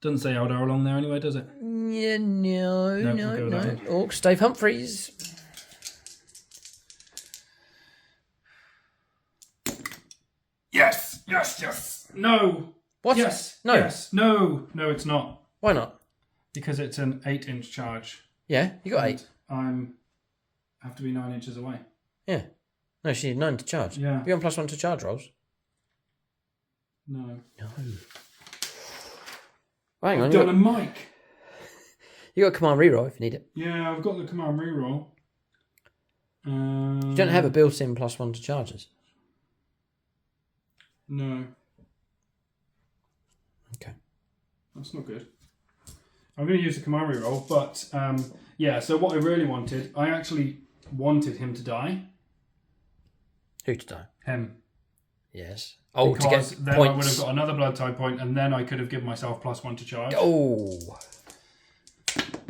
Doesn't say Eldar along there anyway, does it? Yeah, no. We'll go with Orcs, Dave Humphreys. Yes. No. What? Yes. No. Yes. No, it's not. Why not? Because it's an 8-inch charge. Yeah, you got 8. I have to be 9 inches away. Yeah. No, she needed 9 to charge. Yeah. Be on +1 to charge rolls. No. Hang on. I've done a mic. You got a command reroll if you need it. Yeah, I've got the command reroll. You don't have a built-in +1 to charges. No. Okay. That's not good. I'm going to use the command reroll, but yeah, so what I really wanted, I actually wanted him to die. Who to die? Him. Yes. Oh, because to get then points. I would have got another blood type point, and then I could have given myself +1 to charge. Oh.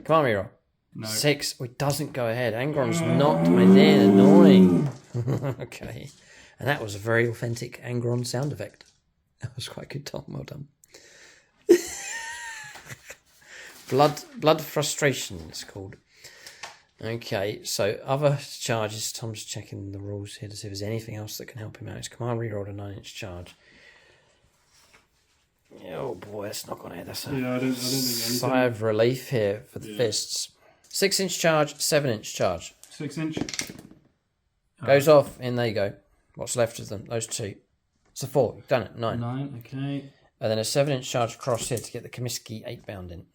Command reroll. No. 6. Oh, it doesn't go ahead. Angron's not my dear. Annoying. Okay. And that was a very authentic Angron sound effect. That was quite good, Tom. Well done. Blood frustration, it's called. Okay, so other charges. Tom's checking the rules here to see if there's anything else that can help him out. His command rerolled a 9-inch charge. Oh boy, that's not gone ahead. That's a Yeah, I don't think anything. sigh of relief here for the fists. 6-inch charge, 7-inch charge. 6-inch. Goes off, and there you go. What's left of them? Those two. It's a 4. You've done it. 9. 9, okay. And then a 7-inch charge across here to get the Comiskey 8-bound in.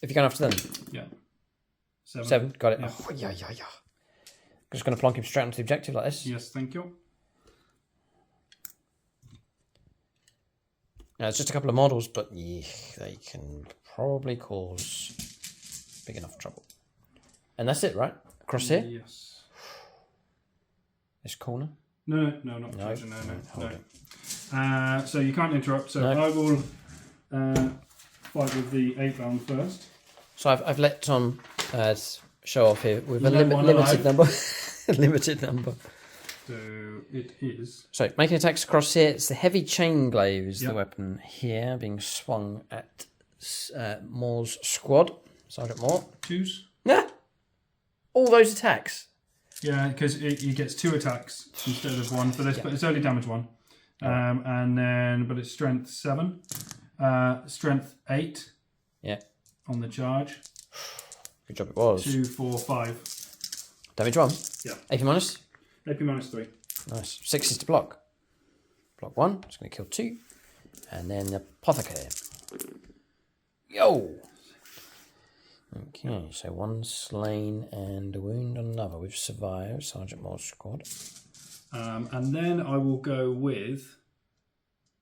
If you're going after them. Yeah. 7. Got it. Yeah. Oh, yeah. Just going to plonk him straight onto the objective like this. Yes, thank you. Now, it's just a couple of models, but yeah, they can probably cause big enough trouble. And that's it, right? Across here? Yes. This corner? No, not No. charging. No. Hold it. So you can't interrupt. So No. I will fight with the 8-bound first. So I've let Tom show off here with a You don't want limited alive. number. Limited number. So it is. So making attacks across here. It's the heavy chain glaive is the Yep. weapon here, being swung at Moore's squad. Sergeant Moore. 2s. Nah. All those attacks. Yeah, because he gets 2 attacks instead of 1 for this, but it's only damage 1. And then, but it's strength 7, strength 8. Yeah. On the charge. Good job it was. 2, 4, 5. Damage 1. Yeah. AP minus. AP minus 3. Nice. 6 is to block. Block 1. It's going to kill 2. And then Apothecary. Yo! Okay, so 1 slain and a wound on another. We've survived. Sergeant Moore's squad. And then I will go with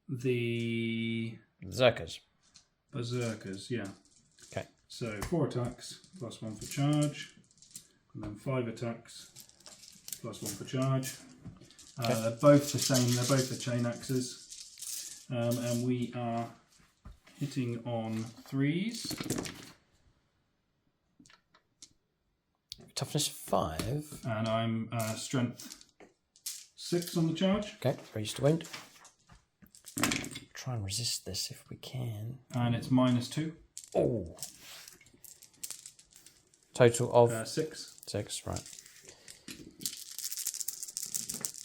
the Berserkers. Berserkers, yeah. Okay. So 4 attacks, +1 for charge. And then 5 attacks, +1 for charge. They're both the same, they're both the chain axes. And we are hitting on 3s. Toughness 5. And I'm strength 6 on the charge. Okay, 3 to wound. Try and resist this if we can. And it's -2. Oh. Total of 6. 6, right.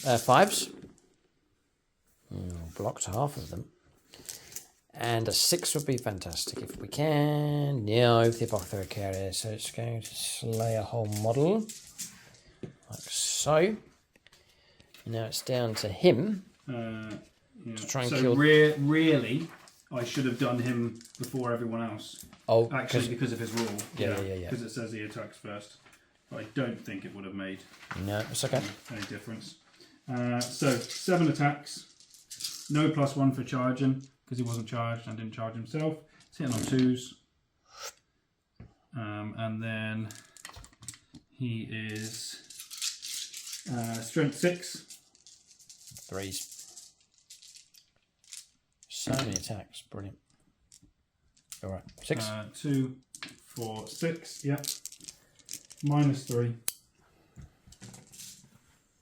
5s. Blocked half of them. And a 6 would be fantastic if we can. No, the Apothecary. So it's going to slay a whole model. Like so. Now it's down to him. Yeah. To try and so kill- really, I should have done him before everyone else. Oh, Actually, because of his rule. Yeah. Because it says he attacks first. But I don't think it would have made No, it's okay. any difference. So 7 attacks. No +1 for charging because he wasn't charged and didn't charge himself. It's hitting on 2s. And then he is strength 6. 3s. So many attacks. Brilliant. All right. 6. 2, 4, 6. Yep. -3.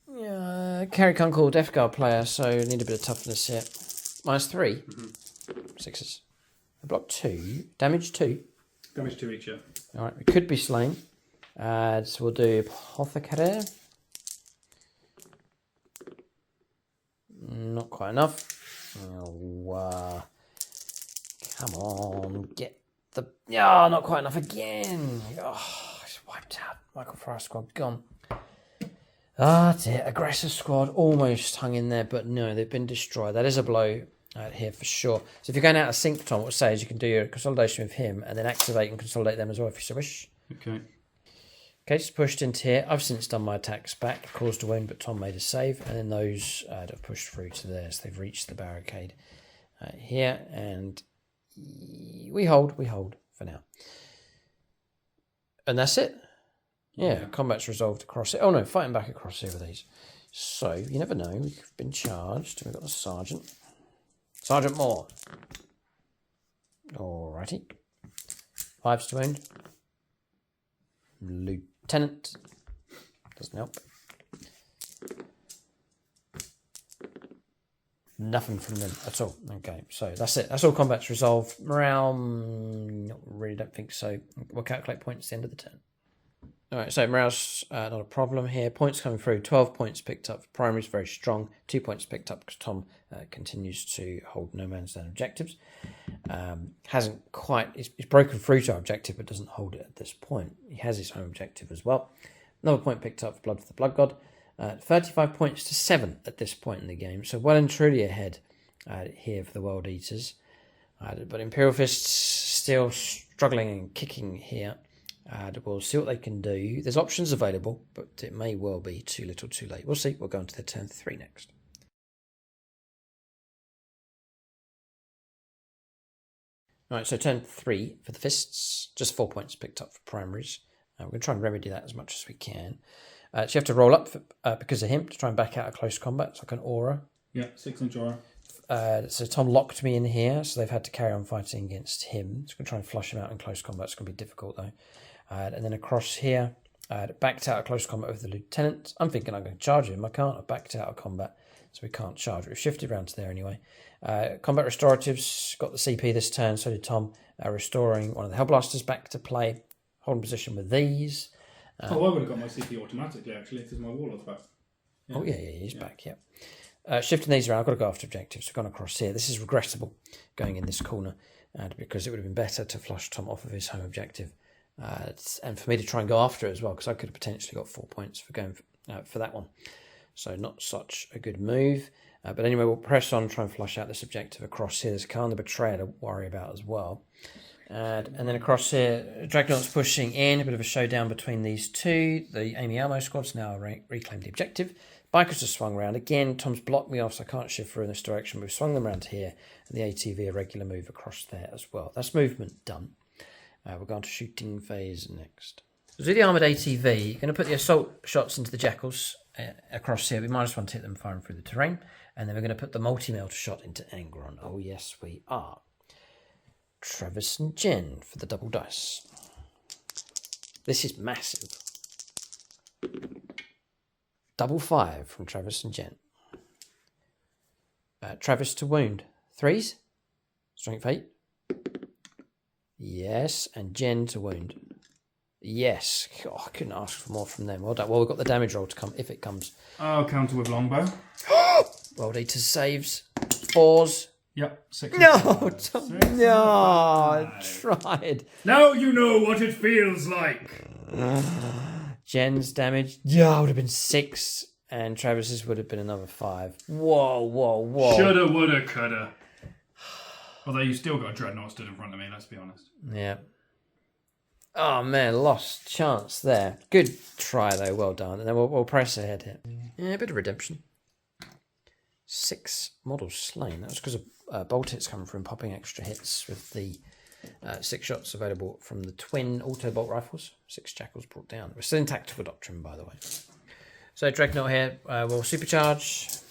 Yeah, Carry Concord, Death Guard player, so need a bit of toughness here. -3. 6s. Block 2. Damage 2. Damage 2 each, yeah. Alright, we could be slain. So we'll do Apothecary. Not quite enough. Oh, come on, get the... Yeah, not quite enough again. Oh, it's wiped out. Michael Fry's squad gone. Ah, that's it. Aggressor squad almost hung in there, but no, they've been destroyed. That is a blow here for sure. So if you're going out of sync, Tom, what we'll say is you can do your consolidation with him and then activate and consolidate them as well if you so wish. Okay. Okay, just pushed into here. I've since done my attacks back, caused a wound, but Tom made a save, and then those that have pushed through to there, so they've reached the barricade here, and we hold for now. And that's it. Yeah, combat's resolved across it. Oh no, fighting back across here with these. So, you never know, we've been charged. We've got the sergeant. Sergeant Moore. Alrighty. 5 to wound. Lieutenant. Doesn't help. Nothing from them at all. Okay, so that's it. That's all combat's resolved. Morale, not really, don't think so. We'll calculate points at the end of the turn. Alright, so morale's not a problem here. Points coming through. 12 points picked up. Primary's very strong. 2 points picked up because Tom continues to hold no man's land objectives. Hasn't quite... He's broken through to our objective, but doesn't hold it at this point. He has his home objective as well. Another point picked up for Blood for the Blood God. 35 points to 7 at this point in the game. So well and truly ahead here for the World Eaters. But Imperial Fists still struggling and kicking here. We'll see what they can do. There's options available, but it may well be too little too late. We'll see. We'll go on to the turn 3 next. Alright, so turn 3 for the Fists. Just 4 points picked up for primaries. We're going to try and remedy that as much as we can. So you have to roll up for, because of him to try and back out of close combat. It's like an aura. Yeah, 6-inch aura. So Tom locked me in here, so they've had to carry on fighting against him. It's going to try and flush him out in close combat. It's going to be difficult though. And then across here, backed out of close combat with the lieutenant. I'm thinking I'm going to charge him. I can't. I've backed out of combat, so we can't charge. We've shifted around to there anyway. Combat restoratives got the CP this turn. So did Tom, restoring one of the Hellblasters back to play. Holding position with these. I would have got my CP automatically actually because my warlord's back. Yeah. Oh yeah, he's back. Yeah. Shifting these around, I've got to go after objectives. We've gone across here. This is regrettable going in this corner, because it would have been better to flush Tom off of his home objective. And for me to try and go after it as well, because I could have potentially got 4 points for going for that one. So not such a good move. But anyway, we'll press on, try and flush out this objective across here. There's Khan the Betrayer to worry about as well. And then across here, Dragonaut's pushing in, a bit of a showdown between these two. The Amy Almo squad's now reclaimed the objective. Bikers just swung around. Again, Tom's blocked me off, so I can't shift through in this direction. We've swung them around here, and the ATV, a regular move across there as well. That's movement done. We're going to shooting phase next. So with the armoured ATV, you're going to put the assault shots into the jackals across here. We might as well hit them firing through the terrain. And then we're going to put the multi-melt shot into Angron. Oh, yes, we are. Travis and Jen for the double dice. This is massive. Double 5 from Travis and Jen. Travis to wound. 3s. Strength 8. Yes. And Jen to wound. Yes. Oh, I couldn't ask for more from them. Well done. Well, we've got the damage roll to come if it comes. I'll counter with longbow. World Eaters saves. 4s. Yep. 6. No, no, I tried. Now you know what it feels like. Jen's damage. Yeah, would have been 6, and Travis's would have been another 5. Whoa. Shoulda, woulda, coulda. Although you still got a Dreadnought stood in front of me, let's be honest. Yeah. Oh man, lost chance there. Good try though, well done. And then we'll press ahead here. Yeah, a bit of redemption. 6 models slain. That was because of bolt hits coming through and popping extra hits with the 6 shots available from the twin auto bolt rifles. 6 jackals brought down. We're still in tactical doctrine, by the way. So Dreadnought here will supercharge.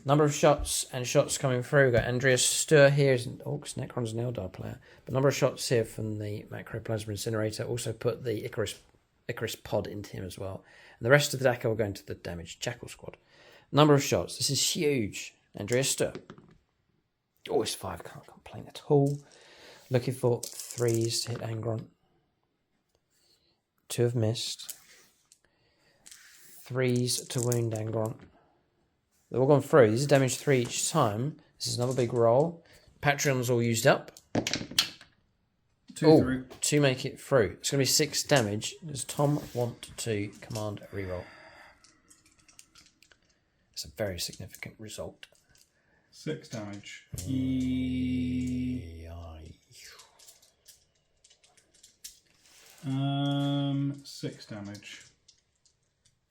Number of shots and shots coming through. We've got Andreas Stur here. Because Necron's an Eldar player. But number of shots here from the Macroplasma Incinerator. Also put the Icarus pod into him as well. And the rest of the DACA will go into the damaged Jackal squad. Number of shots. This is huge. Andreas Stur. Oh, it's 5. Can't complain at all. Looking for 3s to hit Angron. 2 have missed. 3s to wound Angron. They've all gone through. These are damage 3 each time. This is another big roll. Patreon's all used up. 2 through. 2 make it through. It's going to be 6 damage. Does Tom want to command a reroll? It's a very significant result. 6 damage. 6 damage.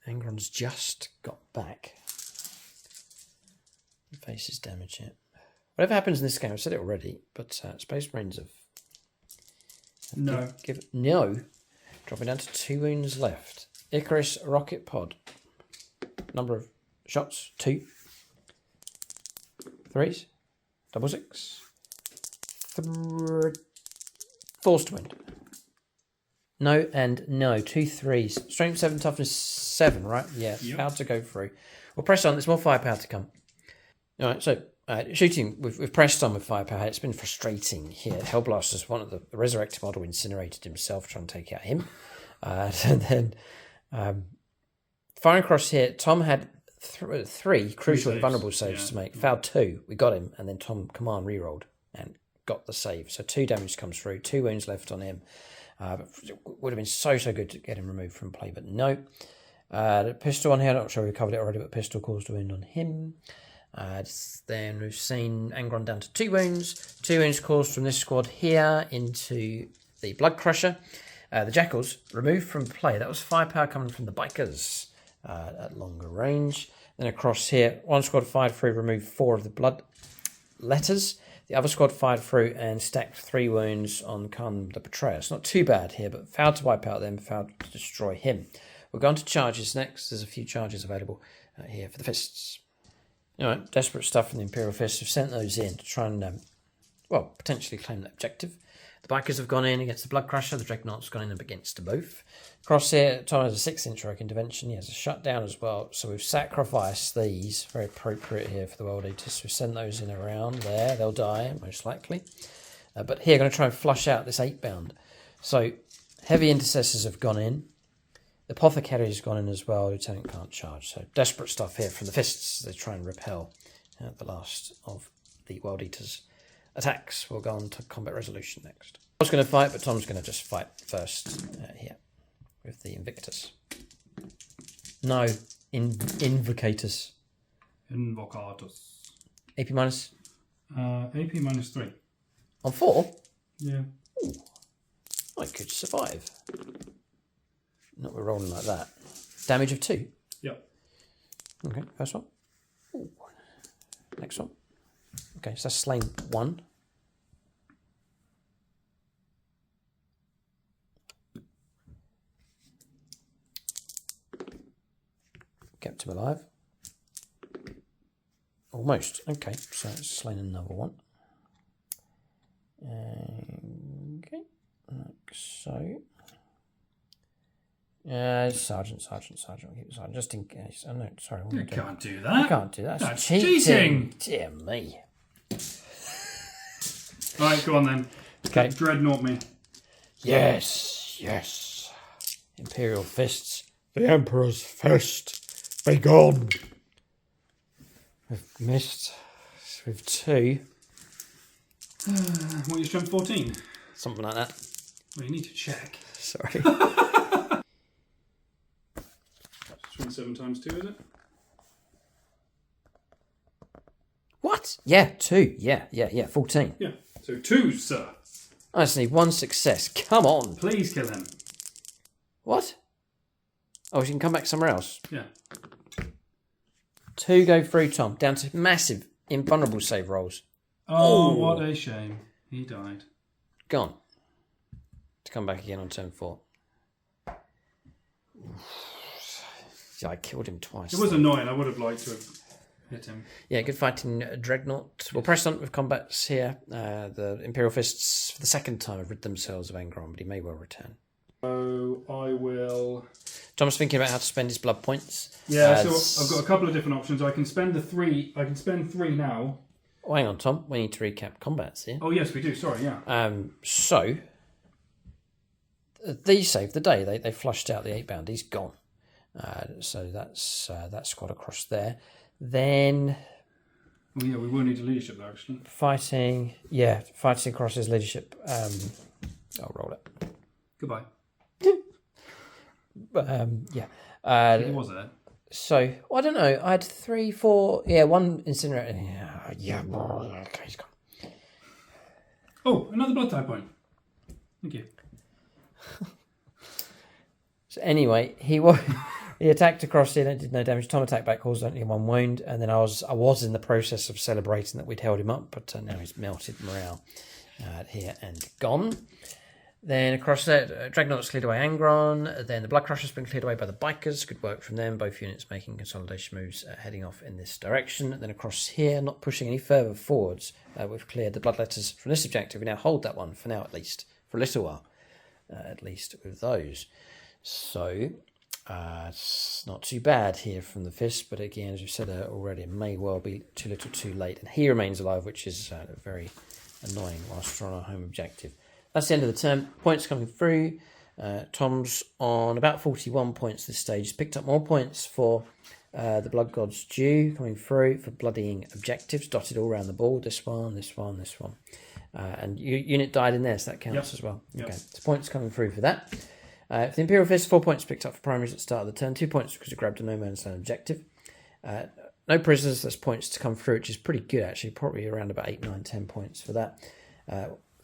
Angron's just got back. He faces damage yet. Whatever happens in this game, I've said it already, but Space Marines have No. No. Dropping down to 2 wounds left. Icarus rocket pod. Number of shots, 2. 3s. Double 6. 4's to wind. No and no. 2 3s. Strength 7, toughness 7, right? Yeah. Yep. Power to go through. We'll press on. There's more firepower to come. All right, so shooting, we've pressed on with firepower. It's been frustrating here. Hellblaster's one of the resurrected model incinerated himself, trying to take out him. And then firing across here, Tom had 3 crucial and vulnerable saves to make. Failed 2, we got him, and then Tom command rerolled and got the save. So 2 damage comes through, 2 wounds left on him. It would have been so good to get him removed from play, but no. The pistol on here, I'm not sure we covered it already, but pistol caused a wound on him. Then we've seen Angron down to 2 wounds. 2 wounds caused from this squad here into the Blood Crusher. The Jackals removed from play. That was firepower coming from the Bikers at longer range. Then across here, 1 squad fired through, removed 4 of the Blood Letters. The other squad fired through and stacked 3 wounds on Khan the Betrayer. It's not too bad here, but failed to wipe out them, failed to destroy him. We're going to charges next. There's a few charges available here for the Fists. All right, desperate stuff from the Imperial Fists. We've sent those in to try and, potentially claim that objective. The Bikers have gone in against the Blood Crusher. The Dreadnought's gone in against both. Across here, Tom has a 6-inch rogue intervention. He has a shutdown as well. So we've sacrificed these. Very appropriate here for the World Eaters. We've sent those in around there. They'll die, most likely. But here, going to try and flush out this 8-bound. So heavy intercessors have gone in. The Apothecary's gone in as well. Lieutenant can't charge. So desperate stuff here from the Fists. They try and repel the last of the World Eaters' attacks. We'll go on to combat resolution next. I was going to fight, but Tom's going to just fight first here with the Invictus. No, Invocators. Invocatus. AP minus? AP minus 3. On 4? Yeah. Ooh, I could survive. Not we're rolling like that. Damage of 2? Yep. Okay, first one. Ooh. Next one. Okay, so that's slain 1. Kept him alive. Almost. Okay, so it's slain another one. Okay, like so. Sergeant. I'll keep it Sergeant, just in case. Oh no, sorry. You can't do that. You can't do that. That's cheating. Dear me. Right, go on then. Okay. Dreadnought me. Yes. Imperial Fists. The Emperor's Fist. Be gone. We've missed with 2. What, your strength 14? Something like that. Well, you need to check. Sorry. 27 times 2, is it? What? Yeah, 2. Yeah. 14. Yeah. So 2, sir. I just need 1 success. Come on. Please kill him. What? Oh, you can come back somewhere else. Yeah. 2 go through, Tom. Down to massive, invulnerable save rolls. Oh, what a shame. He died. Gone. To come back again on turn 4. Yeah, I killed him twice. It was annoying. I would have liked to have hit him. Yeah, good fighting, Dreadnought. We'll press on with combats here. The Imperial Fists, for the second time, have rid themselves of Angron, but he may well return. So I will... Tom's thinking about how to spend his blood points. Yeah, so I've got a couple of different options. I can spend 3 now. Oh, hang on, Tom. We need to recap combats here. Oh, yes, we do. Sorry, yeah. So, these saved the day. They flushed out the 8-bound. He's gone. So that's that squad across there. Then... Oh, yeah, we will need a leadership, though, actually. Fighting across his leadership. I'll roll it. Goodbye. Yeah. He was there. So, I don't know. I had 3, 4... Yeah, 1 incinerator. Yeah. Okay, he's gone. Oh, another blood type point. Thank you. So anyway, he attacked across here and did no damage. Tom attacked back, caused only 1 wound, and then I was in the process of celebrating that we'd held him up, but now he's melted morale here and gone. Then across there, Dragonaut's cleared away Angron. Then the Blood Crusher's been cleared away by the Bikers. Good work from them. Both units making consolidation moves, heading off in this direction. Then across here, not pushing any further forwards, we've cleared the Bloodletters from this objective. We now hold that one for now, at least, for a little while, at least with those. So it's not too bad here from the Fist, but again, as we said already, it may well be too little too late. And he remains alive, which is very annoying whilst we're on our home objective. That's the end of the turn. Points coming through. Tom's on about 41 points this stage. He's picked up more points for the Blood God's Due coming through for bloodying objectives, dotted all around the board. This one, this one, this one. And unit died in there, so that counts as well. Yep. Okay, so points coming through for that. For the Imperial Fist, 4 points picked up for primaries at the start of the turn. 2 points because he grabbed a no man's land objective. No prisoners, there's points to come through, which is pretty good actually. Probably around about 8, 9, 10 points for that.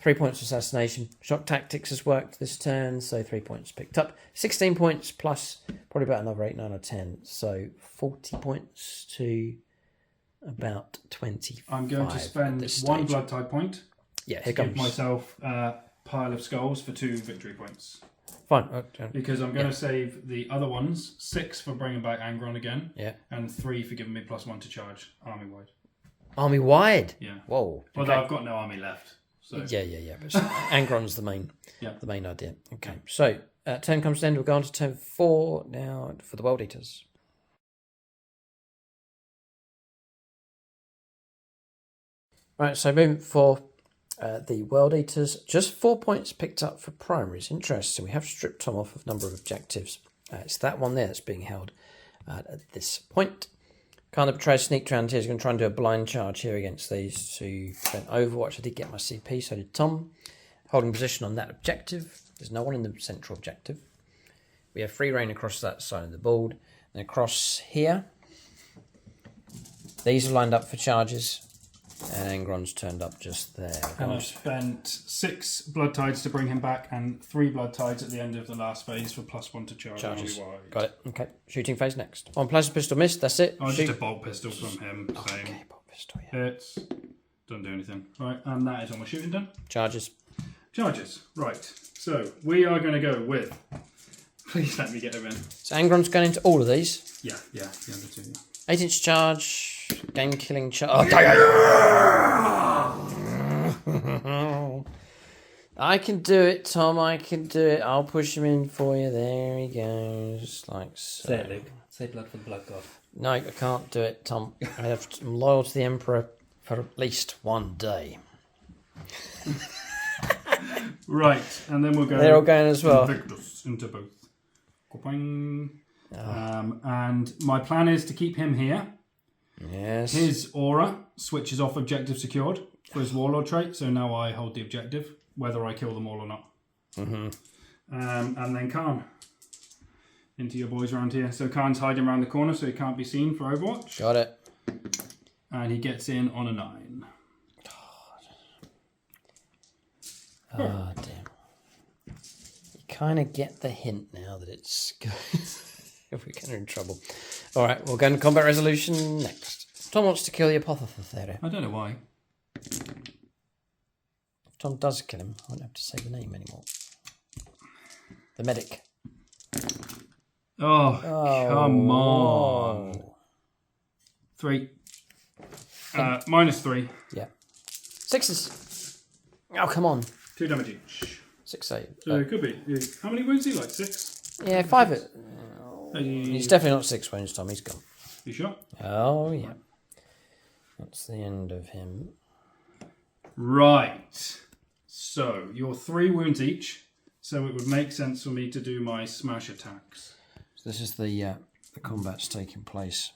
3 points for assassination. Shock tactics has worked this turn, so 3 points picked up. 16 points plus probably about another 8, 9 or 10. So 40 points to about 25. I'm going to spend 1 blood type point. Yeah, to give myself a pile of skulls for 2 victory points. Fine. Because I'm going to save the other ones. 6 for bringing back Angron again. Yeah. And 3 for giving me +1 to charge army-wide. Army-wide? Yeah. Whoa. Although I've got no army left. So. Yeah. But Angron's the main idea. Okay, Yeah. so turn comes to end. We'll go on to turn 4 now for the World Eaters. Right, so movement for the World Eaters. Just 4 points picked up for primaries. Interesting. We have stripped Tom off of a number of objectives. It's that one there that's being held at this point. Kind of try to sneak around here. He's going to try and do a blind charge here against these to prevent Overwatch. I did get my CP, so did Tom. Holding position on that objective. There's no one in the central objective. We have free reign across that side of the board. And across here, these are lined up for charges. And Angron's turned up just there. And I've spent 6 blood tides to bring him back and 3 blood tides at the end of the last phase for +1 to charge. Charges. Got it. Okay. Shooting phase next. On plasma pistol missed. That's it. Oh, just a bolt pistol from him. Same. Okay, bolt pistol. Yeah. Hits. Doesn't do anything. Right, and that is all my shooting done. Charges. Charges. Right. So we are going to go with. Please let me get him in. So Angron's going into all of these. Yeah, the other 2. Yeah. 8-inch charge. Game killing charge. Oh, I can do it, Tom. I can do it. I'll push him in for you. There he goes. Like so. Say it, Luke. Say blood for the blood god. No, I can't do it, Tom. I'm loyal to the Emperor for at least 1 day. Right, and then we'll go. They're all going as well. Invictus into both. And my plan is to keep him here. Yes. His aura switches off objective secured for his warlord trait, so now I hold the objective, whether I kill them all or not. Mm-hmm. And then Khan. Into your boys around here. So Khan's hiding around the corner so he can't be seen for Overwatch. Got it. And he gets in on a 9. Oh, damn. You kind of get the hint now that it's good. If we're getting in trouble. All right, we'll go into combat resolution next. Tom wants to kill the apothecary. I don't know why. If Tom does kill him, I won't have to say the name anymore. The medic. Oh, come on. Whoa. 3. -3. Yeah. 6s. Oh, come on. 2 damage each. 6 save. So it could be. How many wounds is he? Like 6? Yeah, 5. He's definitely not 6 wounds, Tom. He's gone. You sure? Oh, yeah. That's the end of him. Right. So you're 3 wounds each. So it would make sense for me to do my smash attacks. So this is the combat's taking place.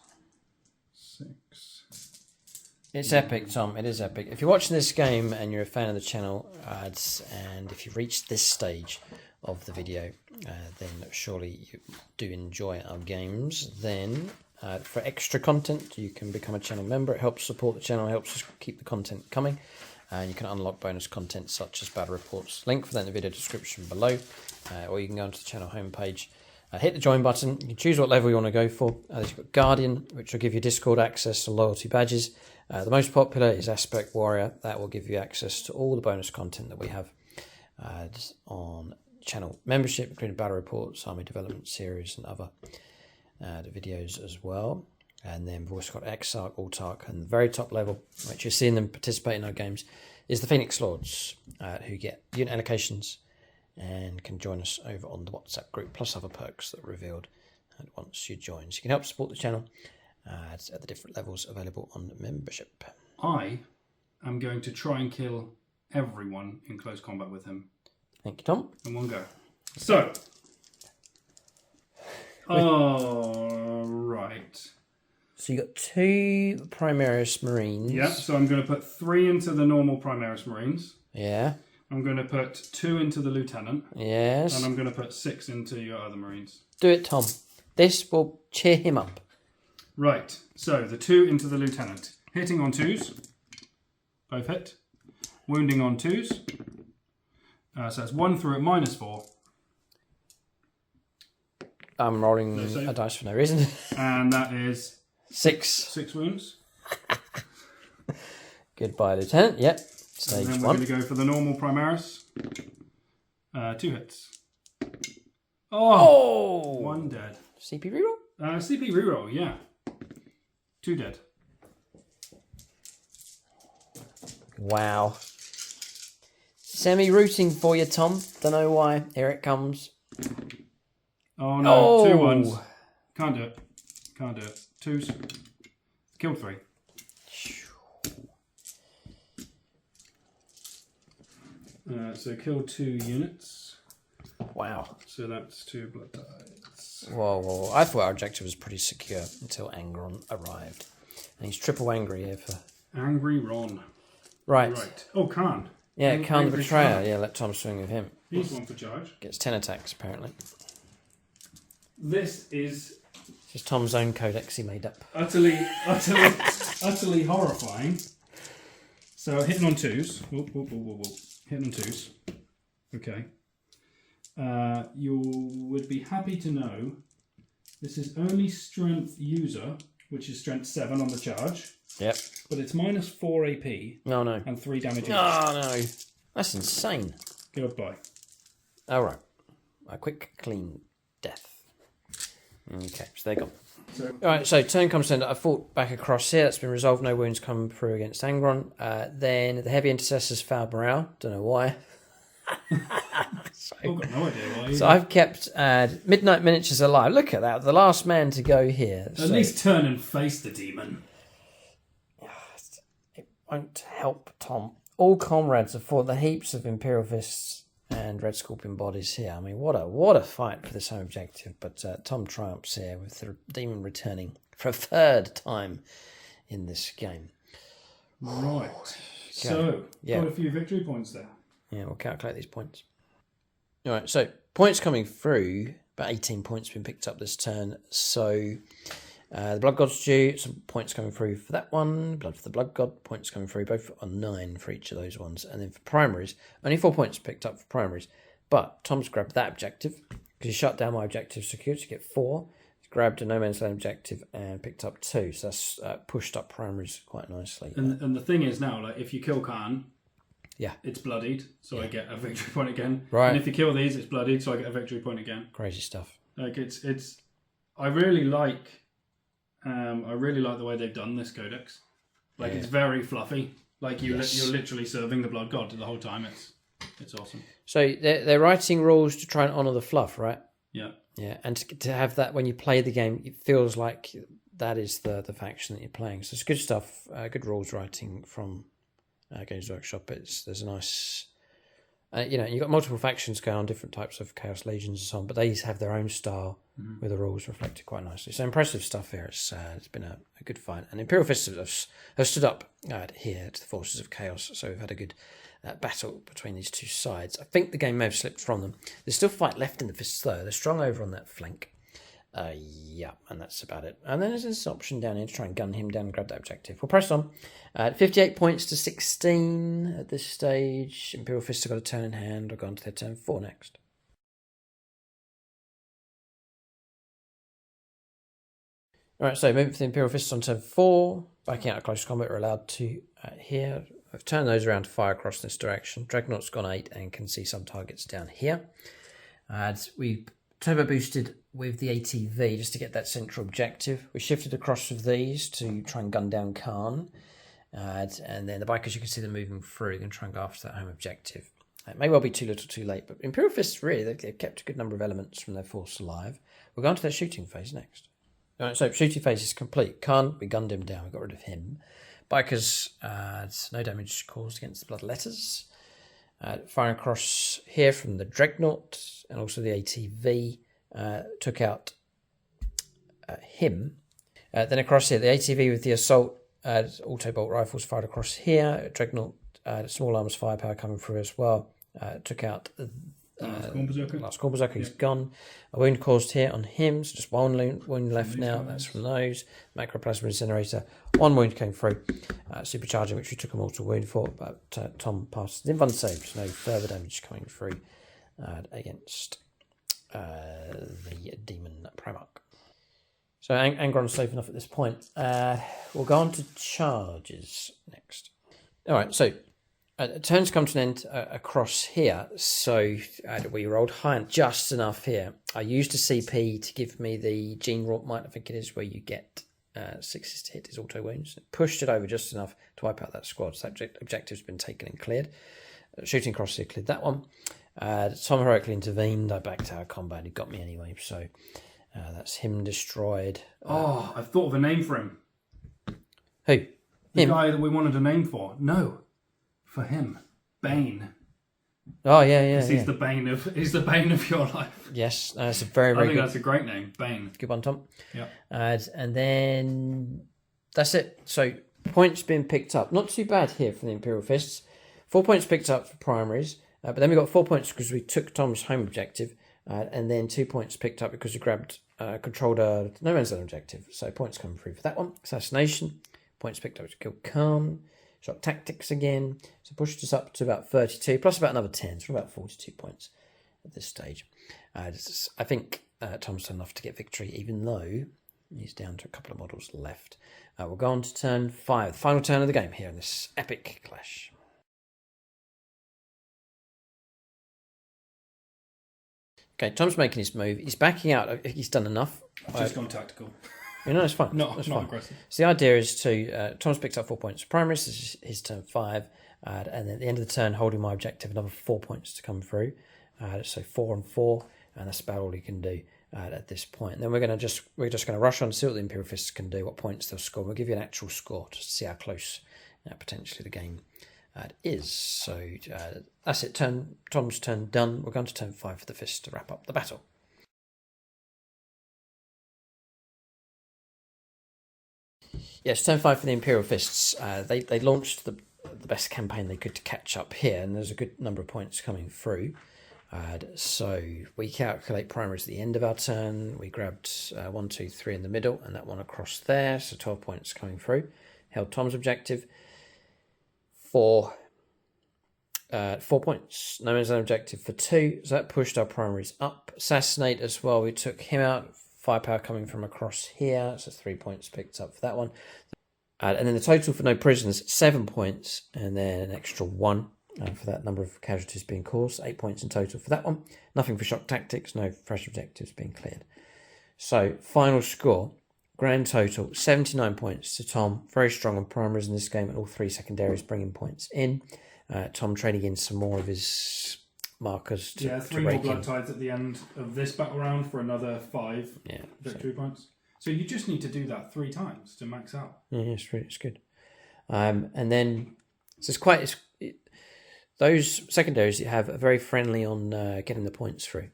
6, It's epic, Tom. It is epic. If you're watching this game and you're a fan of the channel, and if you've reached this stage of the video, then surely you do enjoy our games. Then, for extra content, you can become a channel member. It helps support the channel, helps us keep the content coming. And you can unlock bonus content such as battle reports. Link for that in the video description below. Or you can go onto the channel homepage. Hit the join button. You can choose what level you want to go for. You've got Guardian, which will give you Discord access to loyalty badges. The most popular is Aspect Warrior. That will give you access to all the bonus content that we have on channel membership, including battle reports, army development series, and other videos as well. And then we've also got Exarch, Autarch, and the very top level, which you're seeing them participate in our games, is the Phoenix Lords, who get unit allocations and can join us over on the WhatsApp group, plus other perks that are revealed once you join. So you can help support the channel at the different levels available on membership. I am going to try and kill everyone in close combat with him. Thank you, Tom. In one go. So. Oh, right. So you got 2 Primaris Marines. Yeah, so I'm going to put 3 into the normal Primaris Marines. Yeah. I'm going to put 2 into the Lieutenant. Yes. And I'm going to put 6 into your other Marines. Do it, Tom. This will cheer him up. Right, so the 2 into the Lieutenant. Hitting on 2s. Both hit. Wounding on 2s. So that's 1 through at -4. I'm rolling a dice for no reason. And that is 6. 6 wounds. Goodbye, Lieutenant. Yep. Stage and then we're 1. going to go for the normal Primaris. 2 hits. Oh! 1 dead. CP reroll? CP reroll, yeah. 2 dead. Wow. Semi-rooting for you, Tom. Don't know why. Here it comes. Oh no, 2 ones. Can't do it. Can't do it. 2s. Killed 3. So killed 2 units. Wow. So that's 2 blood ties. Whoa. I thought our objective was pretty secure until Angron arrived. And he's triple angry here for... Angry Ron. Right. Oh, Khan. Yeah, Khan the Betrayer. Khan. Yeah, let Tom swing with him. He's 1 for charge. Gets 10 attacks, apparently. This is Just Tom's own codex he made up. utterly horrifying. So hitting on 2s. Whoop. Hitting on 2s. Okay. You would be happy to know this is only strength user, which is strength 7 on the charge. Yep. But it's -4 AP No. and 3 damage. Oh, no. That's insane. Goodbye. All right. A quick, clean death. Okay, so they're gone. All right, so turn comes to end. I fought back across here. That's been resolved. No wounds come through against Angron. Then the heavy intercessors fouled morale. Don't know why. I've got no idea why. So I've kept Midnight Miniatures alive. Look at that. The last man to go here. At least turn and face the demon. It won't help, Tom. All comrades have fought the heaps of Imperial Fists and Red Scorpion bodies here. I mean, what a fight for this home objective. But Tom triumphs here with the demon returning for a 3rd time in this game. Right. So, Yeah. got a few victory points there. Yeah, we'll calculate these points. All right, so points coming through. About 18 points been picked up this turn. So the Blood God's due. Some points coming through for that one. Blood for the Blood God. Points coming through, both on 9 for each of those ones. And then for primaries, only 4 points picked up for primaries. But Tom's grabbed that objective because he shut down my objective security to get 4. He's grabbed a No Man's Land objective and picked up 2. So that's pushed up primaries quite nicely. And the thing is now, like, if you kill Khan, yeah, it's bloodied, so I get a victory point again. Right. And if you kill these, it's bloodied, so I get a victory point again. Crazy stuff. Like it's. I really like the way they've done this codex. Like it's very fluffy. Like you're literally serving the Blood God the whole time. It's awesome. So they're writing rules to try and honour the fluff, right? Yeah. Yeah, and to have that when you play the game, it feels like that is the faction that you're playing. So it's good stuff, good rules writing from Games Workshop. There's a nice You've got multiple factions going on, different types of Chaos Legions and so on, but they have their own style with the rules reflected quite nicely. So impressive stuff here. It's been a good fight. And Imperial Fists have stood up here to the forces of Chaos, so we've had a good battle between these two sides. I think the game may have slipped from them. There's still fight left in the Fists, though. They're strong over on that flank. And that's about it. And then there's this option down here to try and gun him down and grab that objective. We'll press on. 58 points to 16 at this stage. Imperial Fists have got a turn in hand. We'll go on to their turn 4 next. Alright, so moving for the Imperial Fists on turn 4. Backing out of close combat, we're allowed to here. I've turned those around to fire across this direction. Dreadnought's gone 8 and can see some targets down here. We turbo boosted with the ATV just to get that central objective. We shifted across with these to try and gun down Khan. And then the bikers, you can see them moving through. They're going to try and go after that home objective. It may well be too little too late, but Imperial Fists, really, they've kept a good number of elements from their force alive. We'll go on to their shooting phase next. Alright, so shooting phase is complete. Khan, we gunned him down, we got rid of him. Bikers, no damage caused against the bloodletters. Firing across here from the Dreadnought and also the ATV, took out him. Then across here, the ATV with the assault auto bolt rifles fired across here. Dreadnought, small arms firepower coming through as well. Took out last Corn Berserker, he's gone. A wound caused here on him, so just one wound left now. That's from those. Macroplasma Incinerator, one wound came through. Supercharging, which we took a mortal wound for, but Tom passed the invuln save, so no further damage coming through against the Demon Primarch. So Angron's safe enough at this point. We'll go on to charges next. Alright, so turns come to an end across here, so we rolled high and just enough here. I used a CP to give me the Gene Wrought Might, I think it is, where you get 6 to hit his auto wounds. Pushed it over just enough to wipe out that squad, so that objective's been taken and cleared. Shooting across here cleared that one. Tom heroically intervened. I backed out of combat. He got me anyway, so that's him destroyed. I've thought of a name for him. Who? The guy that we wanted a name for. No. For him, Bane. Oh yeah. He's the bane of your life. Yes, that's a very good. That's a great name, Bane. Good one, Tom. Yeah. And then that's it. So points being picked up. Not too bad here for the Imperial Fists. 4 points picked up for primaries, but then we got 4 points because we took Tom's home objective, and then 2 points picked up because we controlled a no man's land objective. So points coming through for that one. Assassination. Points picked up to kill Khan. Shock tactics again, so pushed us up to about 32, plus about another 10, so about 42 points at this stage. I think Tom's done enough to get victory, even though he's down to a couple of models left. We'll go on to turn 5, the final turn of the game here in this epic clash. Okay, Tom's making his move. He's backing out. He's done enough. I've just gone tactical. It's fine. Not fine. aggressive. So the idea is to Tom's picked up 4 points for primaries. This is his turn 5, and then at the end of the turn, holding my objective, another 4 points to come through. So 4 and 4, and that's about all he can do at this point. And then we're just going to rush on to see what the Imperial Fists can do, what points they'll score. We'll give you an actual score to see how close potentially the game is. So that's it. Tom's turn done. We're going to turn 5 for the Fists to wrap up the battle. Yes, turn 5 for the Imperial Fists. They launched the best campaign they could to catch up here, and there's a good number of points coming through. So we calculate primaries at the end of our turn. We grabbed 1, 2, 3 in the middle, and that one across there, so 12 points coming through. Held Tom's objective. 4 points. No man's land objective for 2, so that pushed our primaries up. Assassinate as well, we took him out. Firepower coming from across here, so 3 points picked up for that one. And then the total for no prisoners, 7 points, and then an extra 1 for that number of casualties being caused. 8 points in total for that one. Nothing for shock tactics, no fresh objectives being cleared. So, final score, grand total, 79 points to Tom. Very strong on primaries in this game, and all 3 secondaries bringing points in. Tom trading in some more of his markers to 3 more blood tides at the end of this battle round for another 5 victory points. So you just need to do that 3 times to max out. Yeah, it's good. And then so it's quite those secondaries you have are very friendly on getting the points through.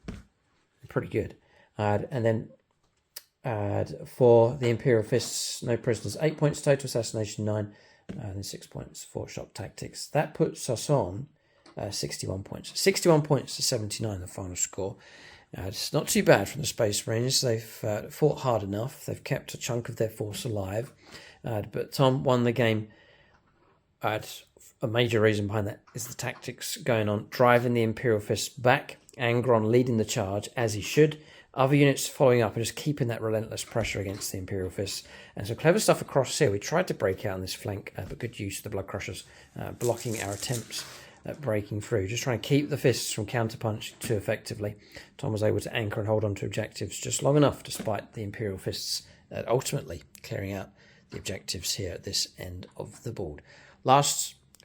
Pretty good. And then for the Imperial Fists, no prisoners, 8 points, total assassination 9, and then 6 points for shock tactics. That puts us on 61 points. 61 points to 79, the final score. It's not too bad from the Space Marines. They've fought hard enough. They've kept a chunk of their force alive. But Tom won the game. A major reason behind that is the tactics going on, driving the Imperial Fists back, Angron leading the charge, as he should, other units following up and just keeping that relentless pressure against the Imperial Fists. And so clever stuff across here. We tried to break out on this flank, but good use of the Blood Crushers, blocking our attempts at breaking through, just trying to keep the Fists from counterpunching too effectively. Tom was able to anchor and hold on to objectives just long enough, despite the Imperial Fists ultimately clearing out the objectives here at this end of the board.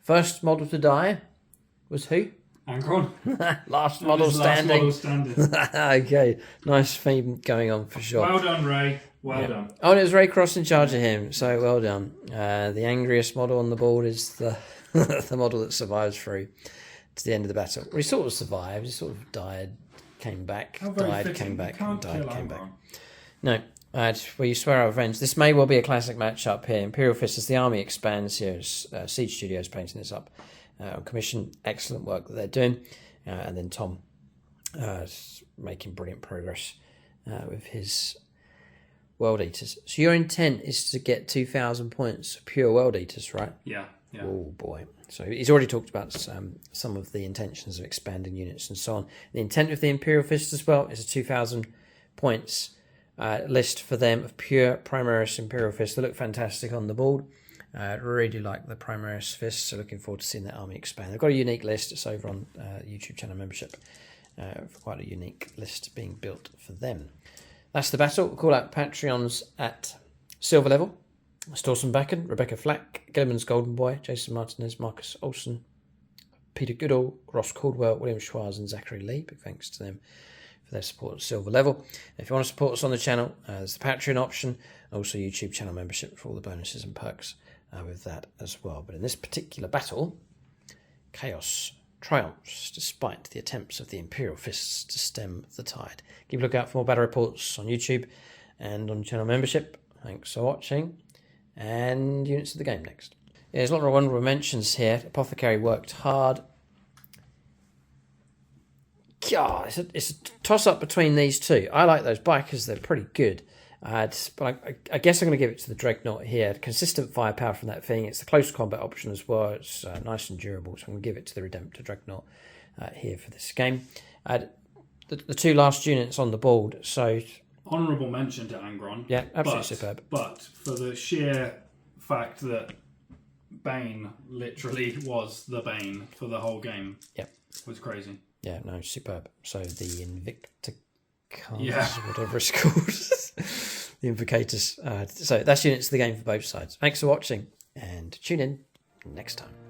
First model to die was who? Angron. Last model standing. Okay, nice theme going on for sure. Well done, Ray. Well done. Oh, and it was Ray Cross in charge of him, so well done. The angriest model on the board is the the model that survives through to the end of the battle. Well, he sort of survived. He sort of died, came back, died, came back, died, came back. No. Where you swear our revenge. This may well be a classic matchup here. Imperial Fist as the army expands here. Siege Studios painting this up on commission. Excellent work that they're doing. And then Tom making brilliant progress with his World Eaters. So your intent is to get 2,000 points of pure World Eaters, right? Yeah. Oh boy. So he's already talked about some of the intentions of expanding units and so on. The intent of the Imperial Fist as well is a 2,000 points list for them of pure Primaris Imperial Fists. They look fantastic on the board. Really like the Primaris Fists, so looking forward to seeing that army expand. They've got a unique list. It's over on YouTube channel membership. Quite a unique list being built for them. That's the battle. We'll call out Patreons at silver level. Storson Backen, Rebecca Flack, Gilliman's Golden Boy, Jason Martinez, Marcus Olsen, Peter Goodall, Ross Caldwell, William Schwarz and Zachary Lee. Big thanks to them for their support at silver level. If you want to support us on the channel, there's the Patreon option, also YouTube channel membership for all the bonuses and perks with that as well. But in this particular battle, chaos triumphs despite the attempts of the Imperial Fists to stem the tide. Keep a look out for more battle reports on YouTube and on channel membership. Thanks for watching, and units of the game next. Yeah, there's a lot of wonderful mentions here. Apothecary worked hard. God, it's a toss-up between these two. I like those bikers. They're pretty good. But I guess I'm going to give it to the Dreadnought here. Consistent firepower from that thing. It's the close combat option as well. It's nice and durable. So I'm going to give it to the Redemptor Dreadnought here for this game. The two last units on the board. So honourable mention to Angron. Yeah, absolutely superb. But for the sheer fact that Bane literally was the Bane for the whole game. Yep. Was crazy. Yeah, no, superb. So the Invicticars, yeah, whatever it's called. The Invocators. So that's units of the game for both sides. Thanks for watching, and tune in next time.